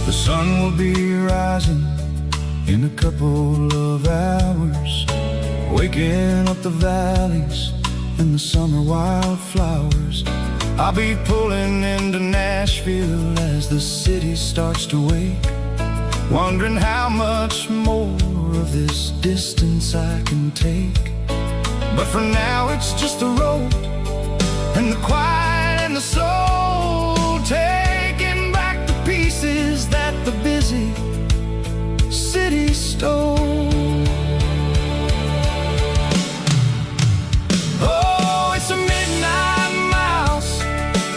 The sun will be rising in a couple of hours, waking up the valleys and the summer wildflowers. I'll be pulling into Nashville as the city starts to wake, wondering how much more of this distance I can take. But for now it's just the road and the quiet and the soul, taking back the pieces that the busy city stole. Oh, it's a midnight miles,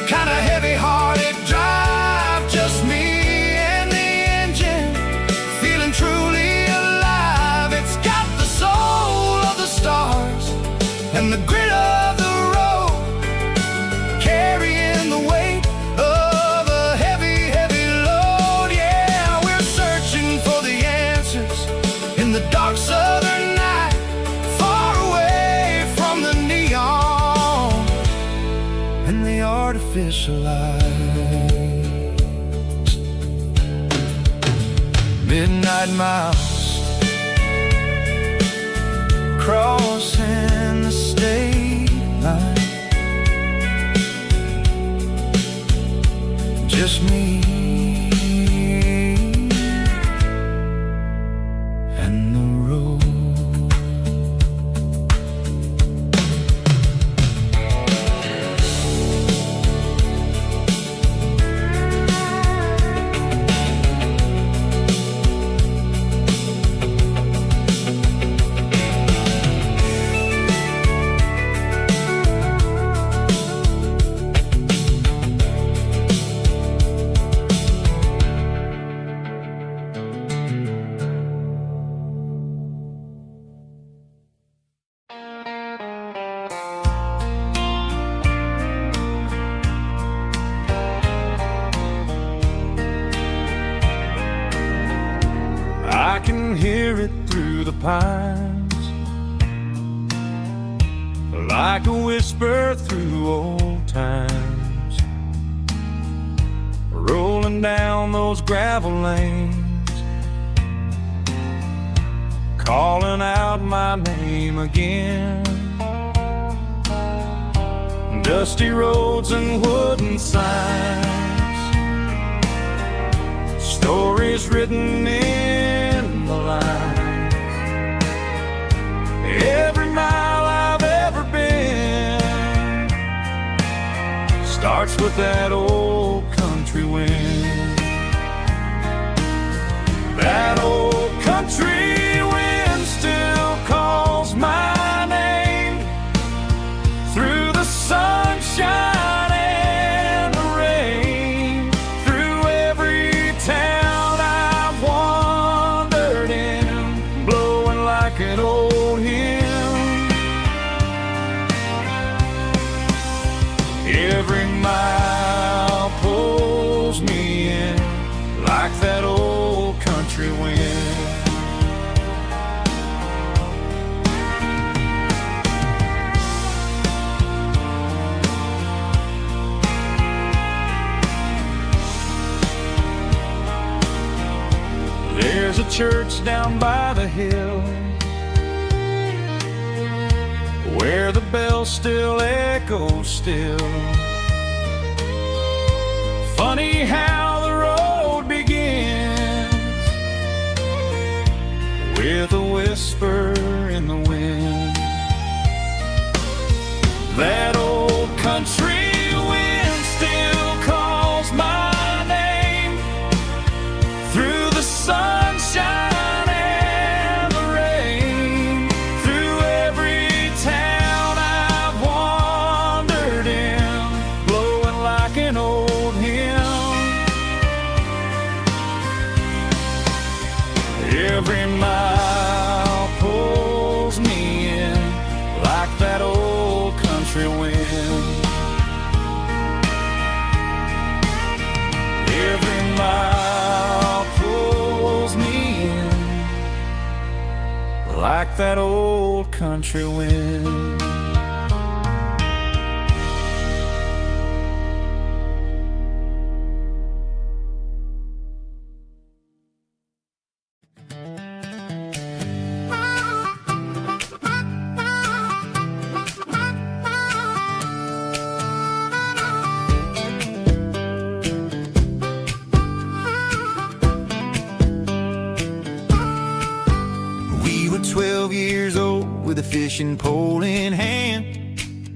kind of heavy-hearted drive, just me and the engine, feeling truly alive. It's got the soul of the stars and the grit of the road, carrying the weight of a heavy, heavy load. Yeah, we're searching for the answers in the dark southern night, far away from the neon and the artificial light. Midnight miles, crossing the state line, just me and the road. I can hear it through the pines, like a whisper through old times, rolling down those gravel lanes, calling out my name again. Dusty roads and wooden signs, stories written in the lines. Every mile I've ever been starts with that old country wind. That old country wind still calls my name through the sunshine and the rain, through every town I've wandered in, blowing like an old hymn. Every mile pulls me in like that old country wind. There's a church down by the hill where the bell still echoes still. Funny how the road begins with a whisper in the wind. That old country wind still calls my name through the sunshine and the rain, through every town I've wandered in, blowing like an old hymn. Every mile pulls me in like that old country wind. Every mile pulls me in like that old country wind. We were 12 years old with a fishing pole in hand,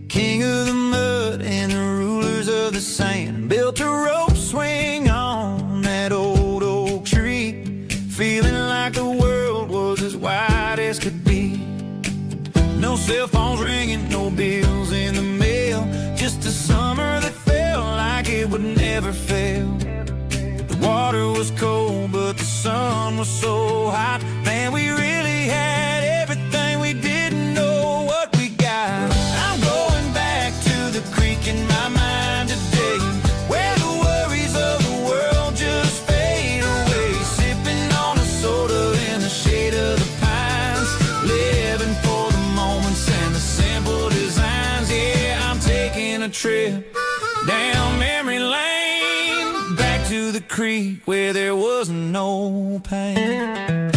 king of the mud and the rulers of the sand. Built a rope swing on that old oak tree, feeling like the world was as wide as could be. No cell phones ringing, no bills in the mail, just a summer that felt like it would never fail. The water was cold, but the sun was so hot. Man, we really had everything, we didn't know what we got. I'm going back to the creek in my mind today, where the worries of the world just fade away. Sipping on a soda in the shade of the pines, living for the moments and the simple designs. Yeah, I'm taking a trip down memory lane, back to the creek where there was no pain.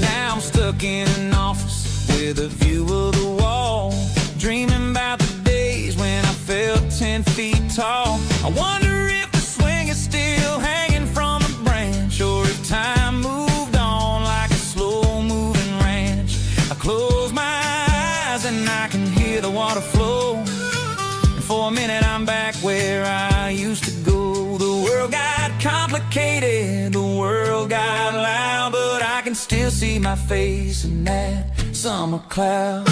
Now I'm stuck in an office with a view of the wall, dreaming about the days when I felt 10 feet tall. I wonder if the swing is still hanging from a branch, or if time moved on like a slow-moving ranch. I close my eyes and I can hear the water flow, and for a minute I'm back where I used to go. The world got complicated, the world got loud, but I can still see my face in that summer cloud.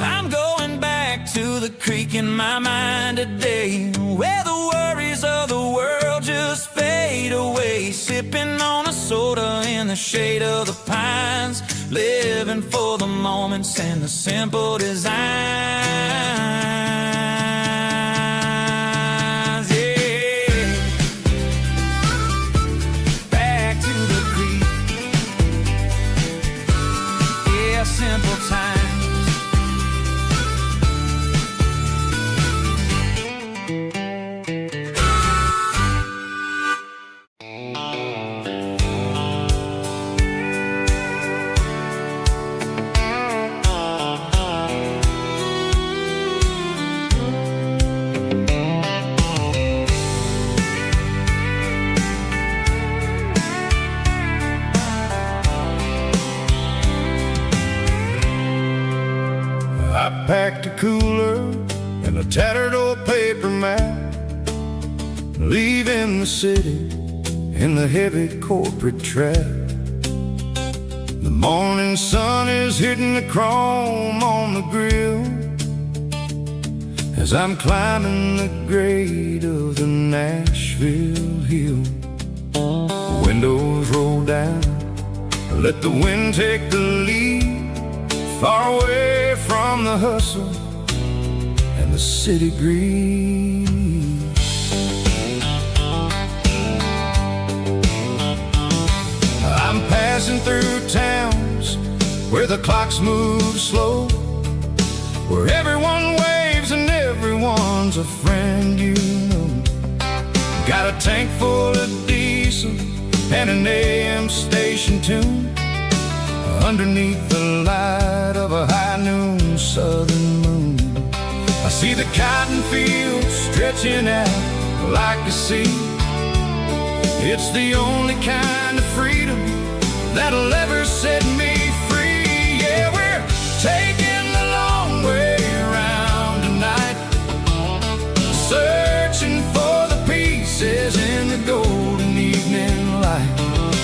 I'm going back to the creek in my mind today, where the worries of the world just fade away. Sipping on a soda in the shade of the pines, living for the moments and the simple designs. Yeah. and a tattered old paper map, leaving the city in the heavy corporate trap. The morning sun is hitting the chrome on the grill as I'm climbing the grade of the Nashville hill. Windows roll down, let the wind take the lead, far away from the hustle and the city greed. I'm passing through towns where the clocks move slow, where everyone waves and everyone's a friend you know. Got a tank full of diesel and an AM station tune underneath the light of a high noon southern moon. I see the cotton fields stretching out like a sea. It's the only kind of freedom that'll ever set me free. Yeah, we're taking the long way around tonight, searching for the pieces in the golden evening light.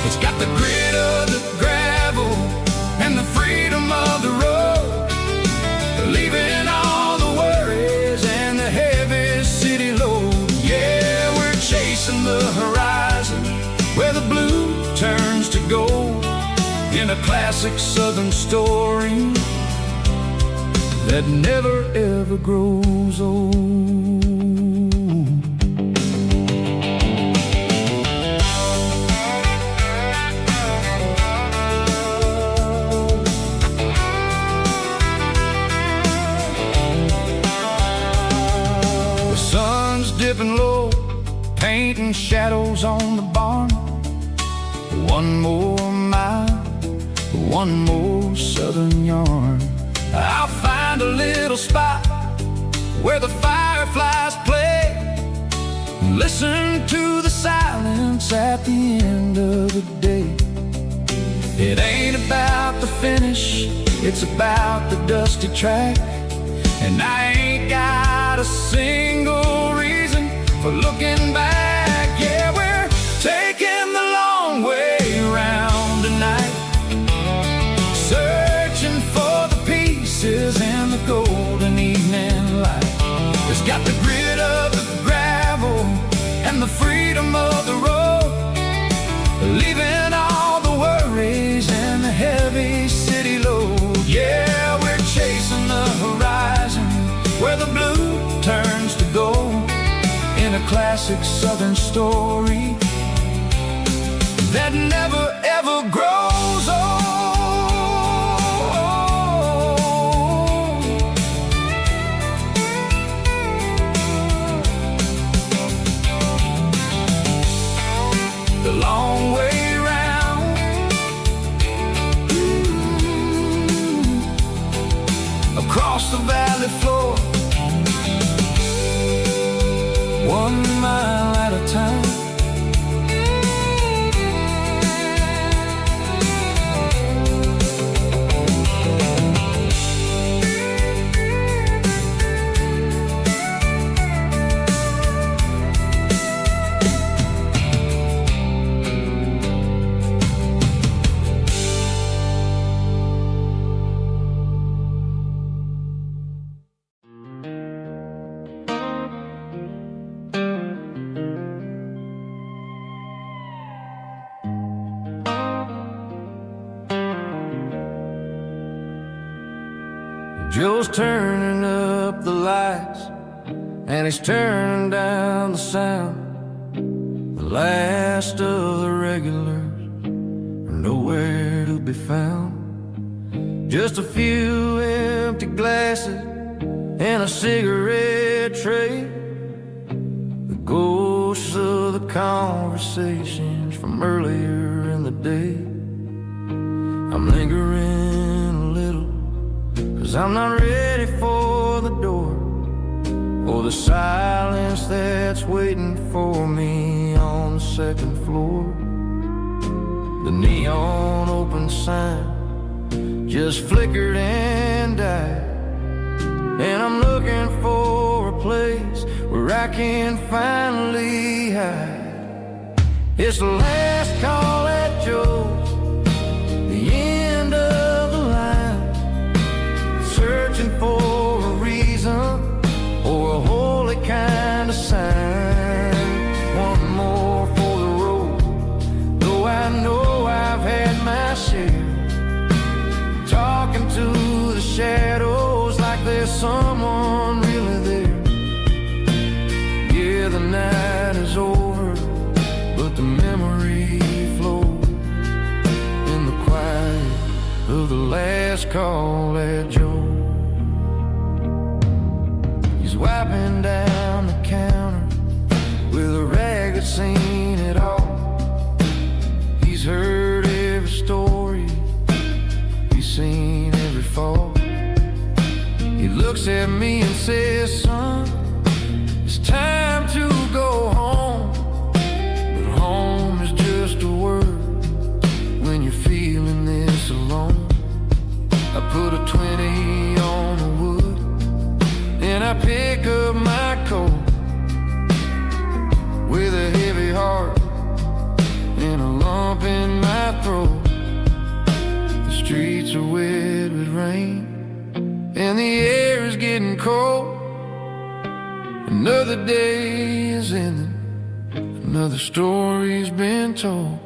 It's got the grit of the gravel and the freedom of the road, leaving all the worries and the heavy city load. Yeah, we're chasing the horizon where the blue turns to gold, in a classic southern story that never ever grows old. The sun's dipping low, painting shadows on the barn. One more mile, one more southern yarn. I'll find a little spot where the fireflies play, listen to the silence at the end of the day. It ain't about the finish, it's about the dusty track. And I ain't got a single reason for looking back. Yeah, we're taking the long way around tonight, searching for the pieces in the golden evening light. It's got the grit of the gravel and the freedom of the road, leaving all the worries and the heavy city load. Yeah, we're chasing the horizon where the blue turns to gold, in a classic southern story that never ever grows old. The long way round, across the valley floor, 1 mile at a time. Joe's turning up the lights and he's turning down the sound. The last of the regulars are nowhere to be found. Just a few empty glasses and a cigarette tray, the ghosts of the conversations from earlier in the day. I'm lingering a little, 'cause I'm not ready for the door, or the silence that's waiting for me on the second floor. The neon open sign just flickered and died, and I'm looking for a where I can finally hide. It's the last call at Joe's, the end of the line, searching for a reason or a holy kind of sign. One more for the road, though I know I've had my share, talking to the shadows like there's someone really there. Yeah, the night is over, but the memory flows in the quiet of the last call at Joe. He's wiping down the counter with a rag that's seen it all. He's heard every story, he's seen every fall. He looks at me and says, son, it's time to go home. But home is just a word when you're feeling this alone. I put a 20 on the wood and I pick up my coat with a heavy heart and a lump in my throat. The streets are wet with rain and the air is getting cold. Another day is ending, another story's been told.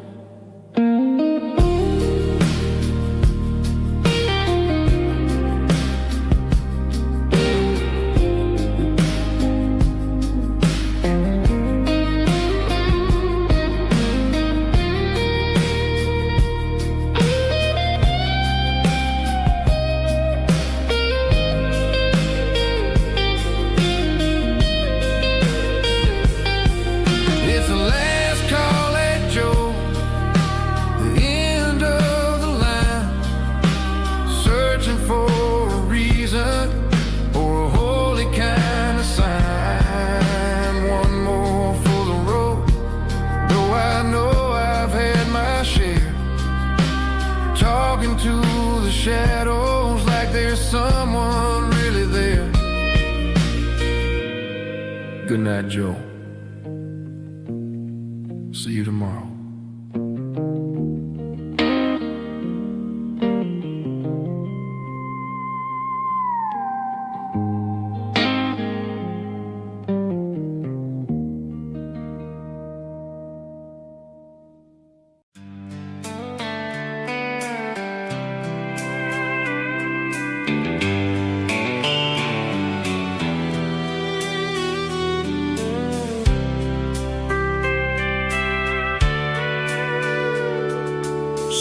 Talking to the shadows like there's someone really there. Good night, Joe. See you tomorrow.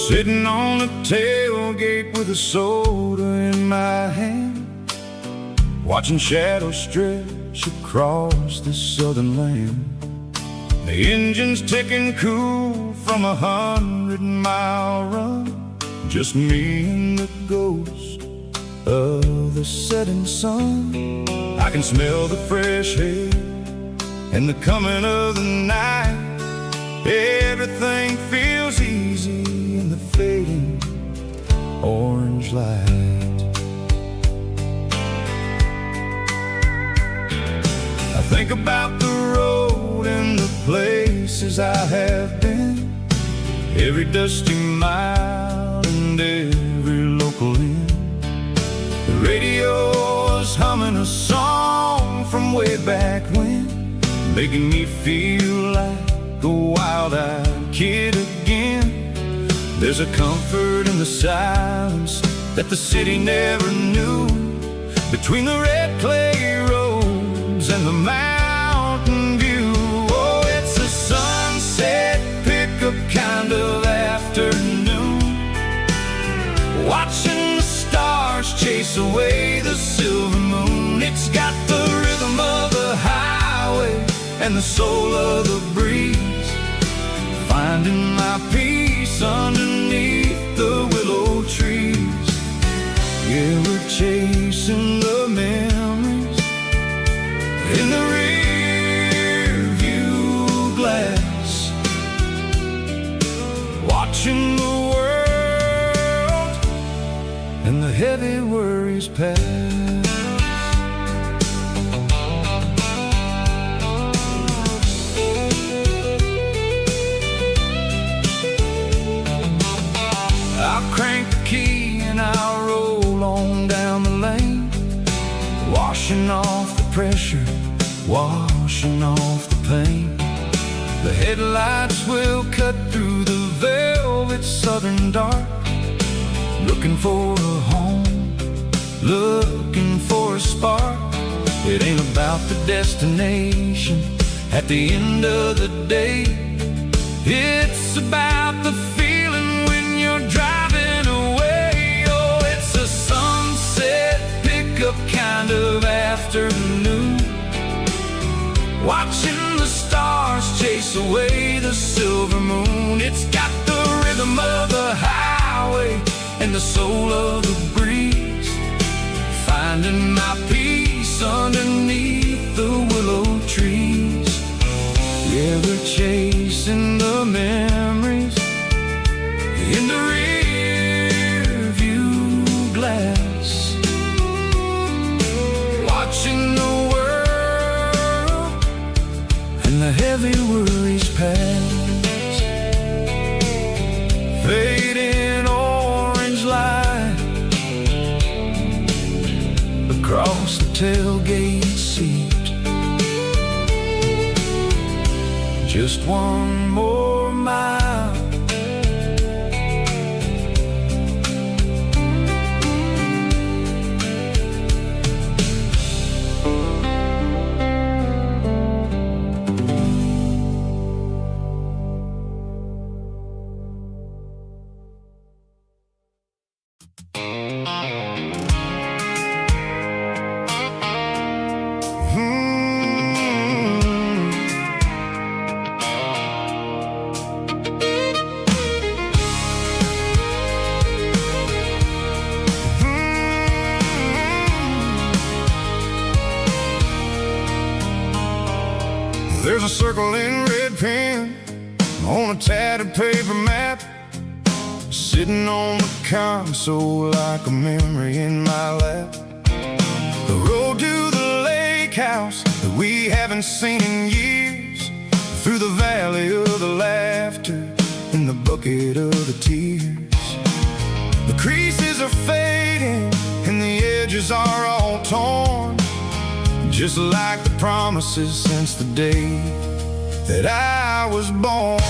Sitting on the tailgate with a soda in my hand, watching shadows stretch across this southern land. The engine's ticking cool from 100-mile run, just me and the ghost of the setting sun. I can smell the fresh air and the coming of the night. Everything feels easy in the fading orange light. I think about the road and the places I have been, every dusty mile and every local inn. The radio is humming a song from way back when, making me feel like a wild-eyed kid again. There's a comfort in the silence that the city never knew, between the red clay roads and the mountain view. Oh, it's a sunset pickup kind of afternoon, watching the stars chase away the silver moon. It's got the rhythm of the highway and the soul of the breeze, finding my peace underneath the willow trees. Yeah, we're chasing the memories in the rear view glass, watching the world and the heavy worries pass. washing off the pressure, washing off the pain. The headlights will cut through the velvet southern dark, looking for a home, looking for a spark. It ain't about the destination at the end of the day. It's about the feeling when you're driving away. Oh, it's a sunset pickup kind of afternoon, watching the stars chase away the silver moon. It's got the rhythm of the highway and the soul of the breeze, finding my peace underneath the willow trees. Yeah, we're chasing the memories in the rear view glass, watching the world and the heavy worries pass. Fading orange light across the tailgate seat. Just one more mile. There's a circle in red pen on a tattered paper map, sitting on the console like a memory in my lap. The road to the lake house that we haven't seen in years, through the valley of the laughter and the bucket of the tears. The creases are fading and the edges are all torn, just like the promises since the day that I was born.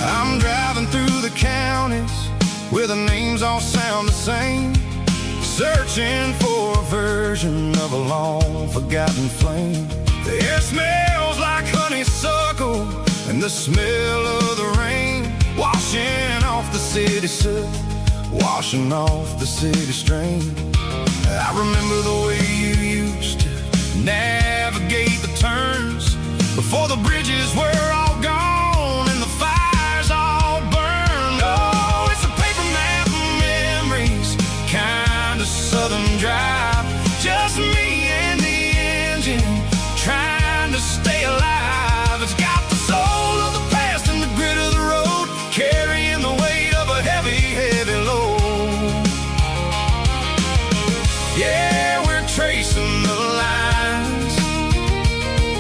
I'm driving through the counties where the names all sound the same, searching for a version of a long forgotten flame. The air smells like honeysuckle and the smell of the rain, washing off the city soot, washing off the city strain. I remember the way you used to navigate the turns before the bridges were all gone and the fires all burned. Oh, it's a paper map of memories, kind of southern drive, just me and the engine trying to stay alive. It's got the soul of the past and the grit of the road, carrying the weight of a heavy, heavy load. Yeah, we're tracing the lines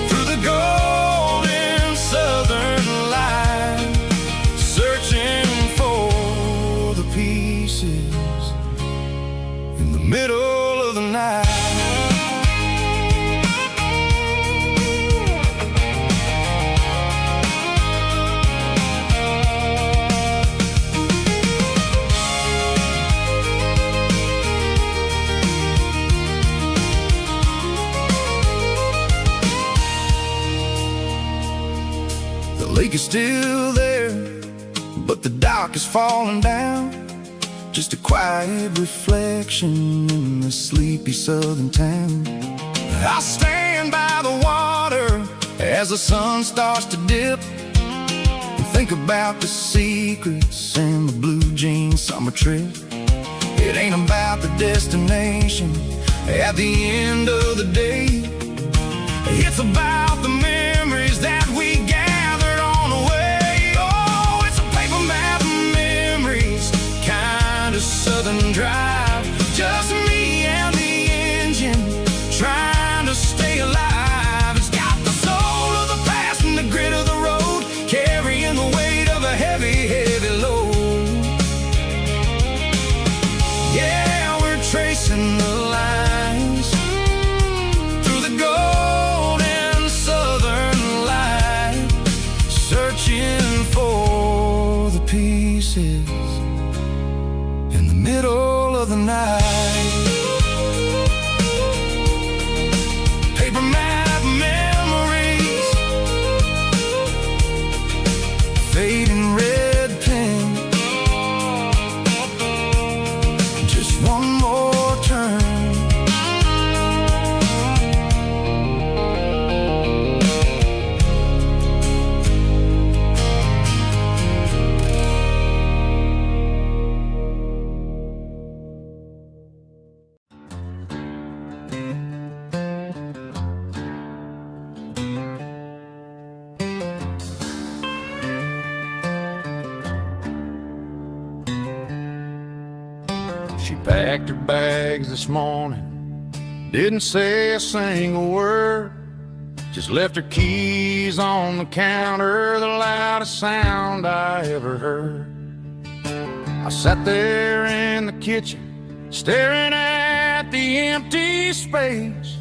through the golden southern light, searching for the pieces in the middle of the night. The lake is still there, but the dock is falling down, just a quiet reflection in the sleepy southern town. I stand by the water as the sun starts to dip, and think about the secrets and the blue jean summer trip. It ain't about the destination at the end of the day, it's about the memories that we gathered on the way. Oh, it's a paper map of memories, kind of southern drive, just me and the engine trying to stay alive. It's got the soul of the past and the grit of the road, carrying She packed her bags this morning, didn't say a single word, just left her keys on the counter, the loudest sound I ever heard. I sat there in the kitchen, staring at the empty space,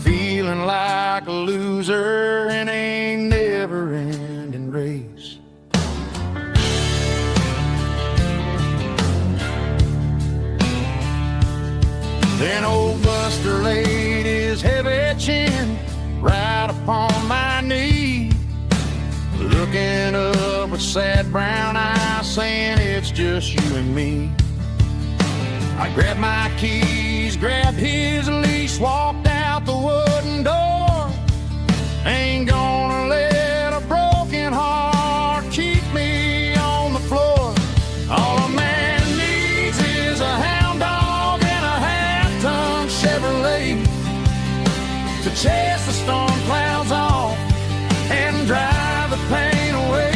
feeling like a loser in a never-ending race. Then old Buster laid his heavy chin right upon my knee, looking up with sad brown eyes, saying it's just you and me. I grabbed my keys, grabbed his leash, walked out the wooden door. Ain't gonna let a broken heart keep me on the floor. All a man needs is a hound dog and a half-ton Chevrolet to chase the storm clouds off and drive the pain away.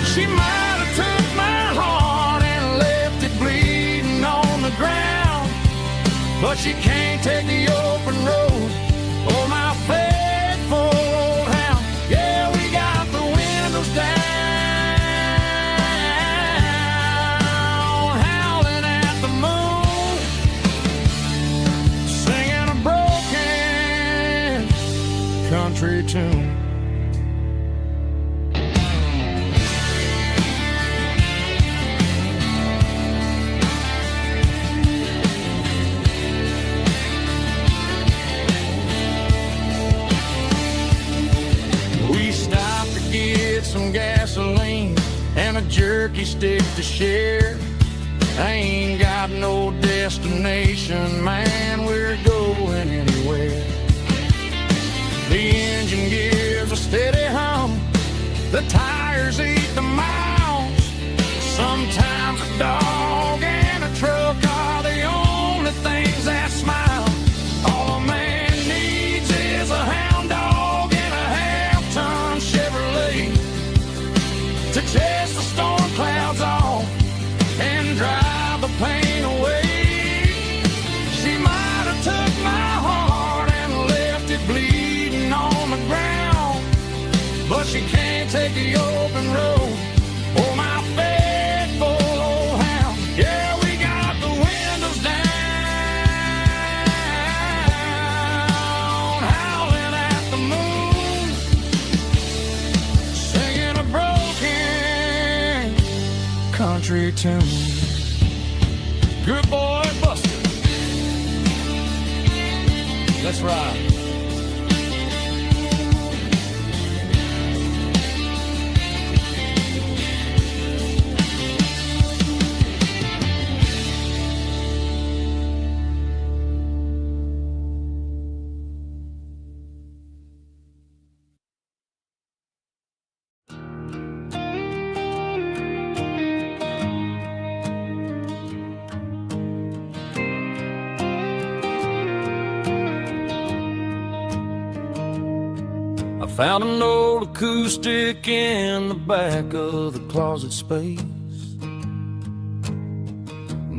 She might have took my heart and left it bleeding on the ground, but she can't take the open road or my faithful old hound. Yeah, we got the windows down, howling at the moon, singing a broken country tune. We stopped to get some gasoline and a jerky stick to share. I ain't got no destination, man, we're going anywhere. The engine gives a steady hum, the tires eat the miles. Sometimes a dog and a truck are the only things that smile. All a man needs is a hound dog and a half-ton Chevrolet to chase the storm clouds off and drive the pain away. She might have took my heart and left it bleeding on the ground, but she can't take the open road or my faithful old hound. Yeah, we got the windows down, howling at the moon, singing a broken country tune. Good boy, Buster. Let's ride. I found an old acoustic in the back of the closet space,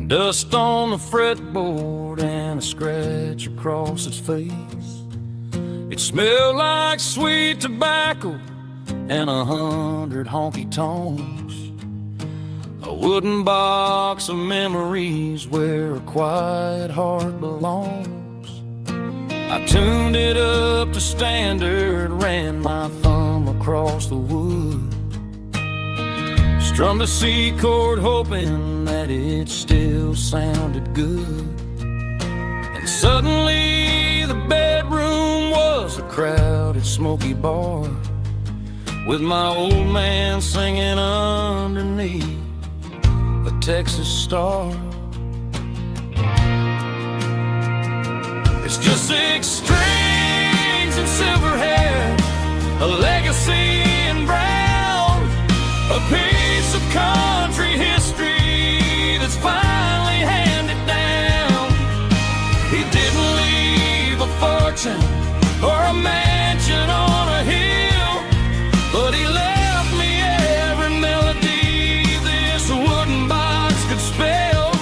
dust on the fretboard and a scratch across its face. It smelled like sweet tobacco and 100 honky-tonks, a wooden box of memories where a quiet heart belongs. I tuned it up to standard, ran my thumb across the wood, strummed a C chord hoping that it still sounded good. And suddenly the bedroom was a crowded, smoky bar, with my old man singing underneath the Texas star. It's just 6 strings and silver hair, a legacy in brown, a piece of country history that's finally handed down. He didn't leave a fortune or a mansion on a hill, but he left me every melody this wooden box could spell.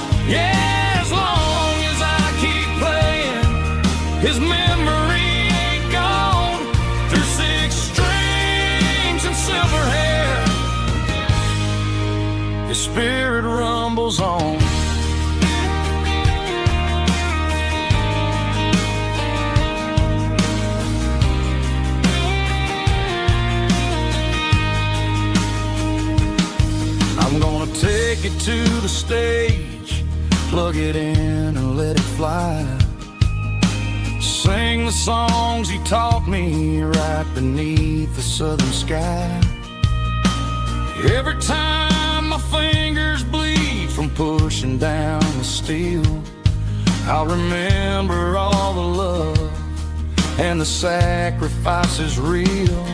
take it to the stage, plug it in and let it fly. Sing the songs he taught me right beneath the southern sky. Every time my fingers bleed from pushing down the steel, I'll remember all the love and the sacrifices real.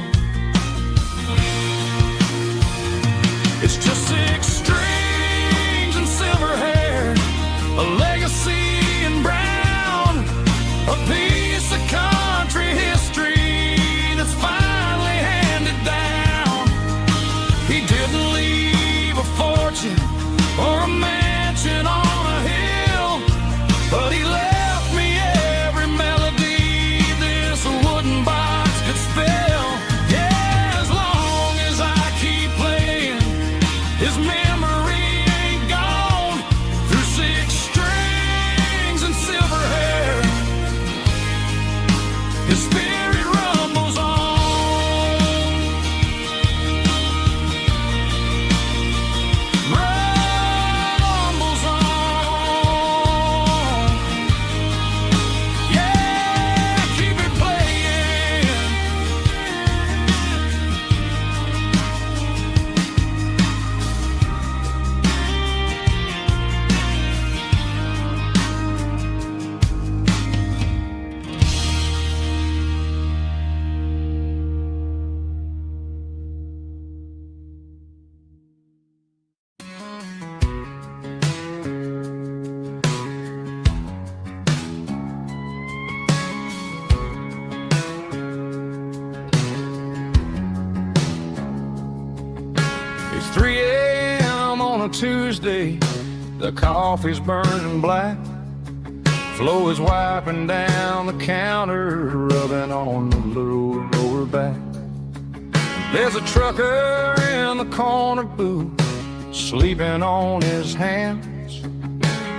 It's just 6 strings and silver hair, a legacy in brown, a piece of country history that's finally handed down. He didn't leave a fortune or a mansion on a hill, but he left me every melody this wooden box could spell. Yeah, as long as I keep playing, his memory ain't gone. Through 6 strings and silver hair, his spirit rumbles on. Rumbles on. Yeah, keep it playing. It's 3 a.m. on a Tuesday, the coffee's burning black. Flo is wiping down the counter, rubbing on the lower back. There's a trucker in the corner booth, sleeping on his hands.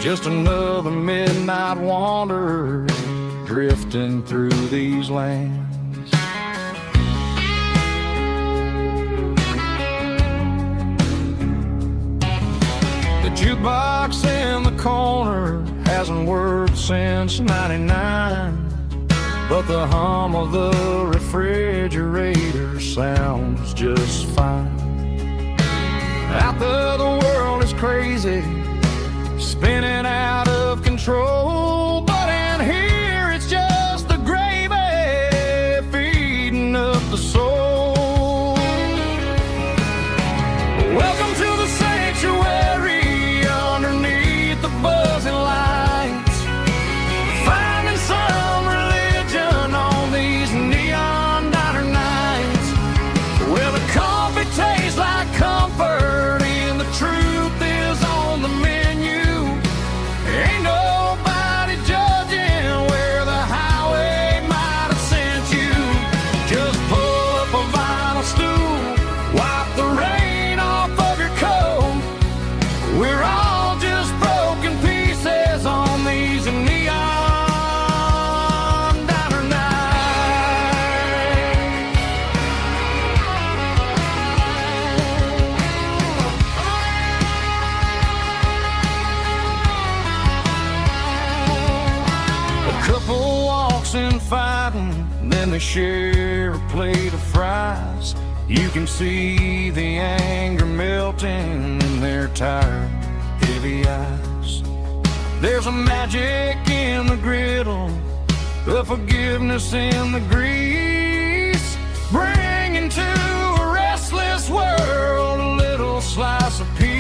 Just another midnight wanderer, drifting through these lands. The jukebox in the corner hasn't worked since '99, but the hum of the refrigerator sounds just fine. Out there the world is crazy, spinning out of control, but in here it's just the gravy feeding up the soul. Welcome to the sanctuary underneath the buzzing lights, finding some religion on these neon diner nights, where the coffee tastes like comfort and the truth is on the menu. Ain't nobody judging where the highway might have sent you. Just pull up a vinyl stool, wipe the rain off of your coat. We're all just broken pieces on these neon diner nights. A couple walks in fighting, then they share a plate of fries. You can see the anger melting in their tired, heavy eyes. There's a magic in the griddle, a forgiveness in the grease, bringing to a restless world a little slice of peace.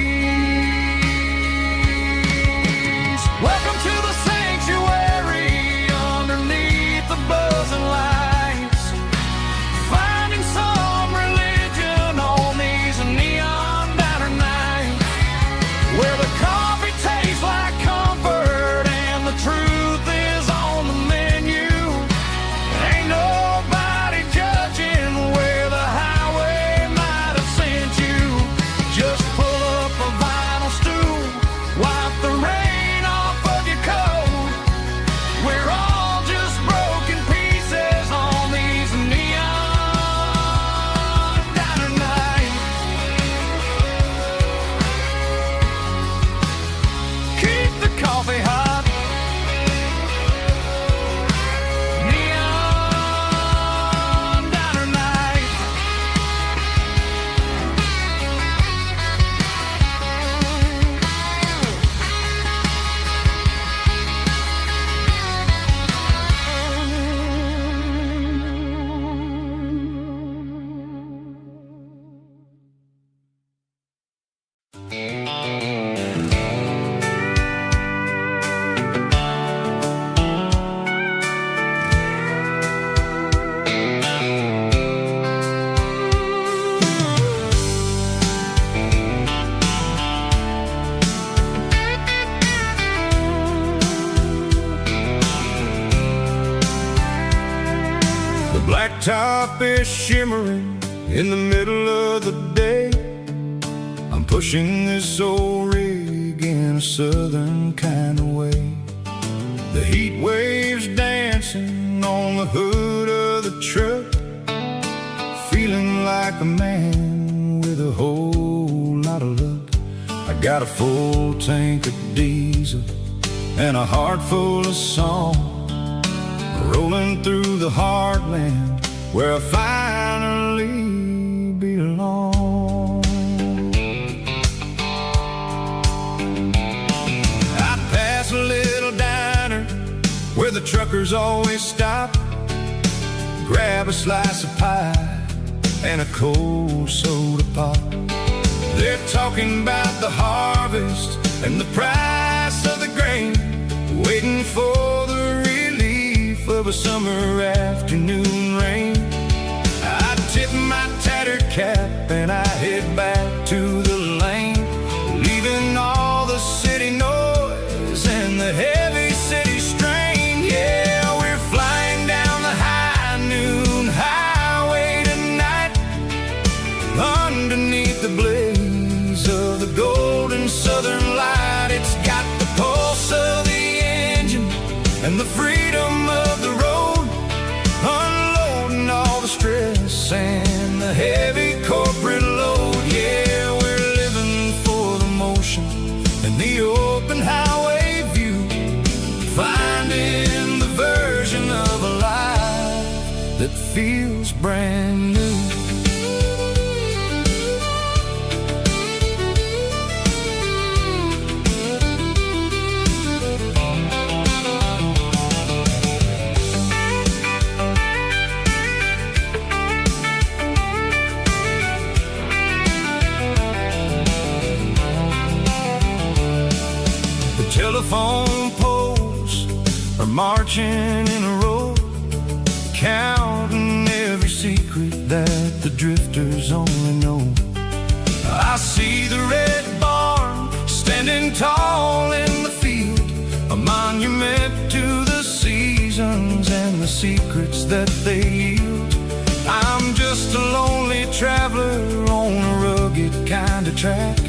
Welcome to the sanctuary underneath the buzzing lights, finding some religion on these neon diner nights, where the coffee tastes like comfort and the truth is on the menu. Ain't nobody judging where the highway might have sent you. top is shimmering in the middle of the day. I'm pushing this old rig in a southern kind of way. The heat waves dancing on the hood of the truck, feeling like a man with a whole lot of luck. I got a full tank of diesel and a heart full of song, rolling through the heartland where I finally belong. I pass a little diner where the truckers always stop, grab a slice of pie and a cold soda pop. They're talking about the harvest and the price of the grain, waiting for the relief of a summer afternoon rain. I tip my tattered cap and I head back to the lane, leaving all the city noise and the heavy city strain. Yeah, we're flying down the high noon highway tonight, underneath the blaze of the golden southern light. It's got the pulse of the engine and the freedom of the road, unloading all the stress and the heavy corporate load. Yeah, we're living for the motion and the open highway view, finding the version of a life that feels brand new. Telephone poles are marching in a row, counting every secret that the drifters only know. I see the red barn standing tall in the field, a monument to the seasons and the secrets that they yield. I'm just a lonely traveler on a rugged kind of track,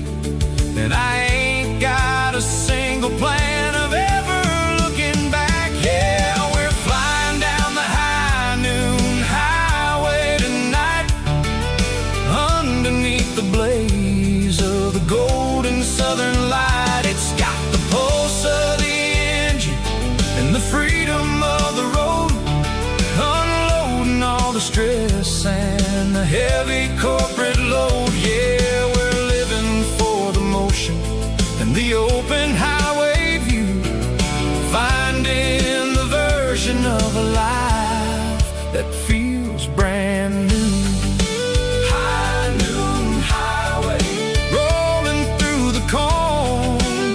and I ain't got a single plan of ever looking back. Yeah, we're flying down the high noon highway tonight, underneath the blaze of the golden southern light. It's got the pulse of the engine and the freedom of the road, unloading all the stress and the heavy corporate load. Yeah, we're living for the motion and the open highway view, finding the version of a life that feels brand new. High noon highway, rolling through the corn,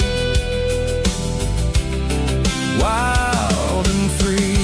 wild and free.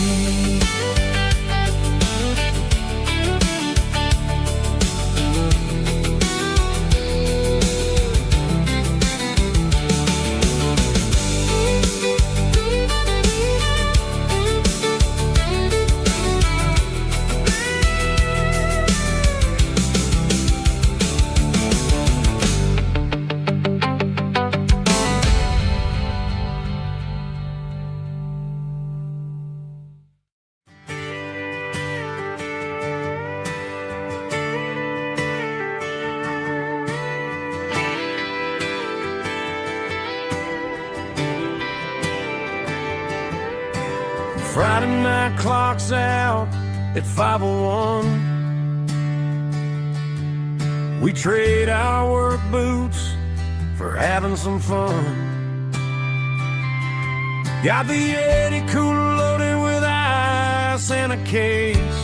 Friday night clock's out at 5:01. We trade our work boots for having some fun. Got the Yeti cooler loaded with ice and a case,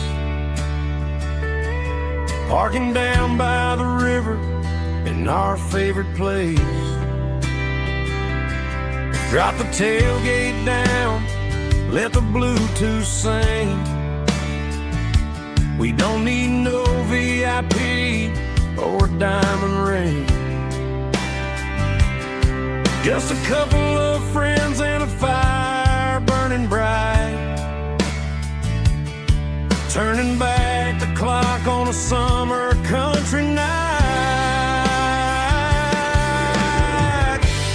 parking down by the river in our favorite place. Drop the tailgate down, let the Bluetooth sing. We don't need no VIP or a diamond ring. Just a couple of friends and a fire burning bright, turning back o'clock on a summer country night.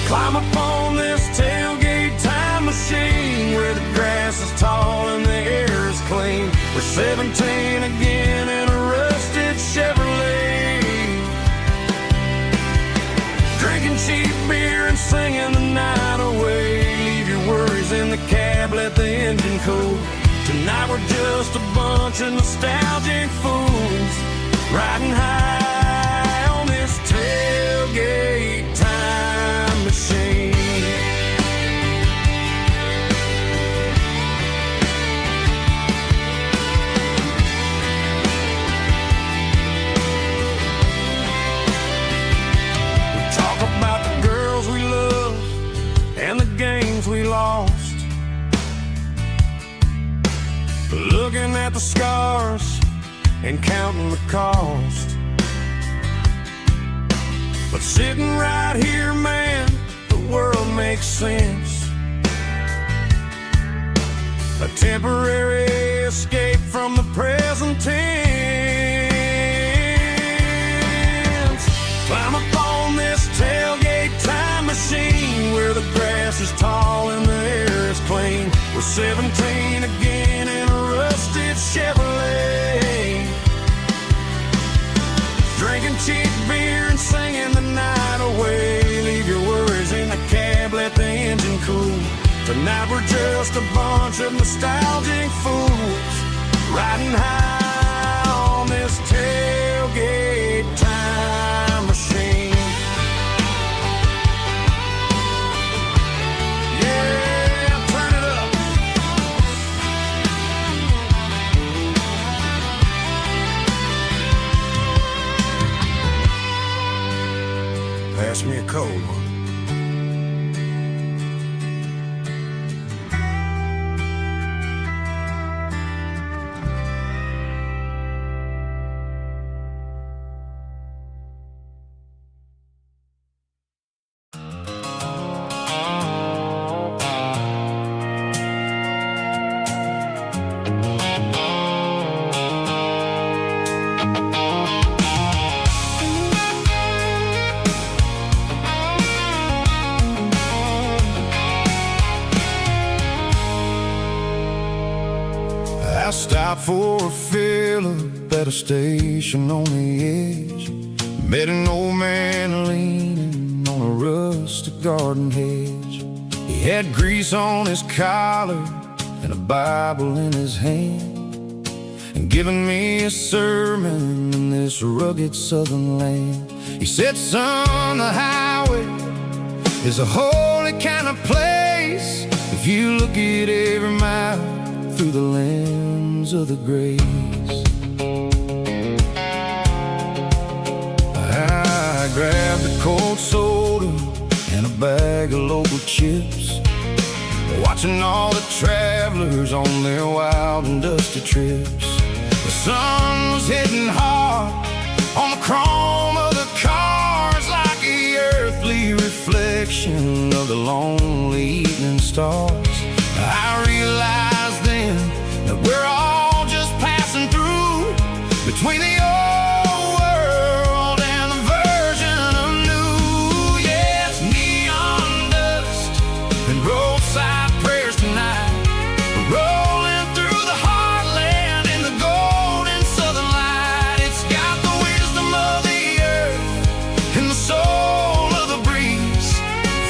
Climb up on this tailgate time machine where the grass is tall and the air is clean. We're 17 again in a rusted Chevrolet, drinking cheap beer and singing the night away. Leave your worries in the cab, let the engine cool. Tonight we're just a bunch of nostalgic fools riding high on this tailgate time machine. We talk about the girls we love and the games we lost, looking at the scars and counting the cost. But sitting right here, man, the world makes sense. A temporary escape from the present tense. Climb up on this tailgate time machine where the grass is tall and the air is clean. We're 17 again in a rusted Chevrolet, drinking cheap beer and singing the night away. Leave your worries in the cab, let the engine cool. Tonight we're just a bunch of nostalgic fools riding high on this tailgate time machine. Pass me a cold one. I stopped for a fill-up at a station on the edge. Met an old man leaning on a rustic garden hedge. He had grease on his collar and a Bible in his hand, and giving me a sermon in this rugged southern land. He said, son, the highway is a holy kind of place if you look at every mile through the lens of the grace. I grabbed a cold soda and a bag of local chips, watching all the travelers on their wild and dusty trips. The sun was hitting hard on the chrome of the cars, like the earthly reflection of the lonely evening stars. I realized then that we're all just passing through between the old world and the version of new. Yes, neon dust and roadside prayers tonight, rolling through the heartland in the golden southern light. It's got the wisdom of the earth and the soul of the breeze,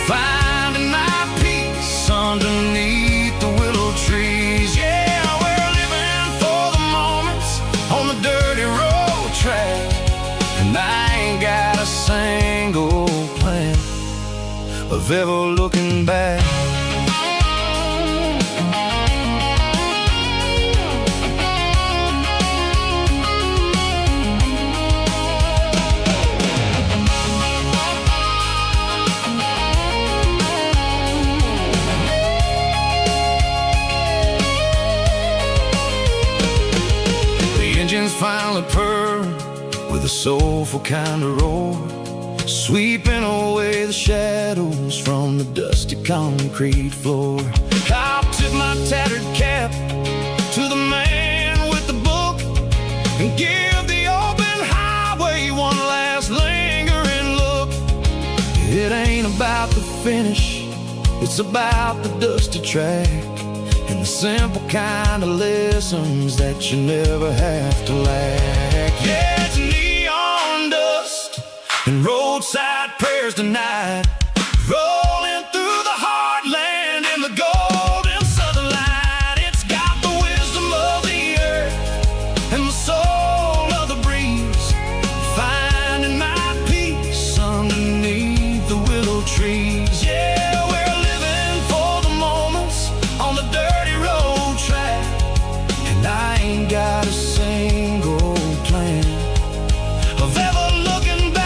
finding my peace underneath the willow trees. Yeah, we're living for the moments on the dirty road track, and I ain't got a single plan of ever looking back. Engines finally purr with a soulful kind of roar, sweeping away the shadows from the dusty concrete floor. I took my tattered cap to the man with the book and Give the open highway one last lingering look. It ain't about the finish, it's about the dusty track, and the simple kind of lessons that you never have to lack. Yeah, it's neon dust and roadside prayers tonight, rolling through the heartland in the golden southern light. It's got the wisdom of the earth and the soul of the breeze, finding my peace underneath the willow trees. Yeah, we're living for the moments on the dirty road track, and I ain't got a single plan of ever looking back.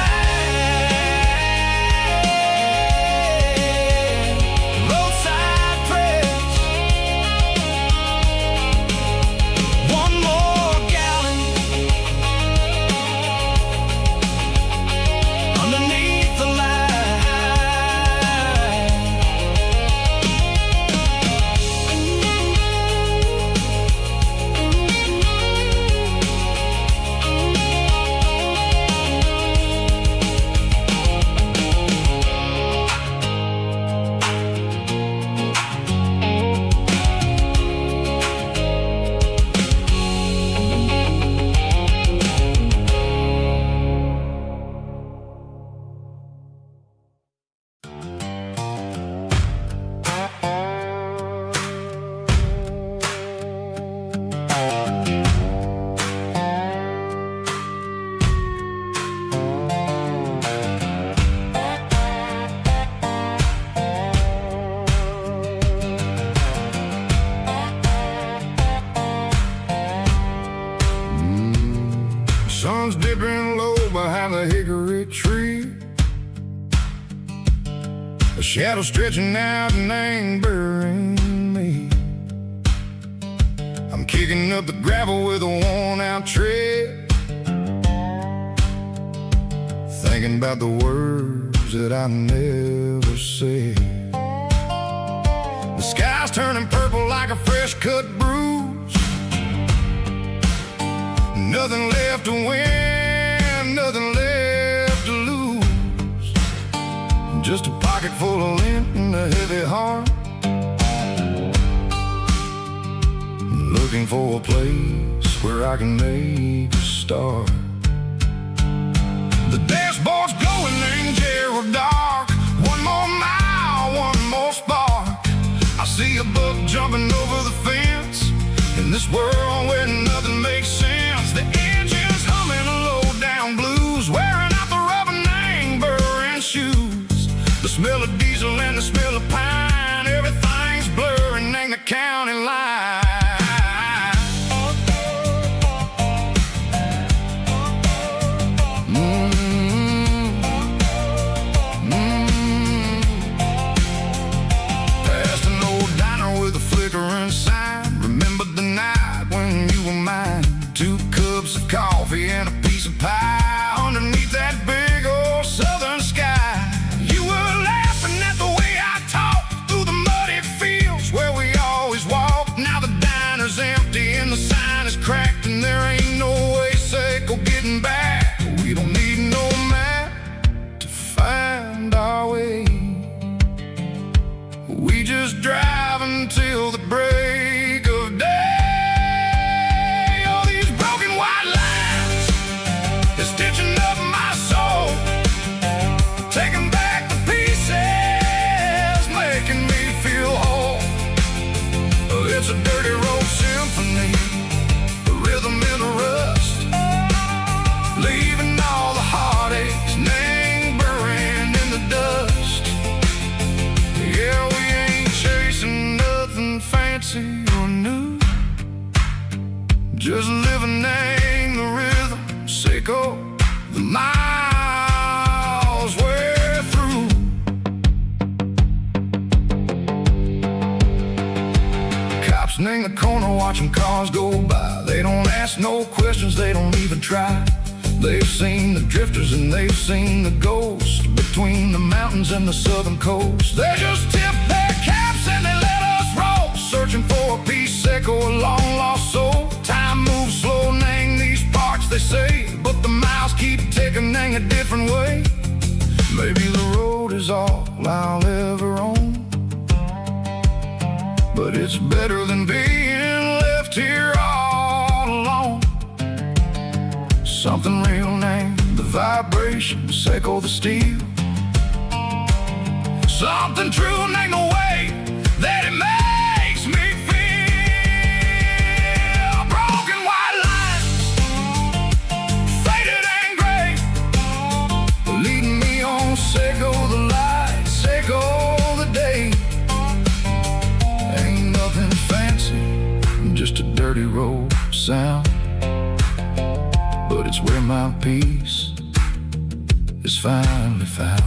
Roadside prayers, one more gallon underneath the light. Sun's dipping low behind the hickory tree, a shadow stretching out and angering me. I'm kicking up the gravel with a worn-out tread, thinking about the words that I never said. The sky's turning purple like a fresh-cut bruise. Nothing left to win, nothing left to lose. Just a pocket full of lint and a heavy heart, looking for a place where I can make a start. The dashboard's glowing in Gerald dark. One more mile, one more spark. I see a buck jumping over the fence in this world where nothing makes sense. The engine's humming a low-down blues, wearing out the rubber name burring shoes. The smell of diesel and the smell of pine, everything's blurring, ain't the county line. Past an old diner with a flickering sign. Remember the night when you were mine. 2 cups of coffee and a piece of pie underneath that big old southern sky. You were laughing at the way I talked through the muddy fields where we always walked. Now the diner's empty and the sign is cracked, and there ain't no way safe of getting back. We don't need no map to find our way. We just drive until the break of day. Stitching up my soul, taking back the pieces, making me feel whole. It's a dirty road symphony, the rhythm in the rust, leaving all the heartaches lingering in the dust. Yeah, we ain't chasing nothing fancy or new, just living in the rhythm, sicko. The miles we're through. Cops in the corner watching cars go by. They don't ask no questions, they don't even try. They've seen the drifters and they've seen the ghosts between the mountains and the southern coast. They just tip their caps and they let us roll, searching for a piece, echo, a long lost soul. Time moves slow, name these parts say, but the miles keep ticking in a different way. Maybe the road is all I'll ever own, but it's better than being left here all alone. Something real named the vibrations echo the steel. Something true named the way that it makes me feel. Broken white lines, faded and gray, leading me on, say go the light, say go the day. Ain't nothing fancy, just a dirty road sound, but it's where my peace is finally found.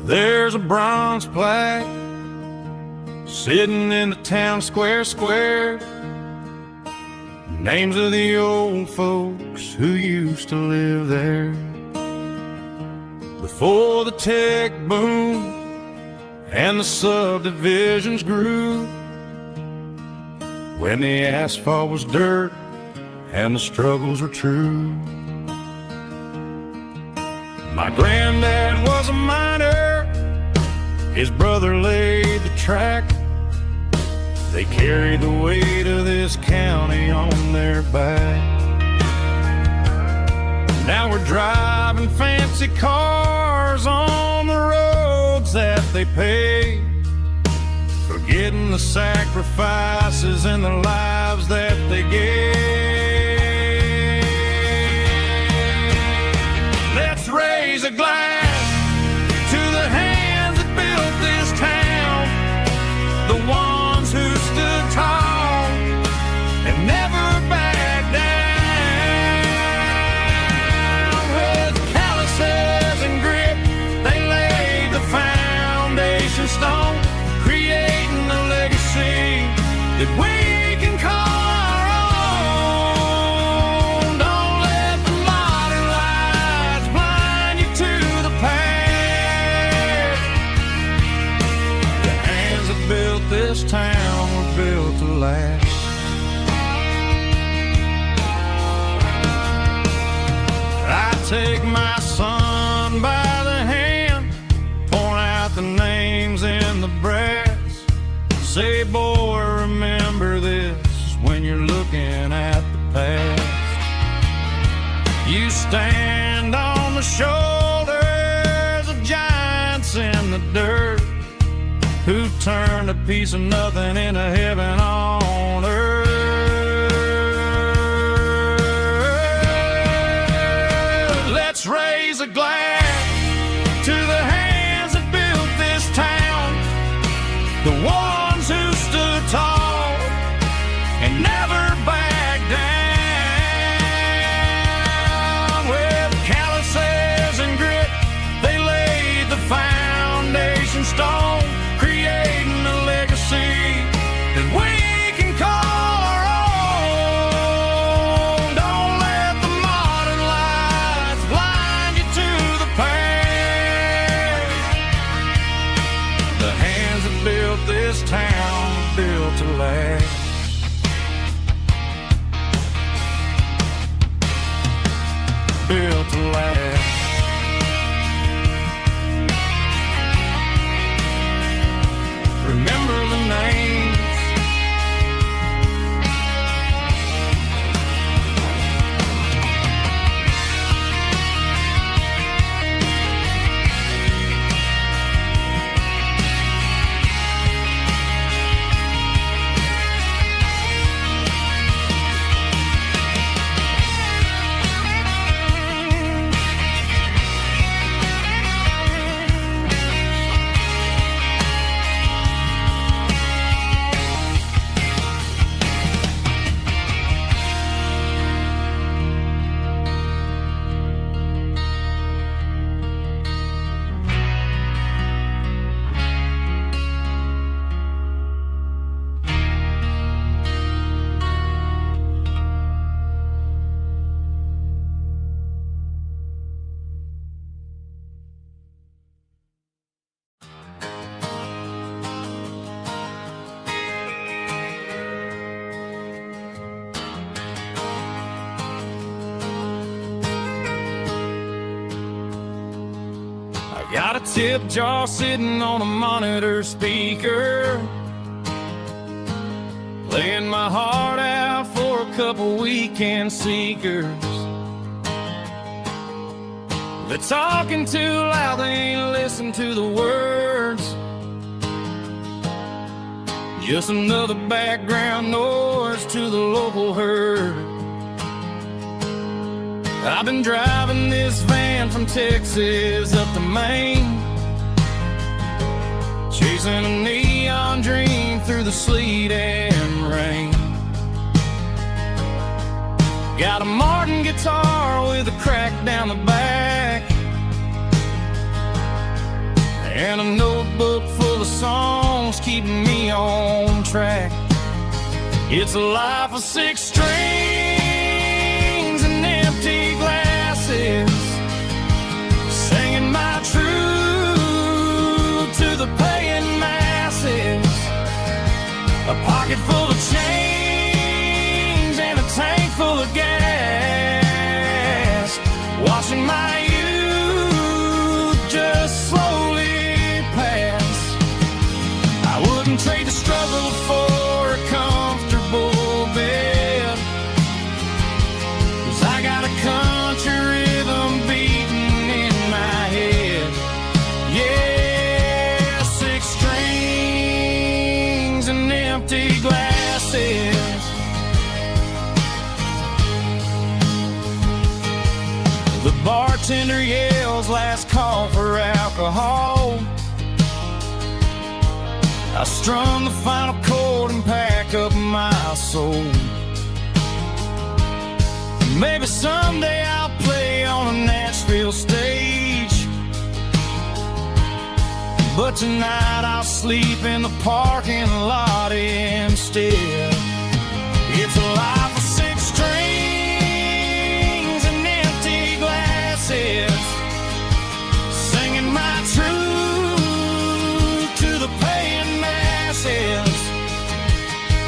There's a bronze plaque sitting in the town square. Names of the old folks who used to live there before the tech boom and the subdivisions grew, when the asphalt was dirt and the struggles were true. My granddad was a miner, his brother laid the track. They carried the weight of this county on their back. Now we're driving fancy cars on the roads that they paved, forgetting the sacrifices and the lives that they gave. Let's raise a glass to the hands that built this town, the ones who stood tall and never backed down. With calluses and grit, they laid the foundation stone, creating a legacy that we can call our own. Don't let the modern lights blind you to the past. The hands that built this town were built to last. I take my son by the hand, point out the names in the brass, say, boy, remember this when you're looking at the past. You stand on the shoulders of giants in the dirt, who turned a piece of nothing into heaven on earth. Let's raise a glass to the hands that built this town, the ones who stood tall and never backed down. With calluses and grit, they laid the foundation stone, creating a legacy that we can call our own. Don't let the modern lights blind you to the past. The hands that built this town were built to last. Built to last. Remember the names. Got a tip jar sitting on a monitor speaker, laying my heart out for a couple weekend seekers. They're talking too loud, they ain't listen to the words. Just another background noise to the local herd. I've been driving this van from Texas up to Maine, chasing a neon dream through the sleet and rain. Got a Martin guitar with a crack down the back, and a notebook full of songs keeping me on track. It's a life of 6 strings and empty glasses, singing my truth to the paying masses. A pocket full of change and a tank full of gas, watching my youth just slowly pass. I wouldn't trade the struggle for a comfortable bed, 'cause I got a country rhythm beating in my head. Yeah, 6 strings and empty glasses. The bartender yells last call for alcohol. I strum the final chord and pack up my soul. Maybe someday I'll play on a Nashville stage, but tonight I'll sleep in the parking lot instead. It's a life of 6 strings and empty glasses, singing my truth to the paying masses.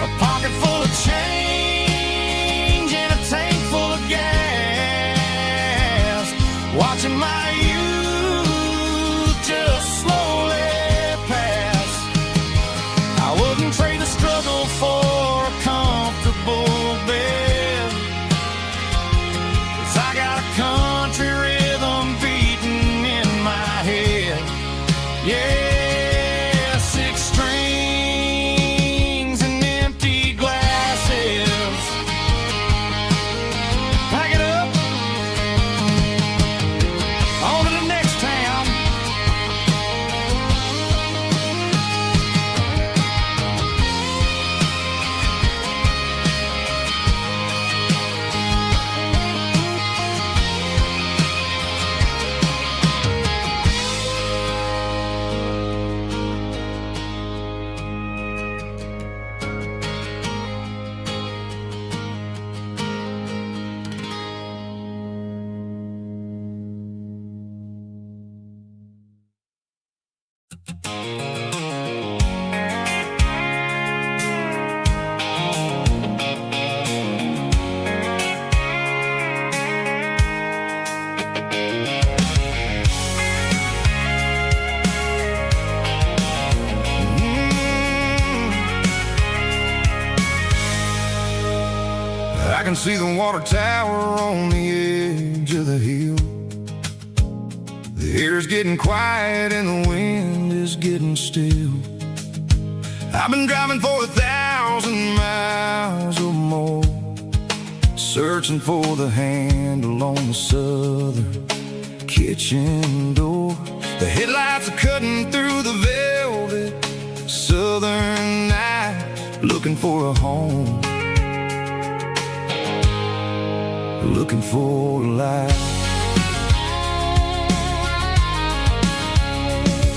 A pocket full of change and a tank full of gas, watching my youth just slowly pass. I wouldn't trade the struggle for a comfortable bed, 'cause I got a country rhythm beating in my head. Yeah, 6 strings and empty glasses. Pack it up, on to the next town. I can see the water tower on the edge of the hill. The air's getting quiet and the wind is getting still. I've been driving for 1,000 miles or more, searching for the handle on the southern kitchen door. The headlights are cutting through the velvet southern night, looking for a home, looking for a life.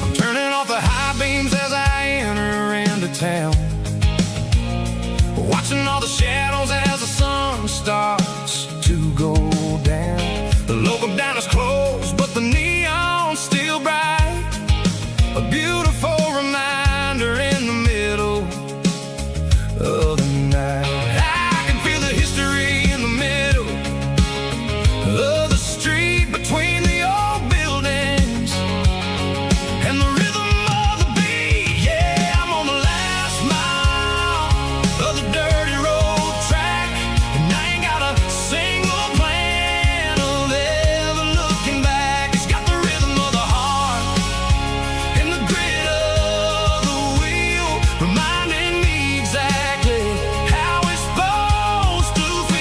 I'm turning off the high beams as I enter into town, watching all the shadows as the sun starts to go down. The local diner's closed, but the neon's still bright. A beautiful